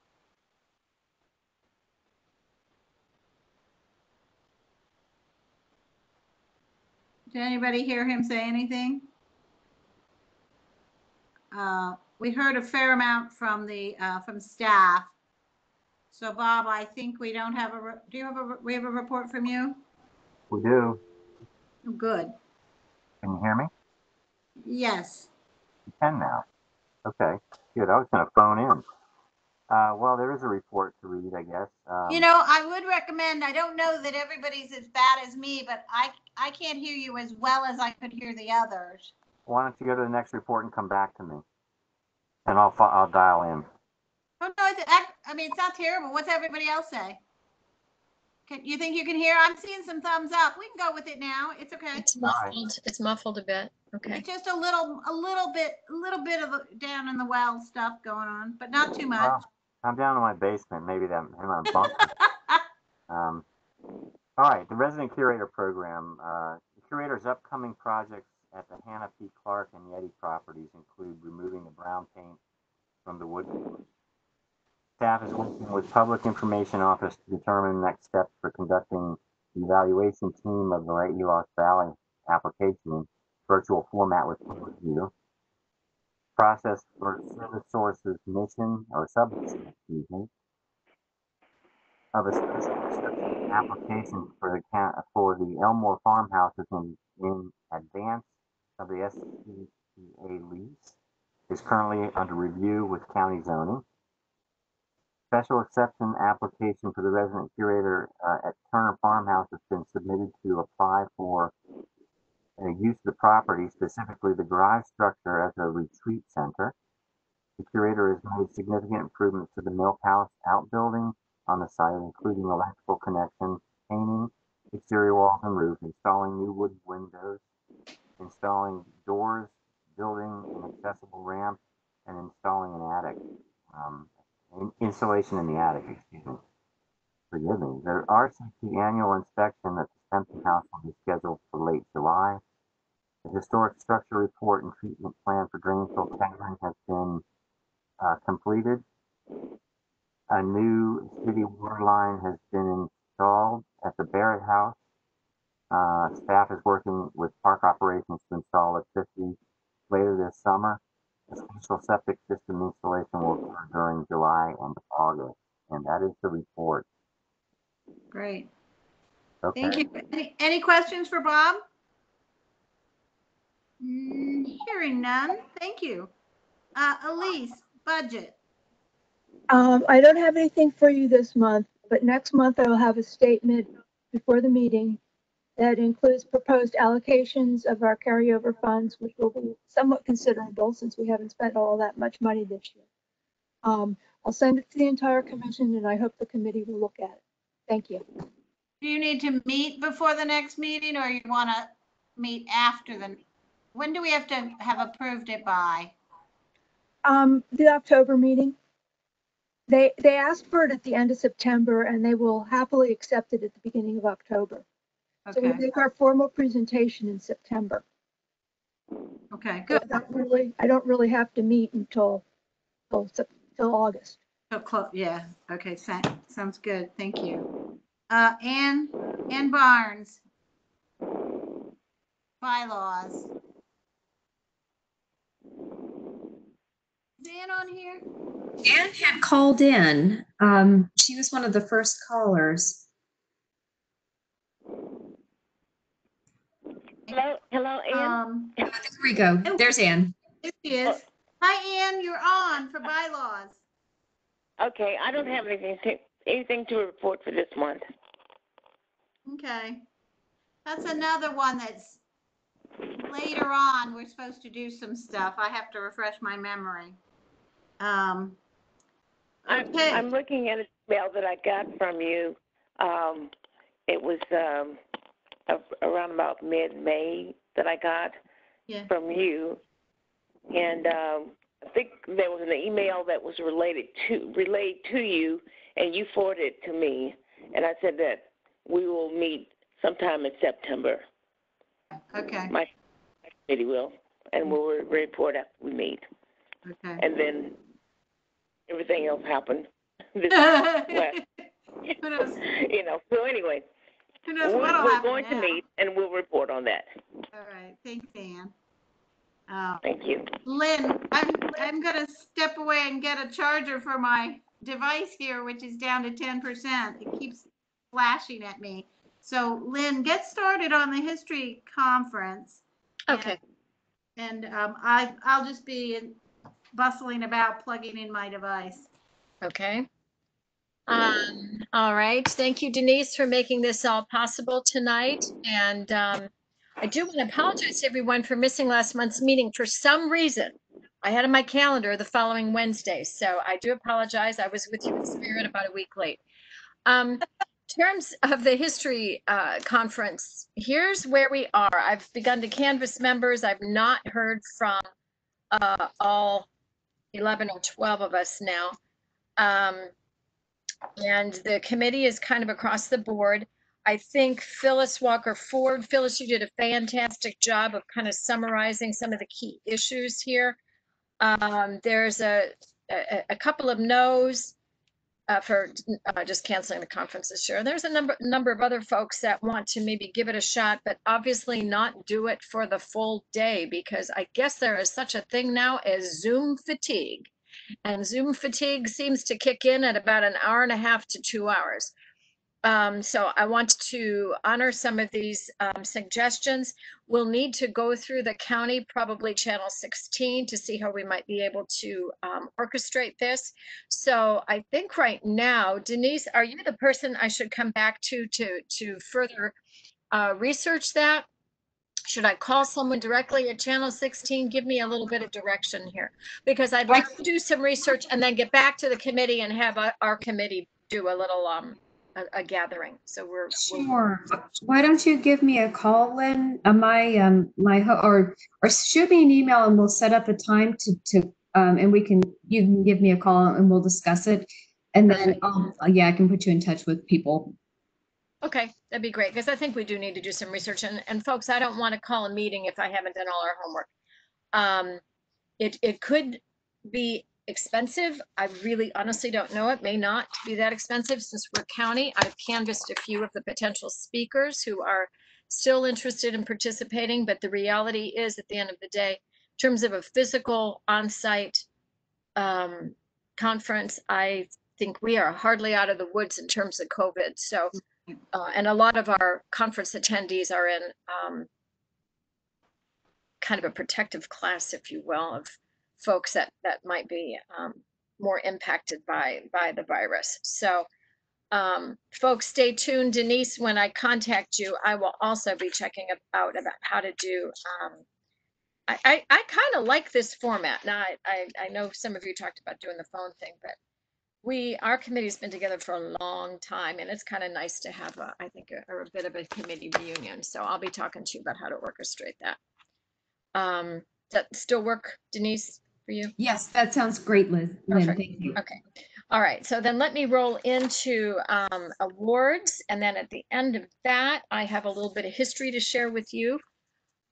Did anybody hear him say anything? We heard a fair amount from the from staff. So Bob, I think we don't have a. Do you have we have a report from you? We do. Good. Can you hear me? Yes. You can now. Okay. Good. I was going to phone in. Well, there is a report to read, I guess. You know, I would recommend, I don't know that everybody's as bad as me, but I can't hear you as well as I could hear the others. Why don't you go to the next report and come back to me? And I'll dial in. Oh, no, I mean, it's not terrible. What's everybody else say? You think you can hear? I'm seeing some thumbs up. We can go with it now. It's okay. It's muffled. It's muffled a bit. Okay. It's just a little bit of down in the well stuff going on, but not too much. Well, I'm down in my basement. Maybe that in my bunker. All right, the resident curator program. The curator's upcoming projects at the Hannah P. Clark and Yeti properties include removing the brown paint from the wood floors. Staff is working with Public Information Office to determine next steps for conducting the evaluation team of the Lake Elos Valley application in virtual format with public view. Process for Service Sources mission or submission, excuse me, of a special exception application for the Elmore farmhouses in advance of the SCPA lease is currently under review with county zoning. Special exception application for the resident curator at Turner Farmhouse has been submitted to apply for use of the property, specifically the garage structure, as a retreat center. The curator has made significant improvements to the milk house outbuildings on the site, including electrical connection, painting, exterior walls and roof, installing new wood windows, installing doors, building an accessible ramp, and installing an attic. Insulation in the attic, excuse me. Forgive me. The RCP annual inspection at the Spencer House will be scheduled for late July. The historic structure report and treatment plan for Drainsville Tavern has been completed. A new city water line has been installed at the Barrett House. Staff is working with park operations to install electricity later this summer. A special septic system installation will occur during July and August, and that is the report. Great. Okay. Thank you. Any questions for Bob? Hearing none. Thank you. Elise, budget. I don't have anything for you this month, but next month I will have a statement before the meeting that includes proposed allocations of our carryover funds, which will be somewhat considerable since we haven't spent all that much money this year. I'll send it to the entire commission and I hope the committee will look at it. Thank you. Do you need to meet before the next meeting or you want to meet after when do we have to have approved it by? The October meeting. They asked for it at the end of September and they will happily accept it at the beginning of October. So we make our formal presentation in September. Okay, good. I don't really have to meet until August. Yeah. Okay. Sounds good. Thank you. Ann Barnes. Bylaws. Is Ann on here? Ann had called in. She was one of the first callers. Hello, Ann. There we go. There's Ann. There she is. Hi, Ann. You're on for bylaws. Okay, I don't have anything to report for this month. Okay. That's another one that's later on. We're supposed to do some stuff. I have to refresh my memory. Okay. I'm looking at an email that I got from you. It was around about mid-May that I got from you, and I think there was an email that was relayed to you, and you forwarded it to me, and I said that we will meet sometime in September. Okay. My committee will, and we'll report after we meet. Okay. And then everything else happened. This So anyway, we're going to meet, and we'll report on that. All right. Thanks, Ann. Thank you. Lynn, I'm going to step away and get a charger for my device here, which is down to 10%. It keeps flashing at me. So Lynn, get started on the history conference. Okay. And I'll just be bustling about plugging in my device. Okay. All right. Thank you, Denise, for making this all possible tonight. And I do want to apologize to everyone for missing last month's meeting. For some reason, I had in my calendar the following Wednesday, so I do apologize. I was with you in spirit about a week late. In terms of the history conference, here's where we are. I've begun to canvass members. I've not heard from all 11 or 12 of us now. And the committee is kind of across the board. I think Phyllis Walker Ford, Phyllis, you did a fantastic job of kind of summarizing some of the key issues here. There's a couple of no's for just canceling the conference this year. There's a number of other folks that want to maybe give it a shot, but obviously not do it for the full day, because I guess there is such a thing now as Zoom fatigue. And Zoom fatigue seems to kick in at about an hour and a half to 2 hours. So I want to honor some of these suggestions. We'll need to go through the county, probably channel 16, to see how we might be able to orchestrate this. So I think right now, Denise, are you the person I should come back to further research that? Should I call someone directly at channel 16? Give me a little bit of direction here, because I'd like to do some research and then get back to the committee and have our committee do a little a gathering. So we're sure. Why don't you give me a call, Lynn? Or shoot me an email and we'll set up a time and you can give me a call and we'll discuss it. And then I can put you in touch with people. Okay, that'd be great, because I think we do need to do some research. And folks, I don't want to call a meeting if I haven't done all our homework. It could be expensive. I really honestly don't know. It may not be that expensive since we're county. I've canvassed a few of the potential speakers who are still interested in participating, but the reality is, at the end of the day, in terms of a physical on-site conference, I think we are hardly out of the woods in terms of COVID. So, and a lot of our conference attendees are in kind of a protective class, if you will, of folks that might be more impacted by the virus. So folks, stay tuned. Denise, when I contact you, I will also be checking out about how to do, I kind of like this format. Now, I know some of you talked about doing the phone thing, but our committee's been together for a long time, and it's kind of nice to have I think a bit of a committee reunion. So I'll be talking to you about how to orchestrate that. Does that still work, Denise, for you? Yes, that sounds great, Lynn. Thank you. Okay. All right. So then let me roll into awards. And then at the end of that, I have a little bit of history to share with you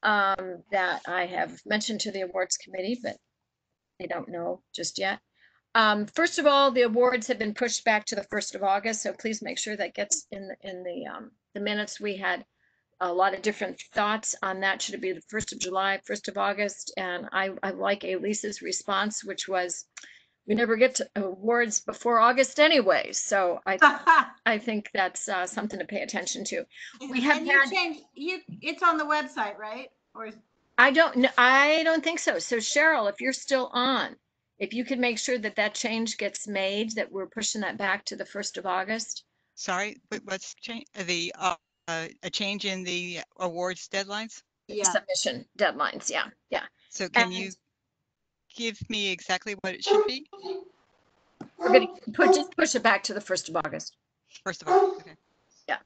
that I have mentioned to the awards committee, but they don't know just yet. First of all, the awards have been pushed back to the 1st of August. So please make sure that gets in the minutes. We had a lot of different thoughts on that. Should it be the 1st of July, 1st of August? And I like Elisa's response, which was, we never get to awards before August anyway. So I think that's something to pay attention to. We have it's on the website, right? Or I don't think so. So Cheryl, if you're still on, if you could make sure that change gets made, that we're pushing that back to the 1st of August. Sorry, what's change? A change in the awards deadlines? Yeah. Submission deadlines. Yeah. So can you give me exactly what it should be? We're going to just push it back to the 1st of August. 1st of August. Okay. Yeah.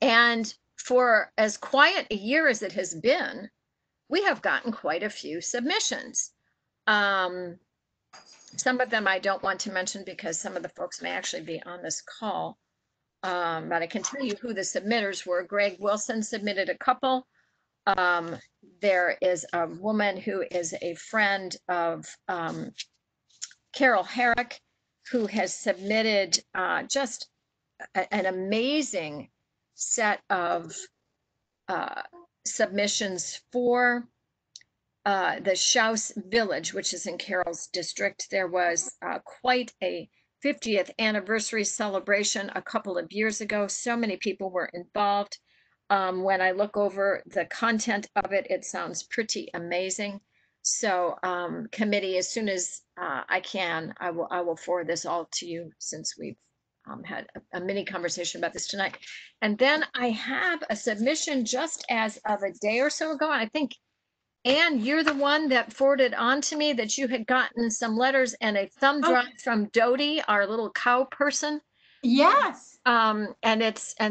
And for as quiet a year as it has been, we have gotten quite a few submissions. Some of them I don't want to mention because some of the folks may actually be on this call. But I can tell you who the submitters were. Greg Wilson submitted a couple. There is a woman who is a friend of Carol Herrick, who has submitted just an amazing set of submissions for the Schaus Village, which is in Carroll's district. There was quite a 50th anniversary celebration a couple of years ago. So many people were involved. When I look over the content of it, it sounds pretty amazing. So committee, as soon as I can, I will forward this all to you, since we've had a mini conversation about this tonight. And then I have a submission just as of a day or so ago. And I think And you're the one that forwarded on to me that you had gotten some letters and a thumb drive from Dodie, our little cow person. Yes. And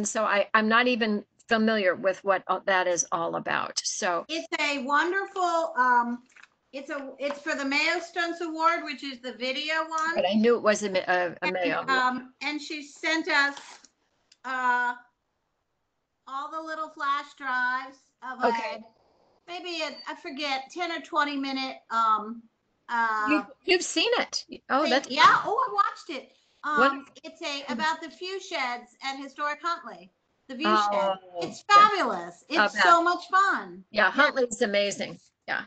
so I'm not even familiar with what that is all about. So it's a wonderful, it's for the Mayo Stunts Award, which is the video one. But I knew it was a Mayo. And she sent us all the little flash drives of maybe I forget, 10 or 20 minute you've seen it. Oh, that's yeah. Oh, I watched it. It's about the view sheds at Historic Huntley. The view shed. It's fabulous. It's so much fun. Yeah, Huntley's amazing. Yeah.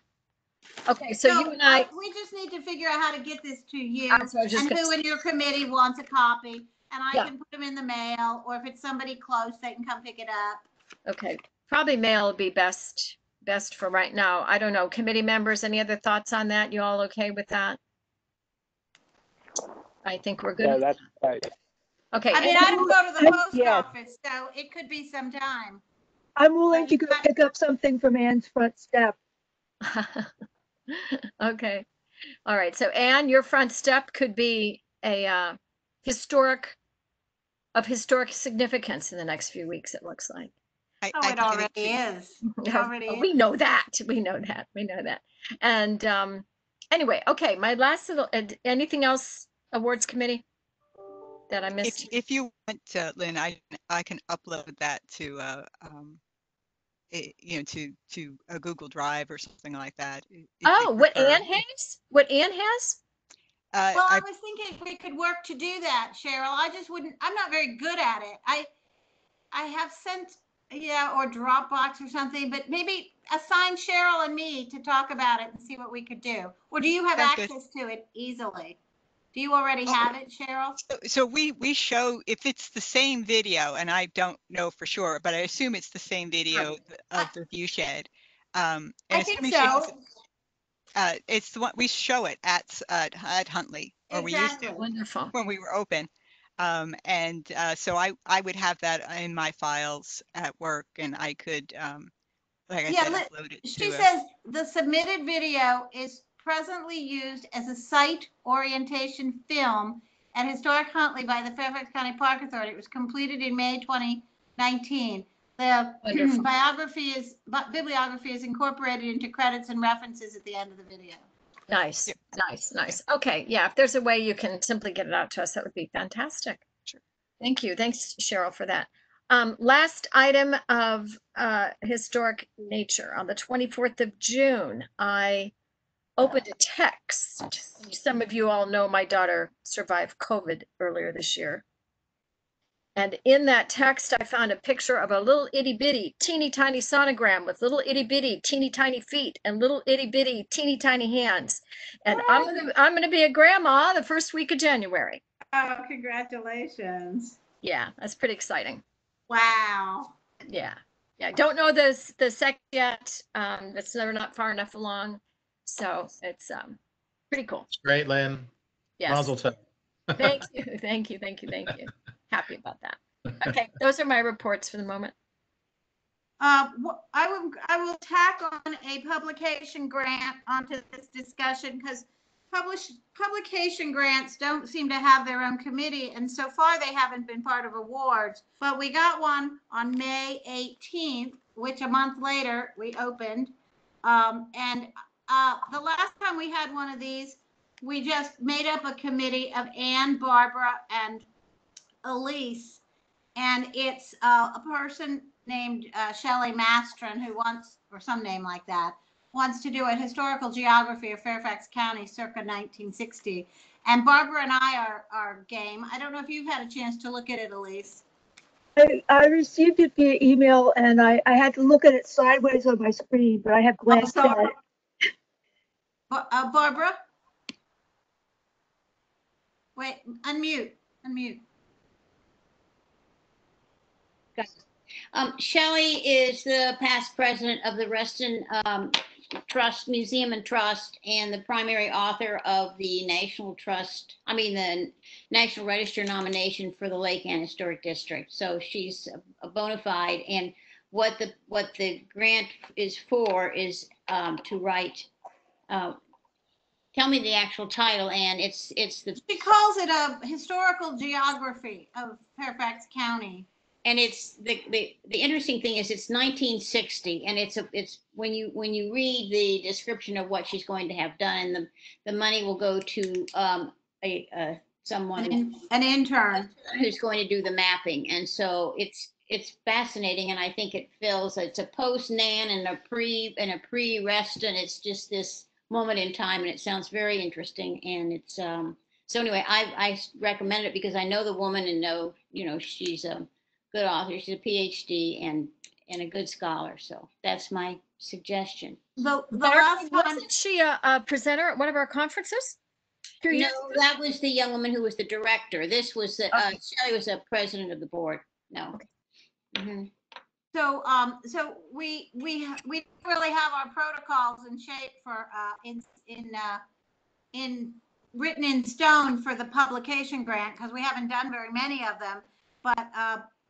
Okay, so you and I we just need to figure out how to get this to you, and who in your committee wants a copy, and I can put them in the mail, or if it's somebody close, they can come pick it up. Okay, probably mail would be best for right now. I don't know. Committee members, any other thoughts on that? You all okay with that? I think we're good. Yeah, that's right. Okay. I mean, I don't go to the post office, so it could be some time. I'm willing to go pick up something from Ann's front step. Okay. All right. So Ann, your front step could be a historic significance in the next few weeks, it looks like. It already is. We know that. We know that. And anyway, okay. My last little, anything else, awards committee, that I missed? If you want to, Lynn, I can upload that to to a Google Drive or something like that. What Ann has? What Ann has? Well, I was thinking we could work to do that, Cheryl. I just wouldn't. I'm not very good at it. I have sent or Dropbox or something, but maybe assign Cheryl and me to talk about it and see what we could do. Or do you have access to it easily? Do you already have it, Cheryl? So we show, if it's the same video, and I don't know for sure, but I assume it's the same video of the view shed. I think so. It's the one we show it at Huntley, or we used to. Wonderful. When we were open. So I would have that in my files at work, and I could, like I said, upload it. She says the submitted video is presently used as a site orientation film at Historic Huntley by the Fairfax County Park Authority. It was completed in May 2019. The bibliography is incorporated into credits and references at the end of the video. Nice. Okay, yeah, if there's a way you can simply get it out to us, that would be fantastic. Sure. Thank you. Thanks, Cheryl, for that. Last item of historic nature. On the 24th of June, I opened a text. Some of you all know my daughter survived COVID earlier this year. And in that text, I found a picture of a little itty bitty, teeny tiny sonogram with little itty bitty, teeny tiny feet and little itty bitty, teeny tiny hands. And I'm gonna be a grandma the first week of January. Oh, congratulations! Yeah, that's pretty exciting. Wow. Yeah. Don't know the sex yet. It's never not far enough along, so it's pretty cool. Great, Lynn. Yes. Mazel tov. Thank you. Happy about that. Okay, those are my reports for the moment. I will tack on a publication grant onto this discussion, because publication grants don't seem to have their own committee, and so far they haven't been part of awards. But we got one on May 18th, which a month later we opened. The last time we had one of these, we just made up a committee of Ann, Barbara, and Elise, and it's a person named Shelley Mastron who wants, or some name like that, wants to do a historical geography of Fairfax County circa 1960. And Barbara and I are game. I don't know if you've had a chance to look at it, Elise. I received it via email, and I had to look at it sideways on my screen, but I have glanced at it. Barbara? Wait, unmute. Shelley is the past president of the Reston Trust Museum and Trust, and the primary author of the National Register nomination for the Lake Ann Historic District. So she's a bona fide. And what the grant is for is to write, tell me the actual title, and it's the. She calls it a historical geography of Fairfax County. And it's the interesting thing is it's 1960, and it's when you read the description of what she's going to have done, and the money will go to someone, an intern who's going to do the mapping, and so it's fascinating, and I think it's a post Nan and a pre rest, and it's just this moment in time, and it sounds very interesting, and it's so anyway, I recommend it because I know the woman and know she's a good author. She's a PhD and a good scholar. So that's my suggestion. The last one, wasn't she a presenter at one of our conferences? No, that was the young woman who was the director. This was Shelley was a president of the board. No. Okay. Mm-hmm. So we really have our protocols in shape for in written in stone for the publication grant, because we haven't done very many of them. But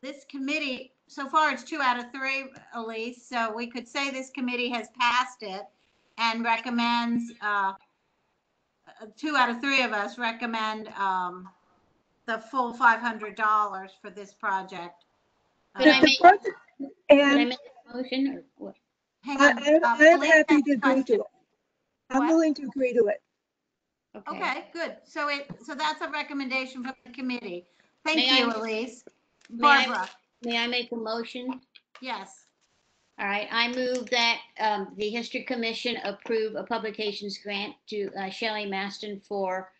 this committee, so far it's 2 out of 3, Elise. So we could say this committee has passed it and recommends, 2 out of 3 of us recommend the full $500 for this project. Can I make a motion or what? Hang on. I'm happy to agree to it. I'm willing to agree to it. Okay, good. So that's a recommendation from the committee. Thank you, Elise. Barbara. May I make a motion? Yes. All right, I move that the History Commission approve a publications grant to Shelley Maston for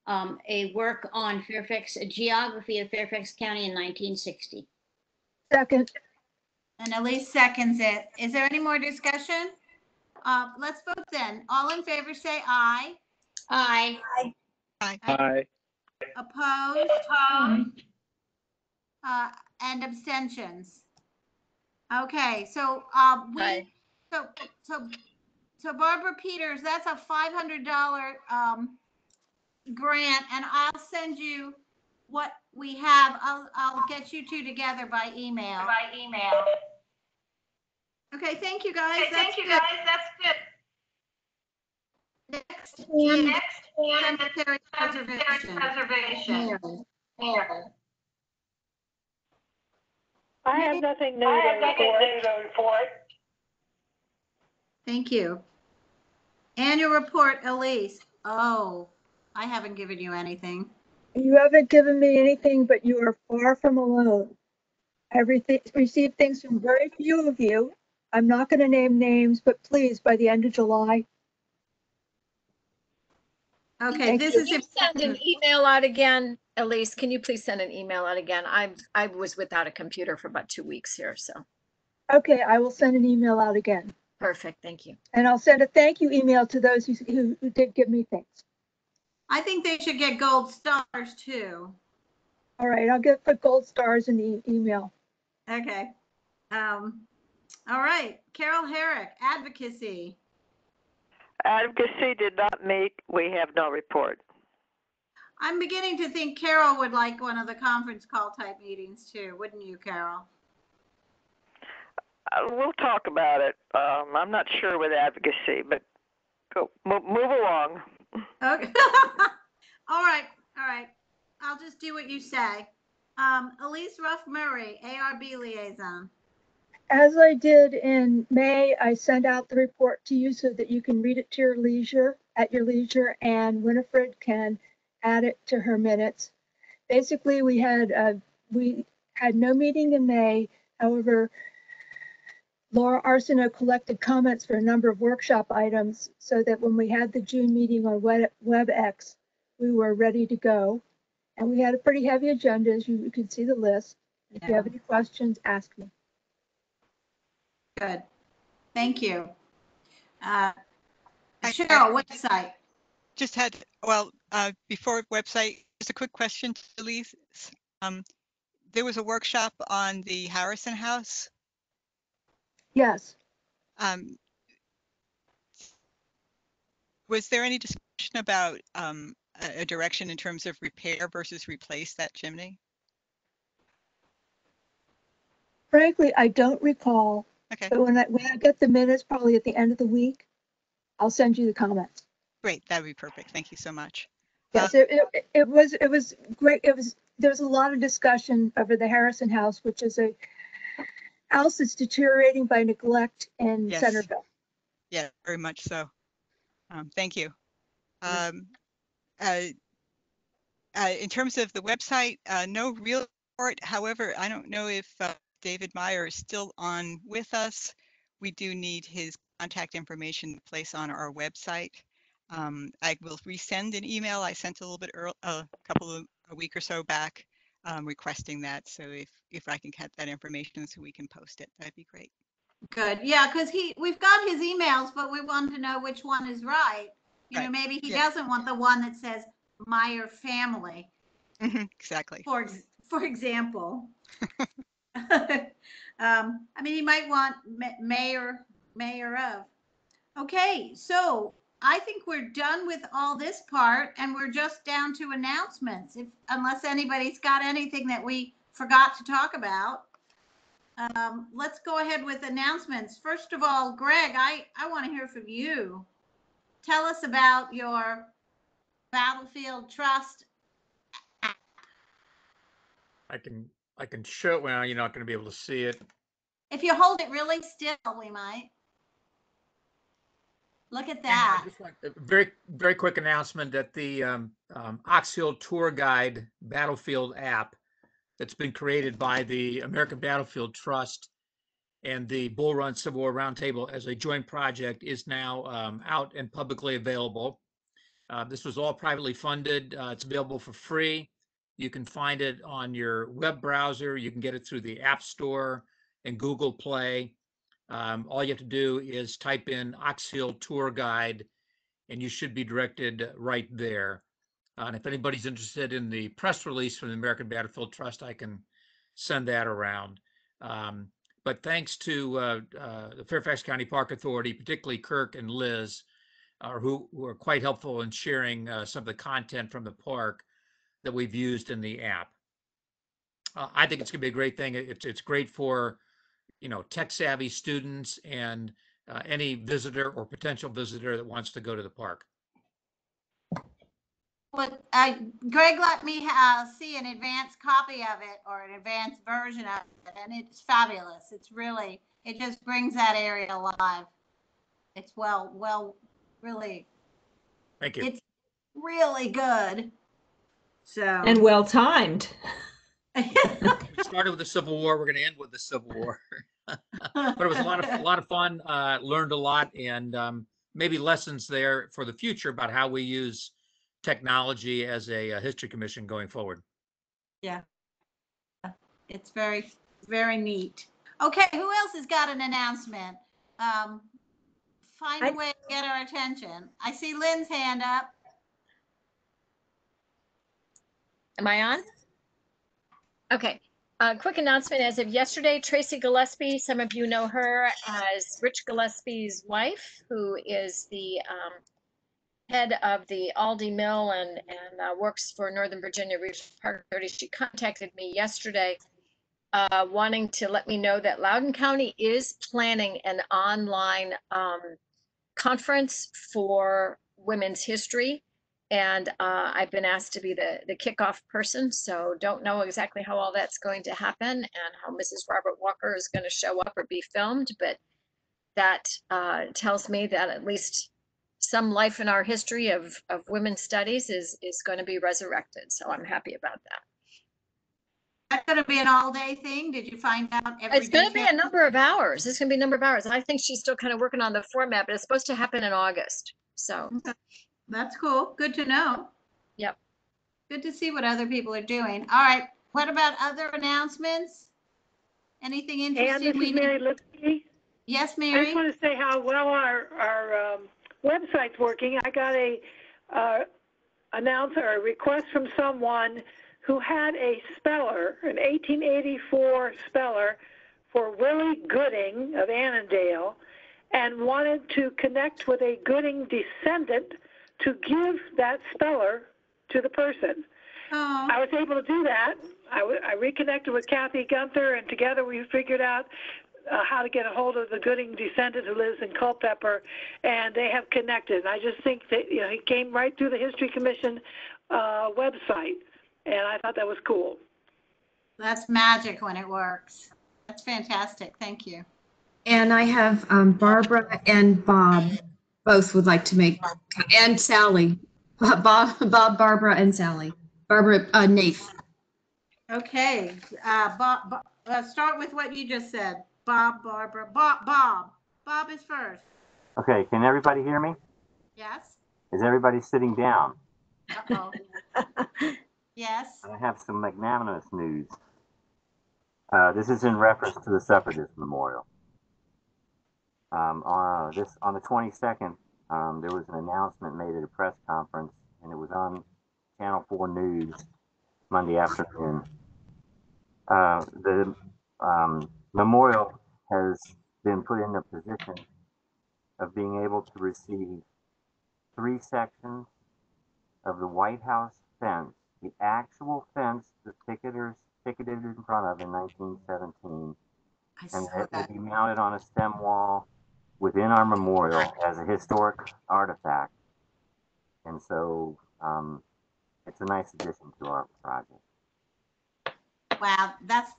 a work on Fairfax, a geography of Fairfax County in 1960. Second. And Elise seconds it. Is there any more discussion? Let's vote then. All in favor say aye. Aye. Aye. Aye. Opposed? And abstentions. Okay, so so Barbara Peters, that's a $500 grant, and I'll send you what we have. I'll get you two together by email. Okay, thank you guys. That's good. Next is cemetery preservation. I have nothing new to report. Thank you. Annual report, Elise. Oh, I haven't given you anything. You haven't given me anything, but you are far from alone. I've received things from very few of you. I'm not going to name names, but please, by the end of July. Okay, Can you send an email out again, Elise? Can you please send an email out again? I was without a computer for about 2 weeks here, so. Okay, I will send an email out again. Perfect, thank you. And I'll send a thank you email to those who did give me things. I think they should get gold stars too. All right, I'll put gold stars in the email. Okay. All right, Carol Herrick, advocacy. Advocacy did not meet. We have no report. I'm beginning to think Carol would like one of the conference call type meetings too, wouldn't you, Carol? We'll talk about it. I'm not sure with advocacy, but go move along. Okay. All right. I'll just do what you say. Elise Ruff Murray, ARB liaison. As I did in May, I sent out the report to you so that you can read it to your leisure, and Winifred can add it to her minutes. Basically, we had no meeting in May. However, Laura Arsenault collected comments for a number of workshop items so that when we had the June meeting on WebEx, we were ready to go. And we had a pretty heavy agenda, as you can see the list. If you have any questions, ask me. Good. Thank you. Cheryl, website. Just had, before website, just a quick question to Elise. There was a workshop on the Harrison House. Yes. Was there any discussion about a direction in terms of repair versus replace that chimney? frankly, I don't recall. Okay. But when I get the minutes, probably at the end of the week, I'll send you the comments. Great, that would be perfect. Thank you so much. Yes, it was great. There was a lot of discussion over the Harrison House, which is a house that's deteriorating by neglect in Yes. Centerville. Yeah, very much so. Thank you. In terms of the website, no real report. However, I don't know if David Meyer is still on with us. We do need his contact information to place on our website. I will resend an email I sent a little bit early, a week or so back, requesting that. So if I can get that information so we can post it, that'd be great. Good. Yeah, because we've got his emails, but we want to know which one is right. You know, maybe he doesn't want the one that says Meyer family. Exactly. For example. I mean, he might want mayor of. Okay, so I think we're done with all this part and we're just down to announcements, unless anybody's got anything that we forgot to talk about. Let's go ahead with announcements. First of all, Greg, I want to hear from you. Tell us about your Battlefield Trust. I can show it. Well, you're not going to be able to see it. If you hold it really still, we might. Look at that. Just like a very quick announcement that the Ox Hill Tour Guide Battlefield app that's been created by the American Battlefield Trust and the Bull Run Civil War Roundtable as a joint project is now out and publicly available. This was all privately funded. It's available for free. You can find it on your web browser. You can get it through the App Store and Google Play. All you have to do is type in Ox Hill Tour Guide, and you should be directed right there. And if anybody's interested in the press release from the American Battlefield Trust, I can send that around. But thanks to the Fairfax County Park Authority, particularly Kirk and Liz, who are quite helpful in sharing some of the content from the park that we've used in the app. I think it's going to be a great thing. It's great for tech-savvy students and any visitor or potential visitor that wants to go to the park. But Greg let me see an advanced copy of it, or an advanced version of it, and it's fabulous. It just brings that area alive. It's really. Thank you. It's really good. So. And well timed. Started with the Civil War. We're going to end with the Civil War. But it was a lot of fun. Learned a lot, and maybe lessons there for the future about how we use technology as a history commission going forward. Yeah, it's very, very neat. Okay, who else has got an announcement? Find a way to get our attention. I see Lynn's hand up. Am I on? Okay. Quick announcement. As of yesterday, Tracy Gillespie, some of you know her as Rich Gillespie's wife, who is the head of the Aldi Mill and works for Northern Virginia Regional Park Authority. She contacted me yesterday wanting to let me know that Loudoun County is planning an online conference for women's history. And I've been asked to be the kickoff person, so don't know exactly how all that's going to happen and how Mrs. Robert Walker is going to show up or be filmed, but that tells me that at least some life in our history of women's studies is going to be resurrected. So I'm happy about that. That's going to be an all-day thing. Did you find out? It's going to be a number of hours. It's going to be a number of hours. I think she's still kind of working on the format, but it's supposed to happen in August. So. That's cool. Good to know. Yep. Good to see what other people are doing. All right. What about other announcements? Anything interesting? And this is Mary Lipsky. Yes, Mary. I just want to say how well our website's working. I got a request from someone who had a speller, an 1884 speller for Willie Gooding of Annandale, and wanted to connect with a Gooding descendant to give that speller to the person. Oh. I was able to do that. I reconnected with Kathy Gunther, and together we figured out how to get a hold of the Gooding descendant who lives in Culpeper, and they have connected. And I just think that he came right through the History Commission website, and I thought that was cool. That's magic when it works. That's fantastic. Thank you. And I have Barbara and Bob both would like to make, and Sally. Bob, Barbara, and Sally. Barbara, Nafe. Okay, Bob, start with what you just said. Bob, Barbara, Bob is first. Okay, can everybody hear me? Yes. Is everybody sitting down? Uh-oh. Yes. I have some magnanimous news. This is in reference to the suffragist memorial. On the 22nd, there was an announcement made at a press conference, and it was on Channel 4 News Monday afternoon. The memorial has been put in a position of being able to receive 3 sections of the White House fence, the actual fence the picketers picketed in front of in 1917, and it will be mounted on a stem wall within our memorial as a historic artifact. And so it's a nice addition to our project. Wow, that's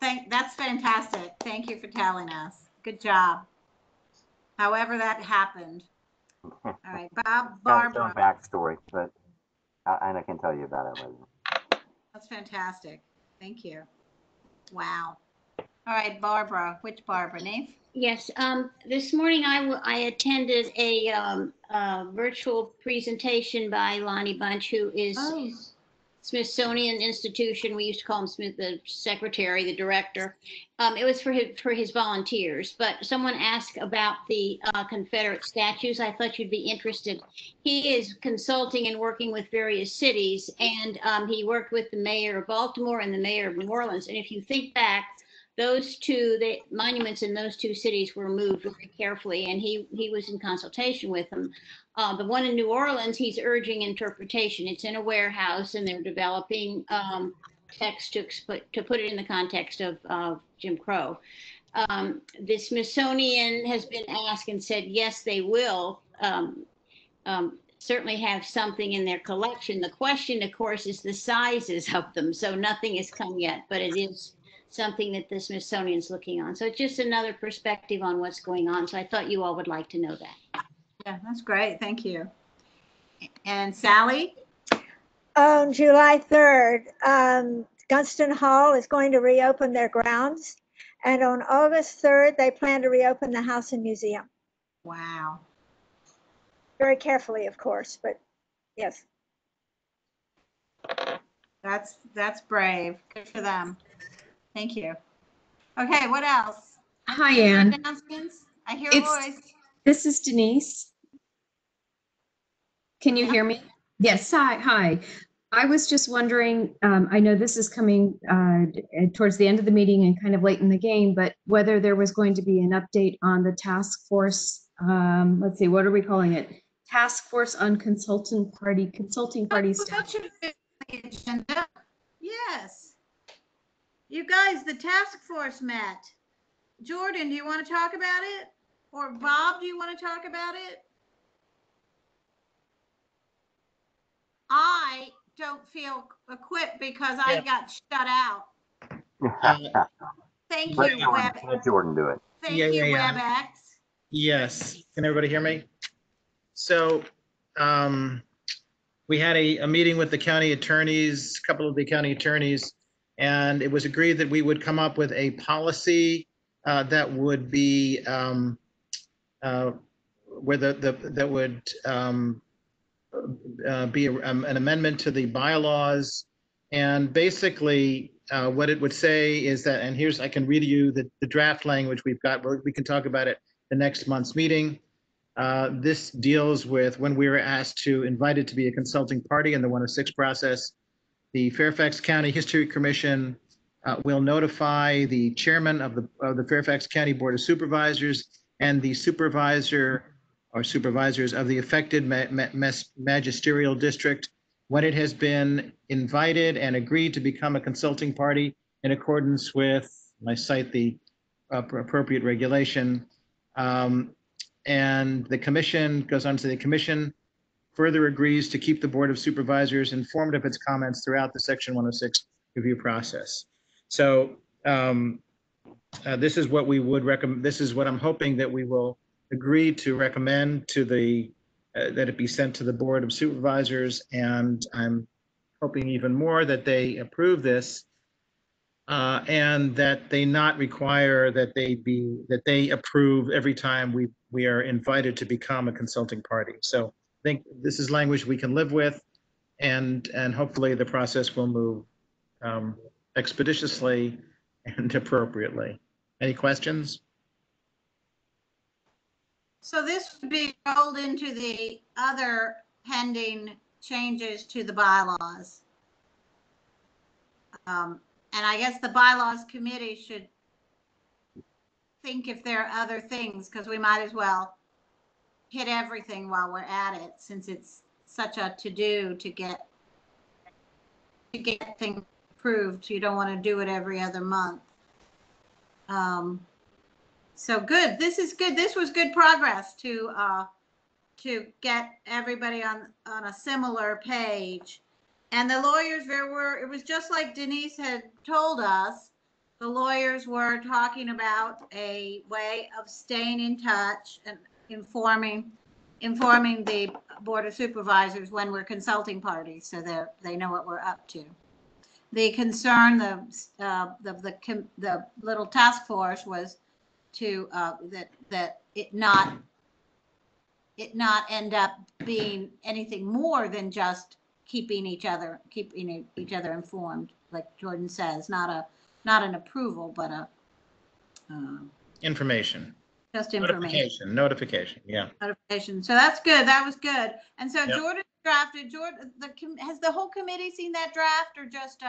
fantastic. Thank you for telling us. Good job. However that happened. All right, Bob, Barbara. Backstory, but and I can tell you about it later. That's fantastic. Thank you. Wow. All right, Barbara. Which Barbara? Name? Yes, this morning I attended a virtual presentation by Lonnie Bunch, who is Smithsonian Institution. We used to call him Smith, the secretary, the director. It was for his volunteers, but someone asked about the Confederate statues. I thought you'd be interested. He is consulting and working with various cities, and he worked with the mayor of Baltimore and the mayor of New Orleans. And if you think back, those two, the monuments in those two cities were moved very carefully, and he was in consultation with them. The one in New Orleans, he's urging interpretation. It's in a warehouse, and they're developing text to put it in the context of Jim Crow. The Smithsonian has been asked and said, yes, they will certainly have something in their collection. The question, of course, is the sizes of them. So nothing has come yet, but it is something that the Smithsonian's looking on. So it's just another perspective on what's going on. So I thought you all would like to know that. Yeah, that's great. Thank you. And Sally? On July 3rd, Gunston Hall is going to reopen their grounds. And on August 3rd, they plan to reopen the house and museum. Wow. Very carefully, of course, but yes. That's brave. Good for them. Thank you. Okay, what else? Hi, Anne. Announcements? I hear a voice. This is Denise. Can you hear me? Yes, hi. I was just wondering, I know this is coming towards the end of the meeting and kind of late in the game, but whether there was going to be an update on the task force, let's see, what are we calling it? Task Force on Consulting Party staff. Yes. You guys, the task force met. Jordan, do you want to talk about it? Or Bob, do you want to talk about it? I don't feel equipped because I got shut out. Thank you, Web. Let Jordan do it. Thank you, WebEx. Yes. Can everybody hear me? So we had a meeting with the county attorneys, a couple of the county attorneys, and it was agreed that we would come up with a policy that would be where that would be an amendment to the bylaws. And basically what it would say is that, and here's, I can read you the draft language we've got. We can talk about it the next month's meeting. This deals with when we were asked to invited to be a consulting party in the 106 process. The Fairfax County History Commission will notify the chairman of the Fairfax County Board of Supervisors and the supervisor or supervisors of the affected magisterial district when it has been invited and agreed to become a consulting party in accordance with, I cite the appropriate regulation. And the commission goes on to the commission further agrees to keep the Board of Supervisors informed of its comments throughout the Section 106 review process. So this is what we would recommend. This is what I'm hoping that we will agree to recommend to the that it be sent to the Board of Supervisors, and I'm hoping even more that they approve this, and that they not require that they approve every time we are invited to become a consulting party. So I think this is language we can live with, and hopefully the process will move expeditiously and appropriately. Any questions? So this would be rolled into the other pending changes to the bylaws. And I guess the bylaws committee should think if there are other things, because we might as well hit everything while we're at it, since it's such a to-do to get things approved. You don't want to do it every other month. So good. This is good. This was good progress to get everybody on a similar page. And the lawyers, it was just like Denise had told us, the lawyers were talking about a way of staying in touch and informing the Board of Supervisors when we're consulting parties, so they know what we're up to. The concern, the little task force was to that it not end up being anything more than just keeping each other informed, like Jordan says, not an approval, but a Information. Just information. Notification. Yeah. Notification. So that's good. That was good. And so Yep. Jordan drafted. Has the whole committee seen that draft, or just?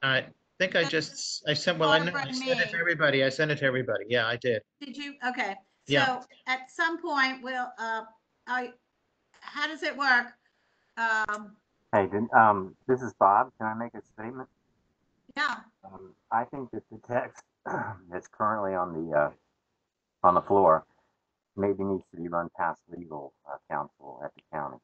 I think I sent. Well, I know I sent it to everybody. I sent it to everybody. Yeah, I did. Did you? Okay. So Yeah. at some point, we'll. How does it work? Hey, this is Bob. Can I make a statement? Yeah. I think that the text that's currently on the floor maybe needs to be run past legal counsel at the county.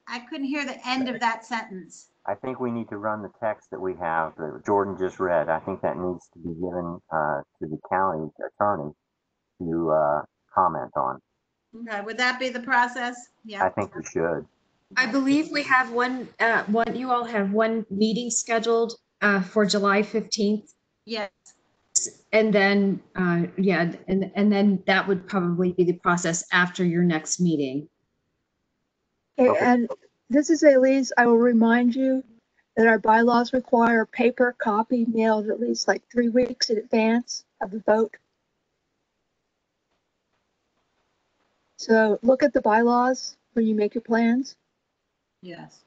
I couldn't hear the end of that sentence. I think we need to run the text that we have, that Jordan just read. I think that needs to be given to the county attorney to comment on. Okay, would that be the process? Yeah. I think we should. I believe we have you all have one meeting scheduled for July 15th. Yes. And then, and then that would probably be the process after your next meeting. Okay, and this is Elise. I will remind you that our bylaws require paper copy mailed at least like 3 weeks in advance of the vote. So look at the bylaws when you make your plans. Yes.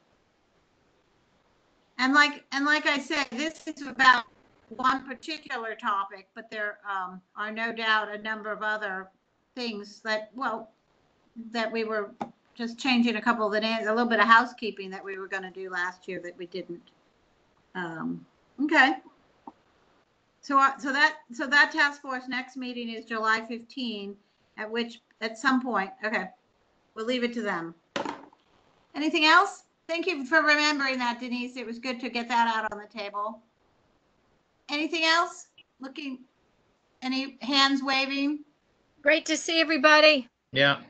And like I said, this is about one particular topic, but there are no doubt a number of other things that we were just changing a couple of the names, a little bit of housekeeping that we were going to do last year that we didn't. Okay. So that task force next meeting is July 15, at some point. Okay. We'll leave it to them. Anything else? Thank you for remembering that, Denise. It was good to get that out on the table. Anything else? Any hands waving? Great to see everybody. Yeah.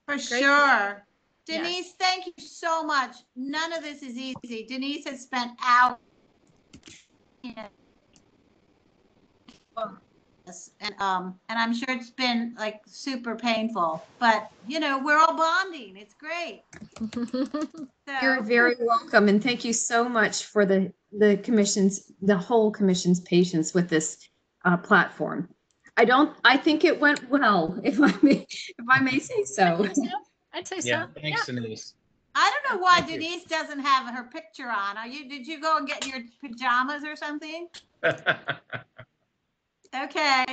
For sure. Denise, thank you so much. None of this is easy. Denise has spent hours. And I'm sure it's been like super painful, but we're all bonding. It's great. You're very welcome, and thank you so much for the whole commission's patience with this platform. I think it went well, if I may say so. I'd say so. Yeah. Thanks, Denise. I don't know why Denise doesn't have her picture on. Did you go and get in your pajamas or something? Okay.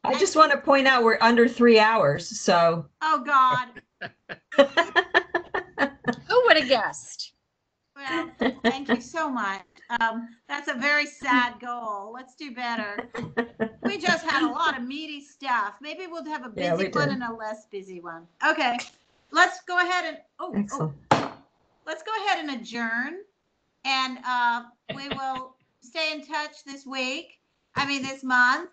I just want to point out we're under 3 hours, so. Oh, God. Who would have guessed? Well, thank you so much. That's a very sad goal. Let's do better. We just had a lot of meaty stuff. Maybe we'll have a Yeah, we busy one did. and a less busy one. Okay, let's go ahead and, Excellent. let's go ahead and adjourn. And we will stay in touch this month,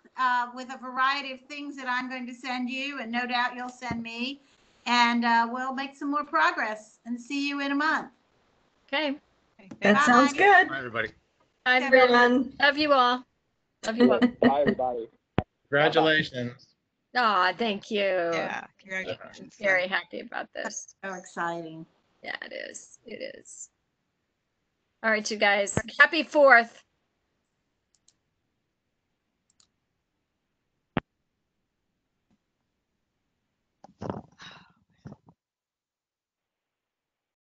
with a variety of things that I'm going to send you, and no doubt you'll send me. And we'll make some more progress and see you in a month. Okay. That sounds good. Bye, everybody. Bye, everyone. Love you all. Love you all. Bye, everybody. Congratulations. Aw, thank you. Yeah, congratulations. Very happy about this. So exciting. Yeah, it is. It is. All right, you guys. Happy 4th.